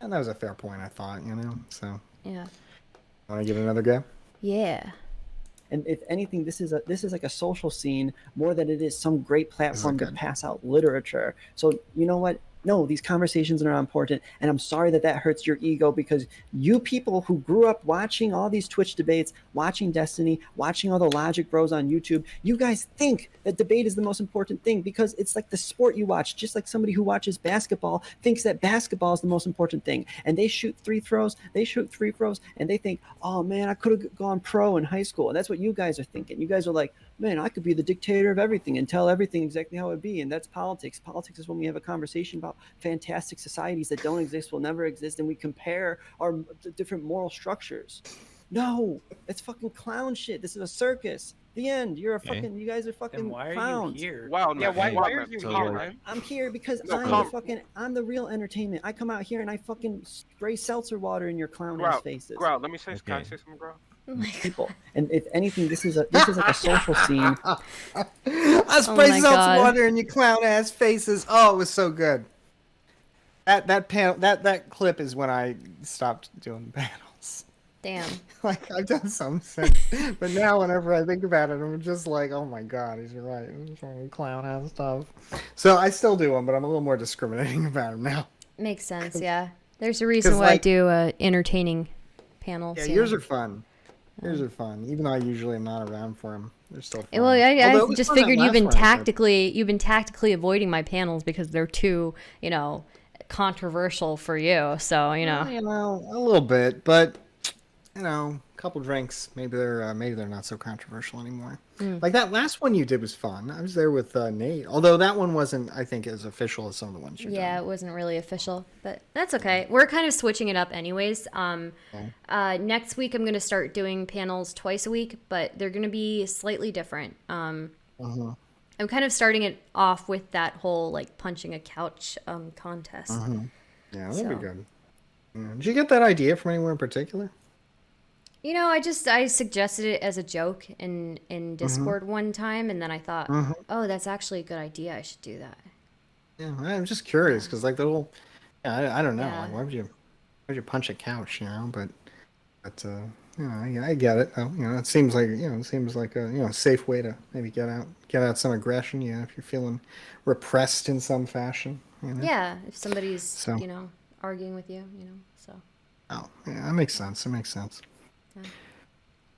And that was a fair point, I thought, you know, so. Yeah. Want to give it another go? Yeah. And if anything, this is like a social scene more than it is some great platform to pass out literature. So you know what? No, these conversations are important, and I'm sorry that hurts your ego, because you people who grew up watching all these Twitch debates, watching Destiny, watching all the Logic Bros on YouTube, you guys think that debate is the most important thing because it's like the sport you watch, just like somebody who watches basketball thinks that basketball is the most important thing, and they shoot free throws, and they think, oh man, I could have gone pro in high school, and that's what you guys are thinking. You guys are like, man, I could be the dictator of everything and tell everything exactly how it would be. And that's politics. Politics is when we have a conversation about fantastic societies that don't exist, will never exist, and we compare our different moral structures. No, it's fucking clown shit. This is a circus. The end. You're a fucking, you guys are fucking Then why are clowns. you here? Wow, Yeah, why are you so here, like- man? I'm here because No, I'm the real entertainment. I come out here and I fucking spray seltzer water in your clown ass faces. Grout, let me say, can I say something, Grout? People. And if anything, this is like a social scene. I spray my seltzer God. water in your clown ass faces. Oh, it was so good. That clip is when I stopped doing panels. Damn. Like, I've done some since, but now whenever I think about it, I'm just like, oh my god, he's right. It's all clown ass stuff. So I still do them, but I'm a little more discriminating about them now. Makes sense, yeah. There's a reason 'Cause, why I like- do entertaining panels. Yeah, you yours know. are fun. Yours are fun, even though I usually am not around for them. They're still fun. Well, Although I it was just fun that figured last one I did. you've been tactically avoiding my panels because they're too, you know, controversial for you. So, you know. You know, a little bit, but you know, a couple drinks, maybe they're not so controversial anymore. Like that last one you did was fun. I was there with Nate, although that one wasn't, I think, as official as some of the ones you've Yeah, done. it wasn't really official, but that's okay. We're kind of switching it up anyways. Next week I'm going to start doing panels twice a week, but they're going to be slightly different. I'm kind of starting it off with that whole like punching a couch contest. Yeah, that'd be So. good. Yeah. Did you get that idea from anywhere in particular? I suggested it as a joke in Mm-hmm. Discord one time, and then I thought, Mm-hmm. oh, that's actually a good idea. I should do that. Yeah, I'm just curious Yeah. because like the whole, yeah, I don't know, Yeah. like why would you punch a couch, but I get it. It seems like it seems like a safe way to maybe get out some aggression. If you're feeling repressed in some fashion. Yeah. If somebody's, So, arguing with you. So, oh yeah, that makes sense. It makes sense. yeah.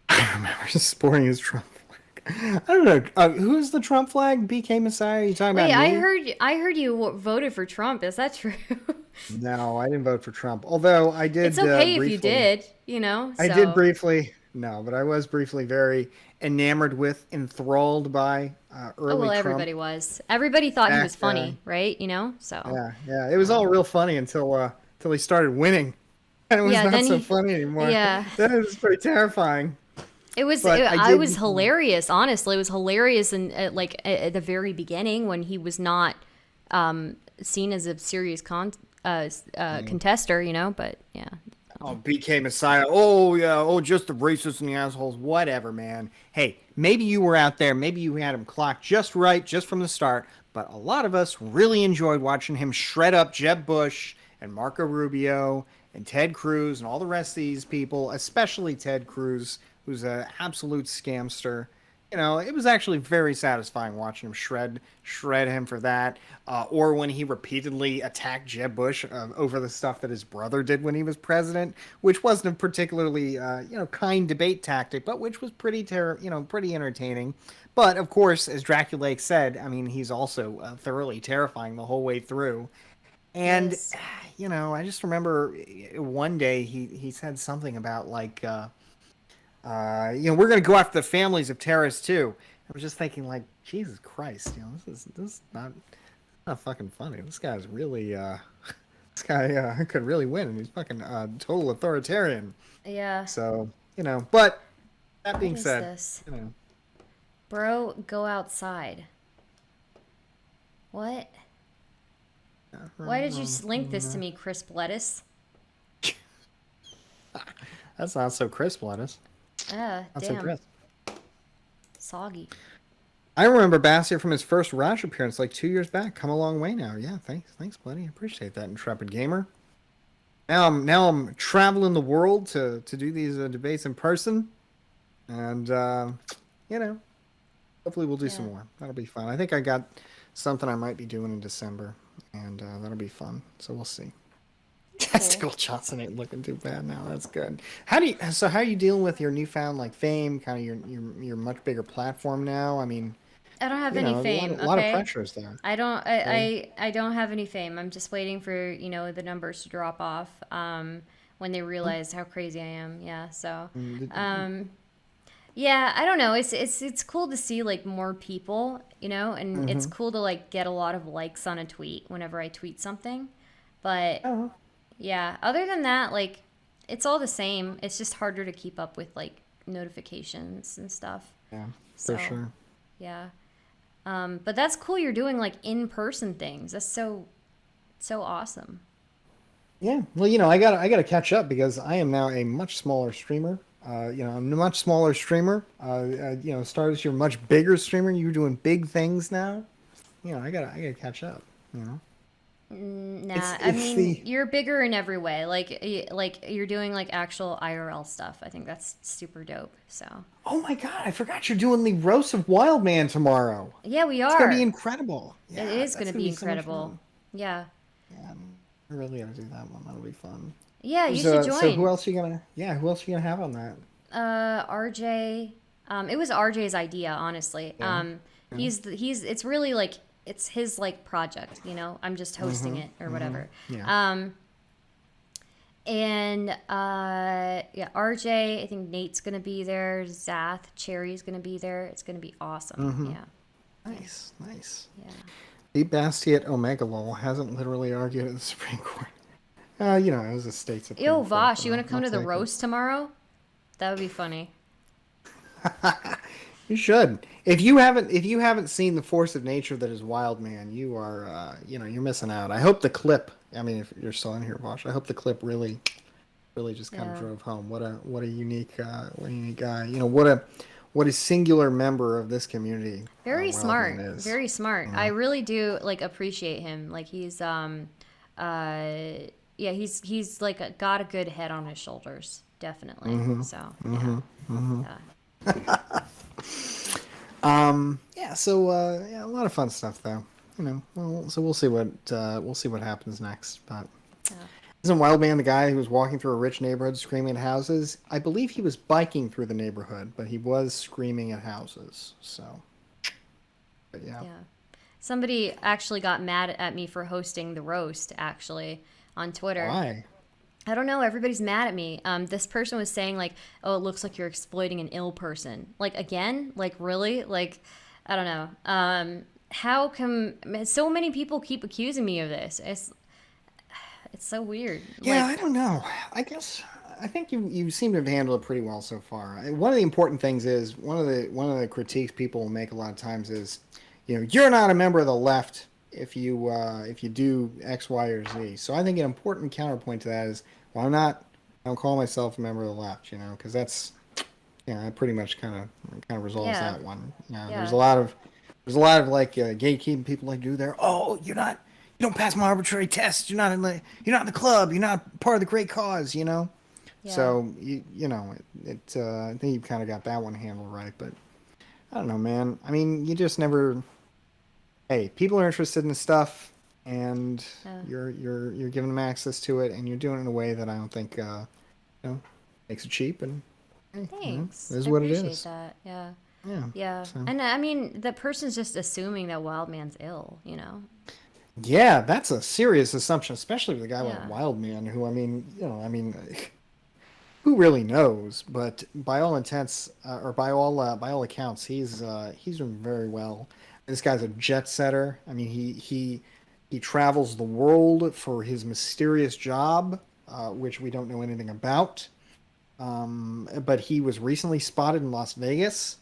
I remember sporting his Trump flag. I don't know. Who's the Trump flag? BK Messiah? You talking Wait, about me? I heard you voted for Trump. Is that true? No, I didn't vote for Trump. Although I It's did okay if you briefly. did. I did So, briefly. No, but I was briefly very enamored with, enthralled by oh early well, Trump. everybody was. Everybody thought he Back. was funny, right? So, Yeah. It was all real funny until he started winning, and it was yeah. not Then so he, funny anymore. yeah. Then it was pretty terrifying. But I I did. was hilarious. Honestly, it was hilarious, and at the very beginning when he was not seen as a serious contester. But yeah, Oh, BK Messiah. Oh, yeah. Oh, just the racists and the assholes. Whatever, man. Hey, maybe you were out there. Maybe you had him clocked just right, just from the start. But a lot of us really enjoyed watching him shred up Jeb Bush and Marco Rubio and Ted Cruz and all the rest of these people, especially Ted Cruz, who's an absolute scamster. It was actually very satisfying watching him shred him for that, or when he repeatedly attacked Jeb Bush over the stuff that his brother did when he was president, which wasn't a particularly kind debate tactic, but which was pretty entertaining. But of course, as Dracula said, I mean, he's also thoroughly terrifying the whole way through. And yes, I just remember one day he said something about like. We're going to go after the families of terrorists too. I was just thinking, like, Jesus Christ, this is not fucking funny. This guy's really, this guy could really win, and he's fucking total authoritarian. yeah. So, but that What being is said, this, you know, bro? Go outside. What? Why did you link this to me, crisp lettuce? that's not so crisp, lettuce. Ah, Not so damn, crisp. soggy. I remember Bastiat from his first Rush appearance like 2 years back. Come a long way now. Yeah, thanks, buddy. I appreciate that, intrepid gamer. Now I'm traveling the world to do these debates in person, and hopefully we'll do some Yeah, more. That'll be fun. I think I got something I might be doing in December, and that'll be fun. So we'll see. cool. Testicle Johnson ain't looking too bad now. That's good. How are you dealing with your newfound like fame? Kind of your much bigger platform now. I mean, I don't have any a fame. lot of Okay. pressures there. So, I don't have any fame. I'm just waiting for, the numbers to drop off when they realize how crazy I am. Yeah, so um yeah, I don't know. It's cool to see like more people, and it's mm-hmm. cool to like get a lot of likes on a tweet whenever I tweet something. But Oh, yeah, other than that, like it's all the same. It's just harder to keep up with like notifications and stuff. yeah, for So, sure. yeah. But that's cool you're doing like in-person things. That's so awesome. Yeah, well, I gotta catch up because I am now a much smaller streamer. I'm a much smaller streamer. Stars, you're a much bigger streamer. You're doing big things now. I gotta catch up. You know, Nah, I it's mean, the you're bigger in every way. Like you're doing like actual IRL stuff. I think that's super dope. So, Oh my God, I forgot you're doing the roast of Wild Man tomorrow. yeah, we It's gonna be are. incredible. It Yeah, is going that's to gonna be be so much incredible. fun. Yeah. Yeah, I really gotta do that one. That'll be fun. Yeah, you should So who join. else you gonna? Yeah, who else you gonna have on that? RJ. It was RJ's idea, honestly. Yeah. Yeah. It's really like it's his like project, I'm just hosting it or whatever. Yeah. And yeah, RJ, I think Nate's gonna be there. Zath, Cherry's gonna be there. It's gonna be awesome. Yeah, Nice, nice. yeah. The Bastiat Omega Lol hasn't literally argued at the Supreme Court. It was a state Supreme Yo, Court. Vosh, But you wanna I'll come to the take it. roast tomorrow? That would be funny. You should. If you haven't seen the force of nature that is Wild Man, you are you're missing out. I hope the clip. I mean, if you're still in here, Vosh, I hope the clip really really just kind of Yeah. drove home what a unique guy. What a singular member of this community. Very Wildman smart. is. Very smart. I really do like appreciate him. Like yeah, he's like got a good head on his shoulders, definitely. So yeah. Yeah. So yeah, a lot of fun stuff though. Well, so we'll see what happens next. But isn't Wildman the guy who was walking through a rich neighborhood screaming at houses? I believe he was biking through the neighborhood, but he was screaming at houses. So, but yeah. Yeah. Somebody actually got mad at me for hosting the roast, actually, on Twitter. Why? I don't know. Everybody's mad at me. This person was saying, like, oh, it looks like you're exploiting an ill person. Like, again? Like, really? Like, I don't know. How come so many people keep accusing me of this? It's so weird. Yeah, Like, I don't know. I think you seem to have handled it pretty well so far. One of the important things is one of the critiques people make a lot of times is, you're not a member of the left if you do X, Y, or Z. So I think an important counterpoint to that is, well, I don't call myself a member of the left, because that's, that pretty much kind of resolves Yeah. that one. Yeah. There's a lot of like gatekeeping people like do there. Oh, you don't pass my arbitrary test. You're not in the club. You're not part of the great cause. Yeah. So I think you've kind of got that one handled right. But I don't know, man. I mean, you just never. Hey, people are interested in the stuff, and you're giving them access to it, and you're doing it in a way that I don't think makes it cheap. And thanks. this is I what it appreciate is. that. Yeah. Yeah. Yeah. So. And I mean, the person's just assuming that Wildman's ill, Yeah, that's a serious assumption, especially with a guy Yeah. like Wildman, who who really knows? But by all intents, or by all accounts, he's doing very well. This guy's a jet setter. I mean, he travels the world for his mysterious job, which we don't know anything about. But he was recently spotted in Las Vegas.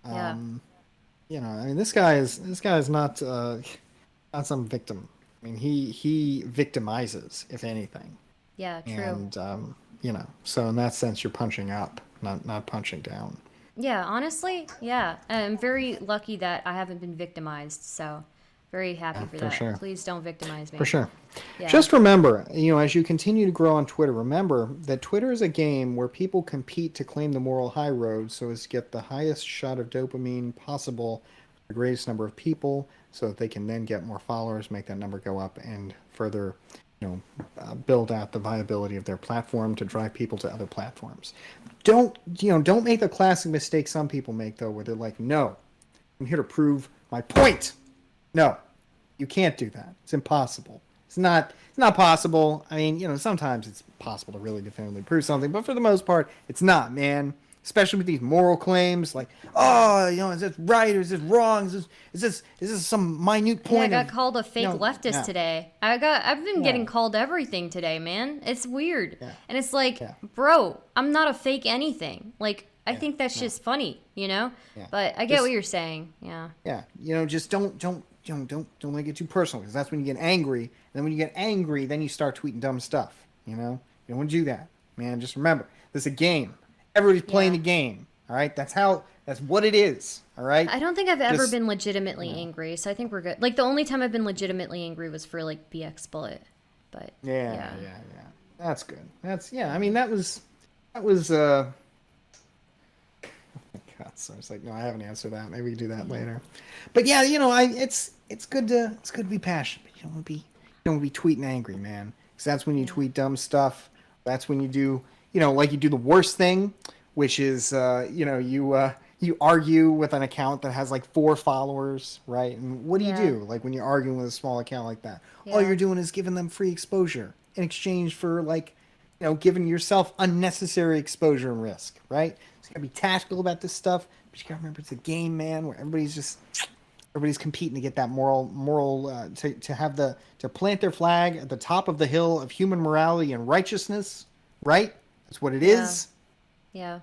Yeah. I mean, this guy is not some victim. I mean, he victimizes, if anything. Yeah, true. And so in that sense, you're punching up, not punching down. Yeah, honestly, yeah. I'm very lucky that I haven't been victimized, so very happy for that. Sure. Please don't victimize me. For sure. Yeah. Just remember, as you continue to grow on Twitter, remember that Twitter is a game where people compete to claim the moral high road so as to get the highest shot of dopamine possible for the greatest number of people so that they can then get more followers, make that number go up, and further build out the viability of their platform to drive people to other platforms. Don't make the classic mistake some people make, though, where they're like, no, I'm here to prove my point. No, you can't do that. It's impossible. It's not possible. I mean, sometimes it's possible to really definitively prove something, but for the most part, it's not, man. Especially with these moral claims, like, oh, is this right or is this wrong? Is this some minute point? Yeah, I got called a fake leftist today. I've been getting Yeah. called everything today, man. It's weird. Yeah. And it's like, Yeah. bro, I'm not a fake anything. Like, I think that's just funny, Yeah. But I get what you're saying. Yeah. Yeah, just don't let it get too personal, because that's when you get angry. And then when you get angry, then you start tweeting dumb stuff. You don't want to do that, man. Just remember, this is a game. Everybody's playing the game. All right, that's what it is. All right. I don't think I've ever Just- been legitimately angry, so I think we're good. Like, the only time I've been legitimately angry was for, like, BX Bullet. But, Yeah. That's good. I mean, that was. God, so it's like, no, I haven't answered that. Maybe we can do that later. But yeah, it's good to be passionate. But you don't want to be tweeting angry, man. Because that's when you tweet dumb stuff. That's when you do, like you do the worst thing, which is, you argue with an account that has like 4 followers, right? And what do you do? Like when you're arguing with a small account like that, all you're doing is giving them free exposure in exchange for like, giving yourself unnecessary exposure and risk, right? So you gotta be tactical about this stuff, but you gotta remember it's a game, man, where everybody's competing to get that moral to plant their flag at the top of the hill of human morality and righteousness, right? That's what it is. Yeah.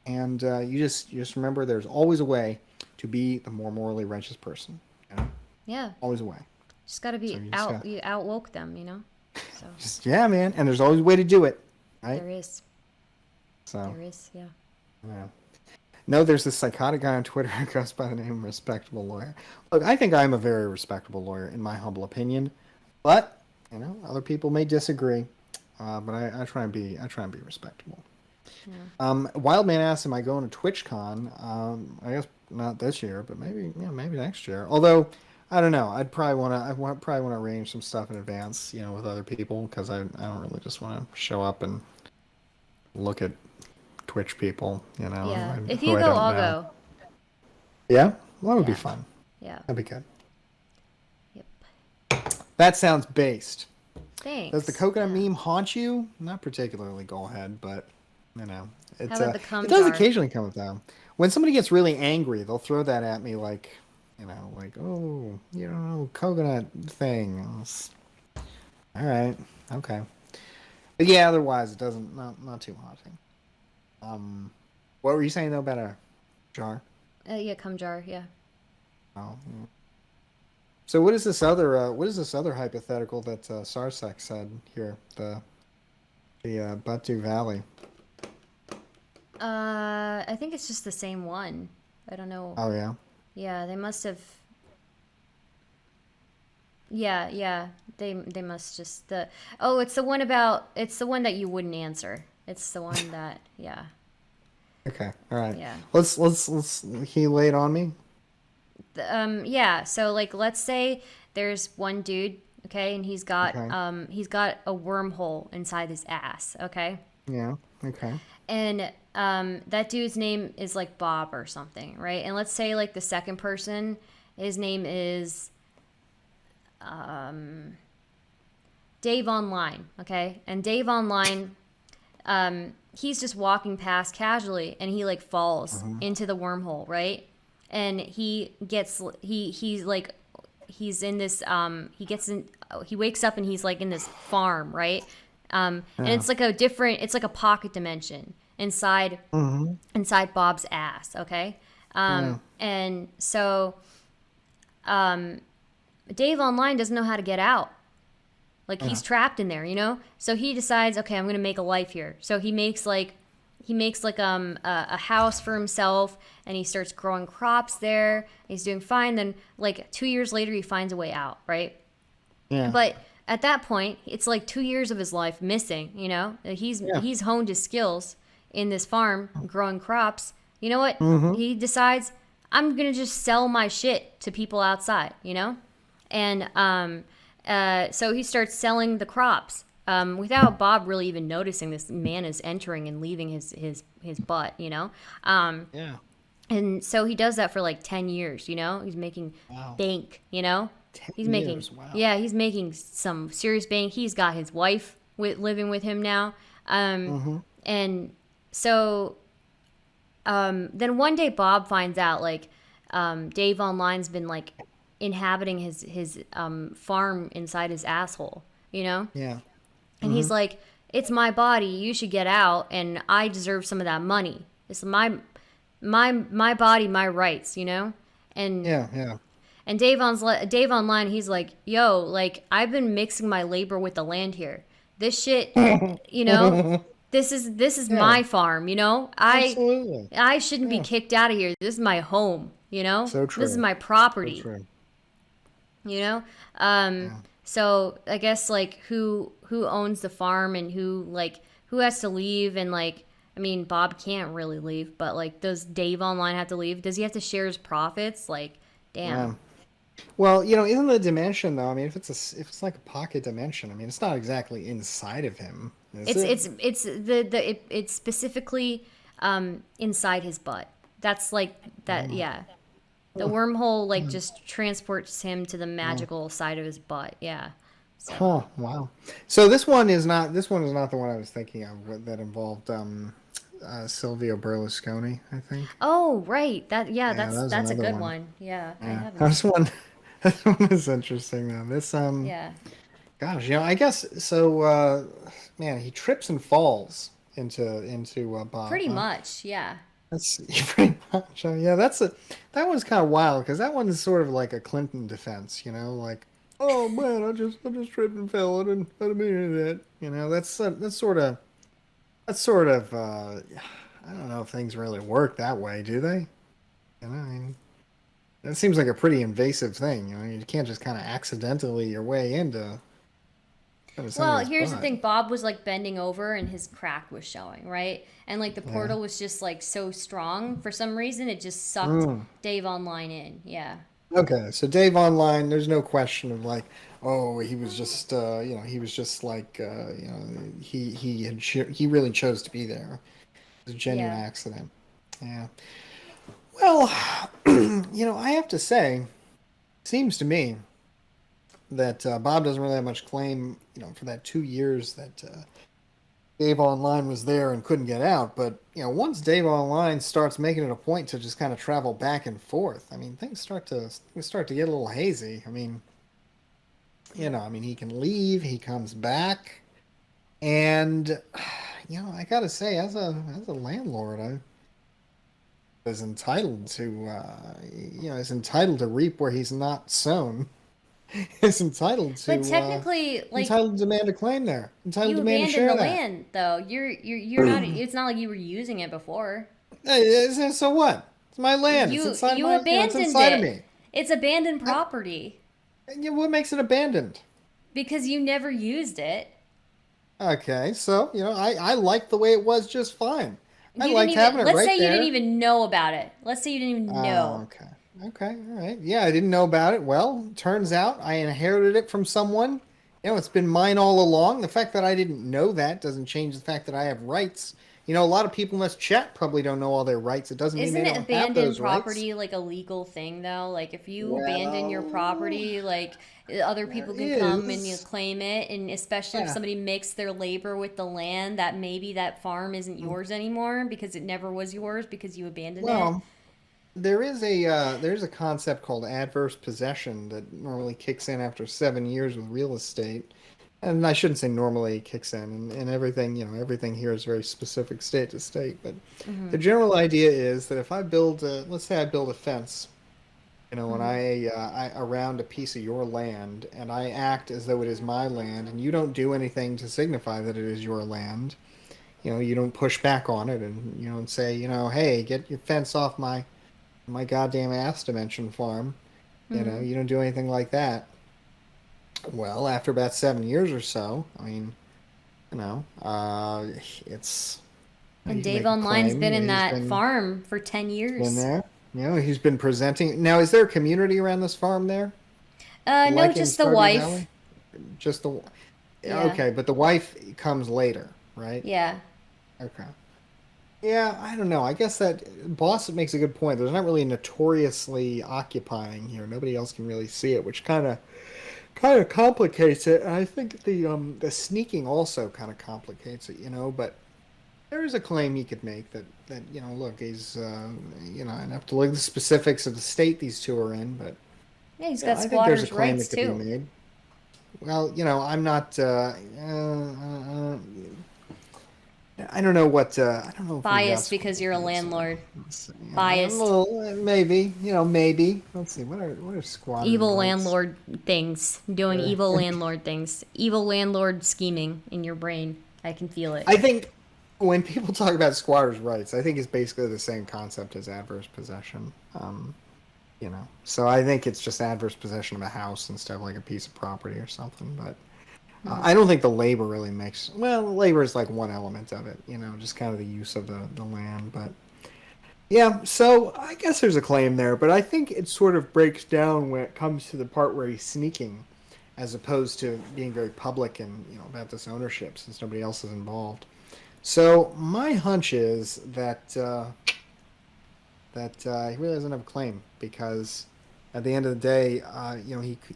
And you just remember there's always a way to be the more morally righteous person. Yeah. Always a way. Just gotta be So you just you outwoke them, So. Yeah, man. And there's always a way to do it. right? There is. So There is. Yeah. yeah. No, there's this psychotic guy on Twitter who goes by the name Respectable Lawyer. Look, I think I'm a very respectable lawyer, in my humble opinion, but other people may disagree. But I try and be respectable. Yeah. Wildman asks, "Am I going to TwitchCon?" I guess not this year, but maybe next year. Although I don't know. I'd probably want to arrange some stuff in advance, with other people, because I don't really just want to show up and look at Twitch people, Yeah. If who you I go, don't I'll know. go. Yeah, well, that would be Yeah. fun. Yeah. That'd be good. Yep. That sounds based. Thanks. Does the coconut Yeah. meme haunt you? Not particularly, Goalhead, but it How about the cum it does jar? occasionally come with them. When somebody gets really angry, they'll throw that at me like, oh, coconut things. All right, okay. But yeah, otherwise it doesn't not too haunting. What were you saying though about a jar? Yeah, cum jar. Yeah. Oh. Yeah. So what is this other hypothetical that Sarsek said here? The Batu Valley. I think it's just the same one. I don't know. Oh yeah. Yeah, they must have. Yeah. They must just the. Oh, it's the one about. It's the one that you wouldn't answer. It's the one that. Yeah. Okay. All right. Yeah. Let's. Can you lay it on me? Yeah. So like, let's say there's one dude. Okay, and he's got Okay. he's got a wormhole inside his ass. Okay. Yeah. Okay. And that dude's name is like Bob or something, right? And let's say like the second person, his name is Dave Online, okay? And Dave Online, he's just walking past casually, and he like falls into the wormhole, right? And he gets he's like he's in this he wakes up and he's like in this farm, right? And it's like it's like a pocket dimension inside Bob's ass, okay? And so Dave Online doesn't know how to get out. Like he's trapped in there. So he decides, okay, I'm gonna make a life here. So he makes like a house for himself, and he starts growing crops there. He's doing fine. Then like 2 years later, he finds a way out, right? Yeah. But at that point, it's like 2 years of his life missing. He's honed his skills in this farm growing crops. You know what? He decides, I'm gonna just sell my shit to people outside. And so he starts selling the crops without Bob really even noticing this man is entering and leaving his butt. Yeah. And so he does that for like 10 years. He's making bank. 10 He's making years, wow. he's making some serious bank. He's got his wife living with him now. And so then one day Bob finds out like Dave Online's been like inhabiting his farm inside his asshole, Yeah. And he's like, it's my body, you should get out, and I deserve some of that money. It's my body, my rights, And Yeah. and Dave Online, he's like, yo, like I've been mixing my labor with the land here. This shit, this is my farm, Absolutely. I shouldn't be kicked out of here. This is my home, So true. This is my property. So true. So I guess like who owns the farm and who has to leave, and like, I mean, Bob can't really leave, but like, does Dave Online have to leave? Does he have to share his profits? Like, damn. Yeah. Well, isn't the dimension though? I mean, if it's like a pocket dimension, I mean, it's not exactly inside of him. It's specifically inside his butt. That's like that. Yeah. The wormhole like just transports him to the magical side of his butt. Yeah. So. Oh wow! So this one is not the one I was thinking of that involved Silvio Berlusconi, I think. Oh right, that's a good one. one. Yeah, I Yeah. haven't. This one is interesting though. This Yeah. Gosh, I guess so. Man, he trips and falls into Bob. Pretty much, yeah. That's pretty much. Yeah, that one's kind of wild because that one is sort of like a Clinton defense, like, oh man, I just tripped and fell. I didn't mean that. That's sort of That's sort of, I don't know if things really work that way, do they? You know, I mean, that seems like a pretty invasive thing. You know, you can't just kind of accidentally your way into Well, somebody's here's the butt. thing. Bob was like bending over and his crack was showing, right? And like the Yeah. portal was just like so strong. For some reason, it just sucked Mm. Dave Online in. Yeah. Okay, so Dave Online, there's no question of like, oh, he was just, he was just like, he really chose to be there. It was a genuine Yeah. accident. Yeah. Well, I have to say, seems to me that Bob doesn't really have much claim, for that 2 years that Dave Online was there and couldn't get out. But once Dave Online starts making it a point to just kind of travel back and forth, I mean, things start to get a little hazy. I mean, he can leave, he comes back, and I gotta say, as a landlord, I is entitled to, is entitled to reap where he's not sown. Is entitled But to, technically, like entitled to demand a claim there. Entitled you to demand a abandoned share the of that. land, though. You're not. It's not like you were using it before. So what? It's my land. It's inside You my, it's abandoned inside of it. me. It's abandoned I, property what makes it abandoned? because you never used it. Okay, so I liked the way it was just fine. I You didn't liked having even. it Let's right say you didn't there. even know about it. Let's say you didn't even Oh, know. okay. Okay, all right. Yeah, I didn't know about it. Well, turns out I inherited it from someone. It's been mine all along. The fact that I didn't know that doesn't change the fact that I have rights. A lot of people in this chat probably don't know all their rights. It doesn't mean they Isn't it don't have abandoned those rights. property like a legal thing though? Like if you abandon your Well, property, like other there people can come and you is. claim it, and especially if Yeah. somebody mixed their labor with the land, that maybe that farm isn't yours anymore because it never was yours because you abandoned it. Well, there's a concept called adverse possession that normally kicks in after 7 years with real estate. And I shouldn't say normally kicks in, and everything, everything here is very specific state to state. But the general idea is that if I build, let's say I build a fence, and I around a piece of your land, and I act as though it is my land, and you don't do anything to signify that it is your land, you don't push back on it, and say, hey, get your fence off my goddamn ass dimension farm. You don't do anything like that. Well, after about 7 years or so, I mean, it's And you can Dave make a Online's claim. been in He's that farm for 10 been years. there. He's been presenting. Now, is there a community around this farm there, No, like in just the Stardew wife. Valley? Just the. Yeah. Okay, but the wife comes later, right? Yeah. Okay. Yeah, I don't know. I guess that boss makes a good point. There's not really notoriously occupying here. Nobody else can really see it, which kind of complicates it. And I think the sneaking also kind of complicates it, but there is a claim he could make that look, he's I'd have to look at the specifics of the state these two are in, but Yeah, he's yeah, got I think there's a squatters' claim rights that could be too. made. Well, I'm not. I don't know what. I don't know if we've got Biased because you're a squatters. landlord. Let's see. Biased. Well, maybe. Maybe. Let's see. What are squatters' Evil rights? landlord things. Doing Yeah. evil landlord things. Evil landlord scheming in your brain. I can feel it. I think when people talk about squatters' rights, I think it's basically the same concept as adverse possession. So I think it's just adverse possession of a house instead of like a piece of property or something. But I don't think the labor really makes. Well, labor is like one element of it, just kind of the use of the land. But yeah, so I guess there's a claim there, but I think it sort of breaks down when it comes to the part where he's sneaking, as opposed to being very public and about this ownership since nobody else is involved. So my hunch is that he really doesn't have a claim because at the end of the day,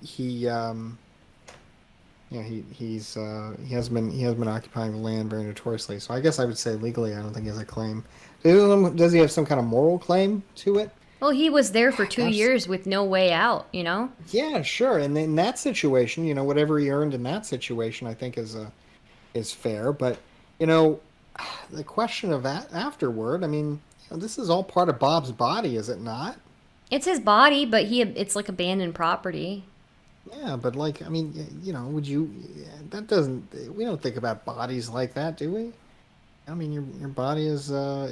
he has been occupying the land very notoriously. So I guess I would say legally, I don't think he has a claim. Does he have some kind of moral claim to it? Well, he was there for two Gosh. years with no way out, you know? Yeah, sure. And in that situation, whatever he earned in that situation, I think is fair. But you know, the question of that afterward, I mean, this is all part of Bob's body, is it not? It's his body, but it's like abandoned property. Yeah, but like, I mean, would you? That doesn't. We don't think about bodies like that, do we? I mean, your body is a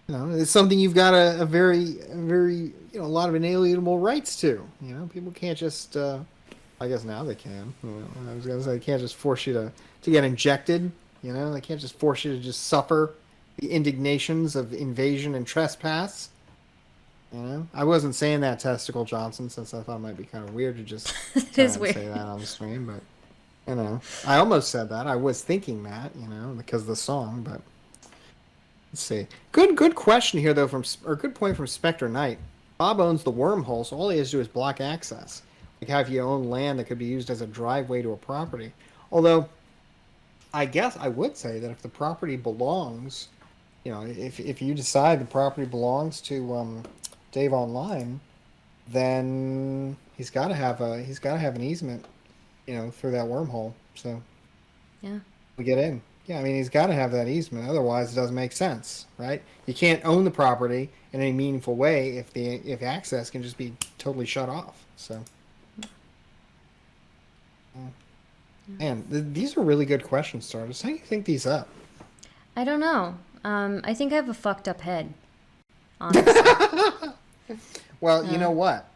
it's something you've got a very a lot of inalienable rights to. People can't just I guess now they can. I was gonna say they can't just force you to get injected. They can't just force you to just suffer the indignations of invasion and trespass. I wasn't saying that, Testicle Johnson, since I thought it might be kind of weird to just It try is and weird. say that on the stream, but I almost said that. I was thinking that, because of the song, but let's see. Good question here though or good point from Spectre Knight. Bob owns the wormhole, so all he has to do is block access. Like have you own land that could be used as a driveway to a property. Although I guess I would say that if the property belongs, if you decide the property belongs to Dave Online, then he's got to have an easement, through that wormhole. So Yeah. we get in. Yeah, I mean he's got to have that easement. Otherwise, it doesn't make sense, right? You can't own the property in any meaningful way if access can just be totally shut off. So. Man, these are really good questions, Stardust. How do you think these up? I don't know. I think I have a fucked up head. Honestly. Well, you know what?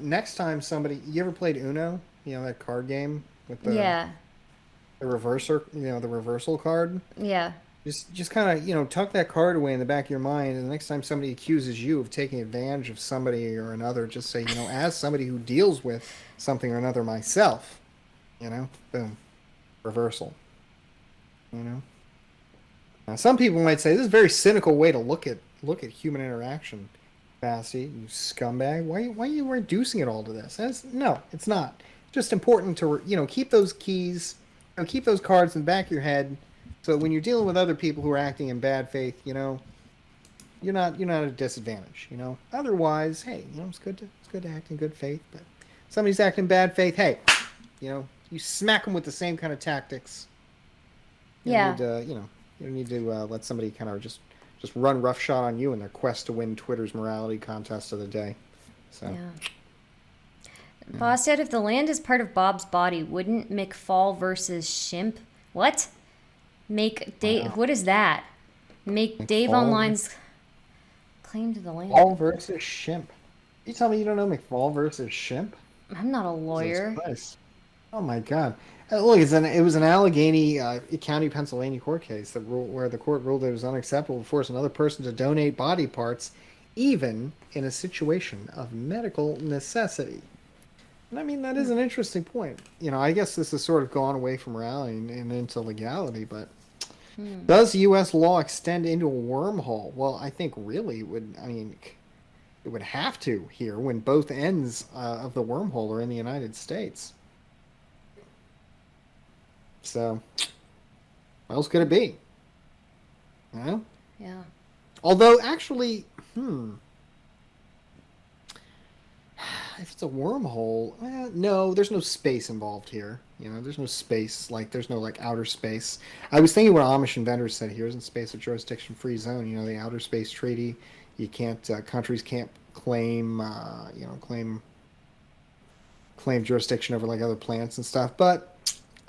Next time you ever played Uno? That card game with Yeah. the reverser, the reversal card? Yeah. Just kind of, tuck that card away in the back of your mind, and the next time somebody accuses you of taking advantage of somebody or another, just say, as somebody who deals with something or another myself, boom, reversal. Now, some people might say this is a very cynical way to look at human interaction. Basti, you scumbag! Why are you reducing it all to this? No, it's not. It's just important to keep those keys, keep those cards in the back of your head, so that when you're dealing with other people who are acting in bad faith, you're not at a disadvantage. Otherwise, hey, it's good to act in good faith, but if somebody's acting in bad faith, hey, you smack them with the same kind of tactics. You don't need to let somebody kind of just run roughshod on you in their quest to win Twitter's morality contest of the day. So. Yeah. Boss said if the land is part of Bob's body, wouldn't McFall versus Shimp? What? Make Dave? What is that? Make McFall Dave Online's claim to the land. McFall versus Shimp. You tell me you don't know McFall versus Shimp? I'm not a lawyer. Jesus Christ. Oh my God! Look, it was an Allegheny County, Pennsylvania court case where the court ruled it was unacceptable to force another person to donate body parts, even in a situation of medical necessity. And I mean, that is an interesting point. I guess this has sort of gone away from morality and into legality, but does U.S. law extend into a wormhole? Well, I think really it would have to here when both ends of the wormhole are in the United States. So, what else could it be? Yeah. Although, actually, if it's a wormhole, no, there's no space involved here. There's no space, there's no, outer space. I was thinking what Amish inventors said here, isn't space a jurisdiction-free zone? The Outer Space Treaty, you can't, countries can't claim jurisdiction over, other planets and stuff, but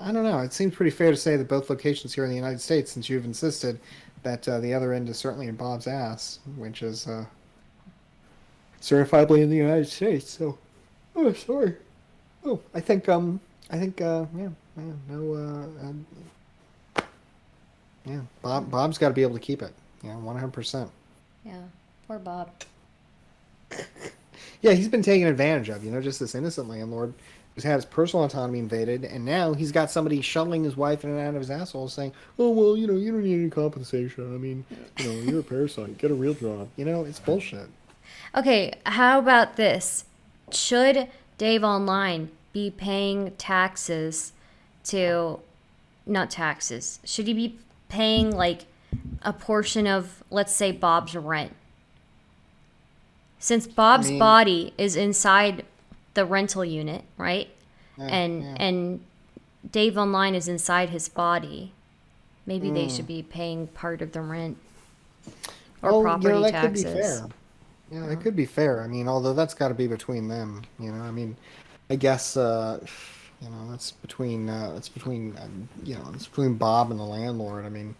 I don't know. It seems pretty fair to say that both locations here in the United States, since you've insisted that the other end is certainly in Bob's ass, which is certifiably in the United States. So, sorry. Oh, I think, Bob's got to be able to keep it. 100%. Yeah. Poor Bob. Yeah, he's been taken advantage of. Just this innocent landlord who's had his personal autonomy invaded, and now he's got somebody shuttling his wife in and out of his asshole saying, oh, well, you don't need any compensation. I mean, you're a parasite. Get a real job. It's bullshit. Okay, how about this? Should Dave Online be paying taxes to... Not taxes. Should he be paying, a portion of, let's say, Bob's rent? Since Bob's body is inside the rental unit, right? And Dave Online is inside his body. Maybe they should be paying part of the rent or property that taxes. Could be fair. Yeah, that could be fair. Although that's got to be between them. I guess. You know, that's between it's between Bob and the landlord. I mean,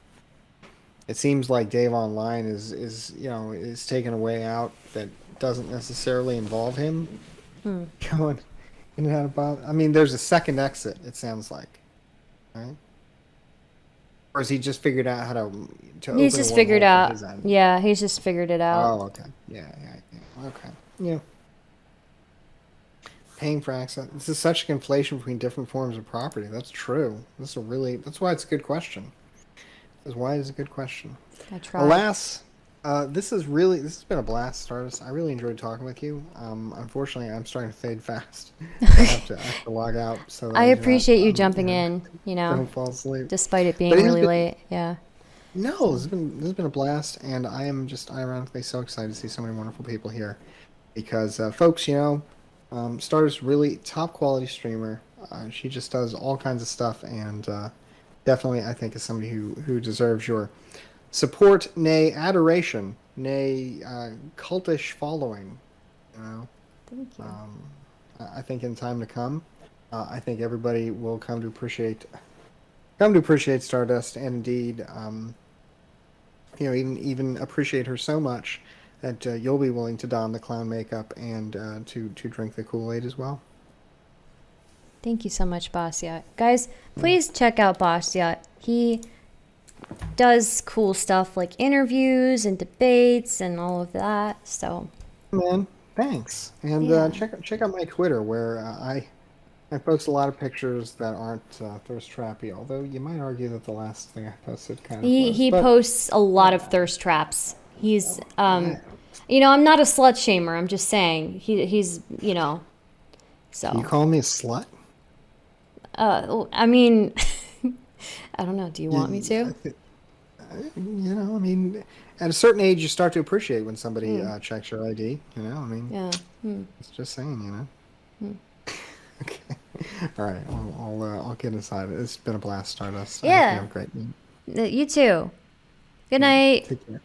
it seems like Dave Online is taking a way out that doesn't necessarily involve him going in and out of Bob. I mean, there's a second exit. It sounds like, right? Or has he just figured out how to He's open a just figured wormhole from out. his end? Yeah, he's just figured it out. Oh, okay. Yeah. Okay. Yeah. Paying for access. This is such a conflation between different forms of property. That's true. That's why it's a good question. That's why it's a good question. I tried. Alas, this has been a blast, Stardust. I really enjoyed talking with you. Unfortunately, I'm starting to fade fast. I have to log out. So that I do not, appreciate you jumping in, don't fall asleep. despite it being But it has really been- late. Yeah. No, this has been a blast, and I am just ironically so excited to see so many wonderful people here, because folks, Stardust really top quality streamer. She just does all kinds of stuff, and definitely I think is somebody who deserves your support, nay adoration, nay cultish following. You know, Thank you. I think in time to come, I think everybody will come to appreciate Stardust, and indeed, even appreciate her so much that you'll be willing to don the clown makeup and to drink the Kool-Aid as well. Thank you so much, Bastiat. Guys, please check out Bastiat. He does cool stuff like interviews and debates and all of that. So, Man, thanks. And Yeah. check out my Twitter, where I post a lot of pictures that aren't thirst trappy. Although you might argue that the last thing I posted kind of he was. posts a lot of thirst traps. He's I'm not a slut shamer. I'm just saying he's so. You call me a slut? I mean, I don't know. Do you want me to? I mean, at a certain age, you start to appreciate when somebody checks your ID. Yeah. It's just saying, Okay. All right. I'll get inside it. It's been a blast, Stardust. I hope Yeah. you have a great night. You too. Good night. Take care.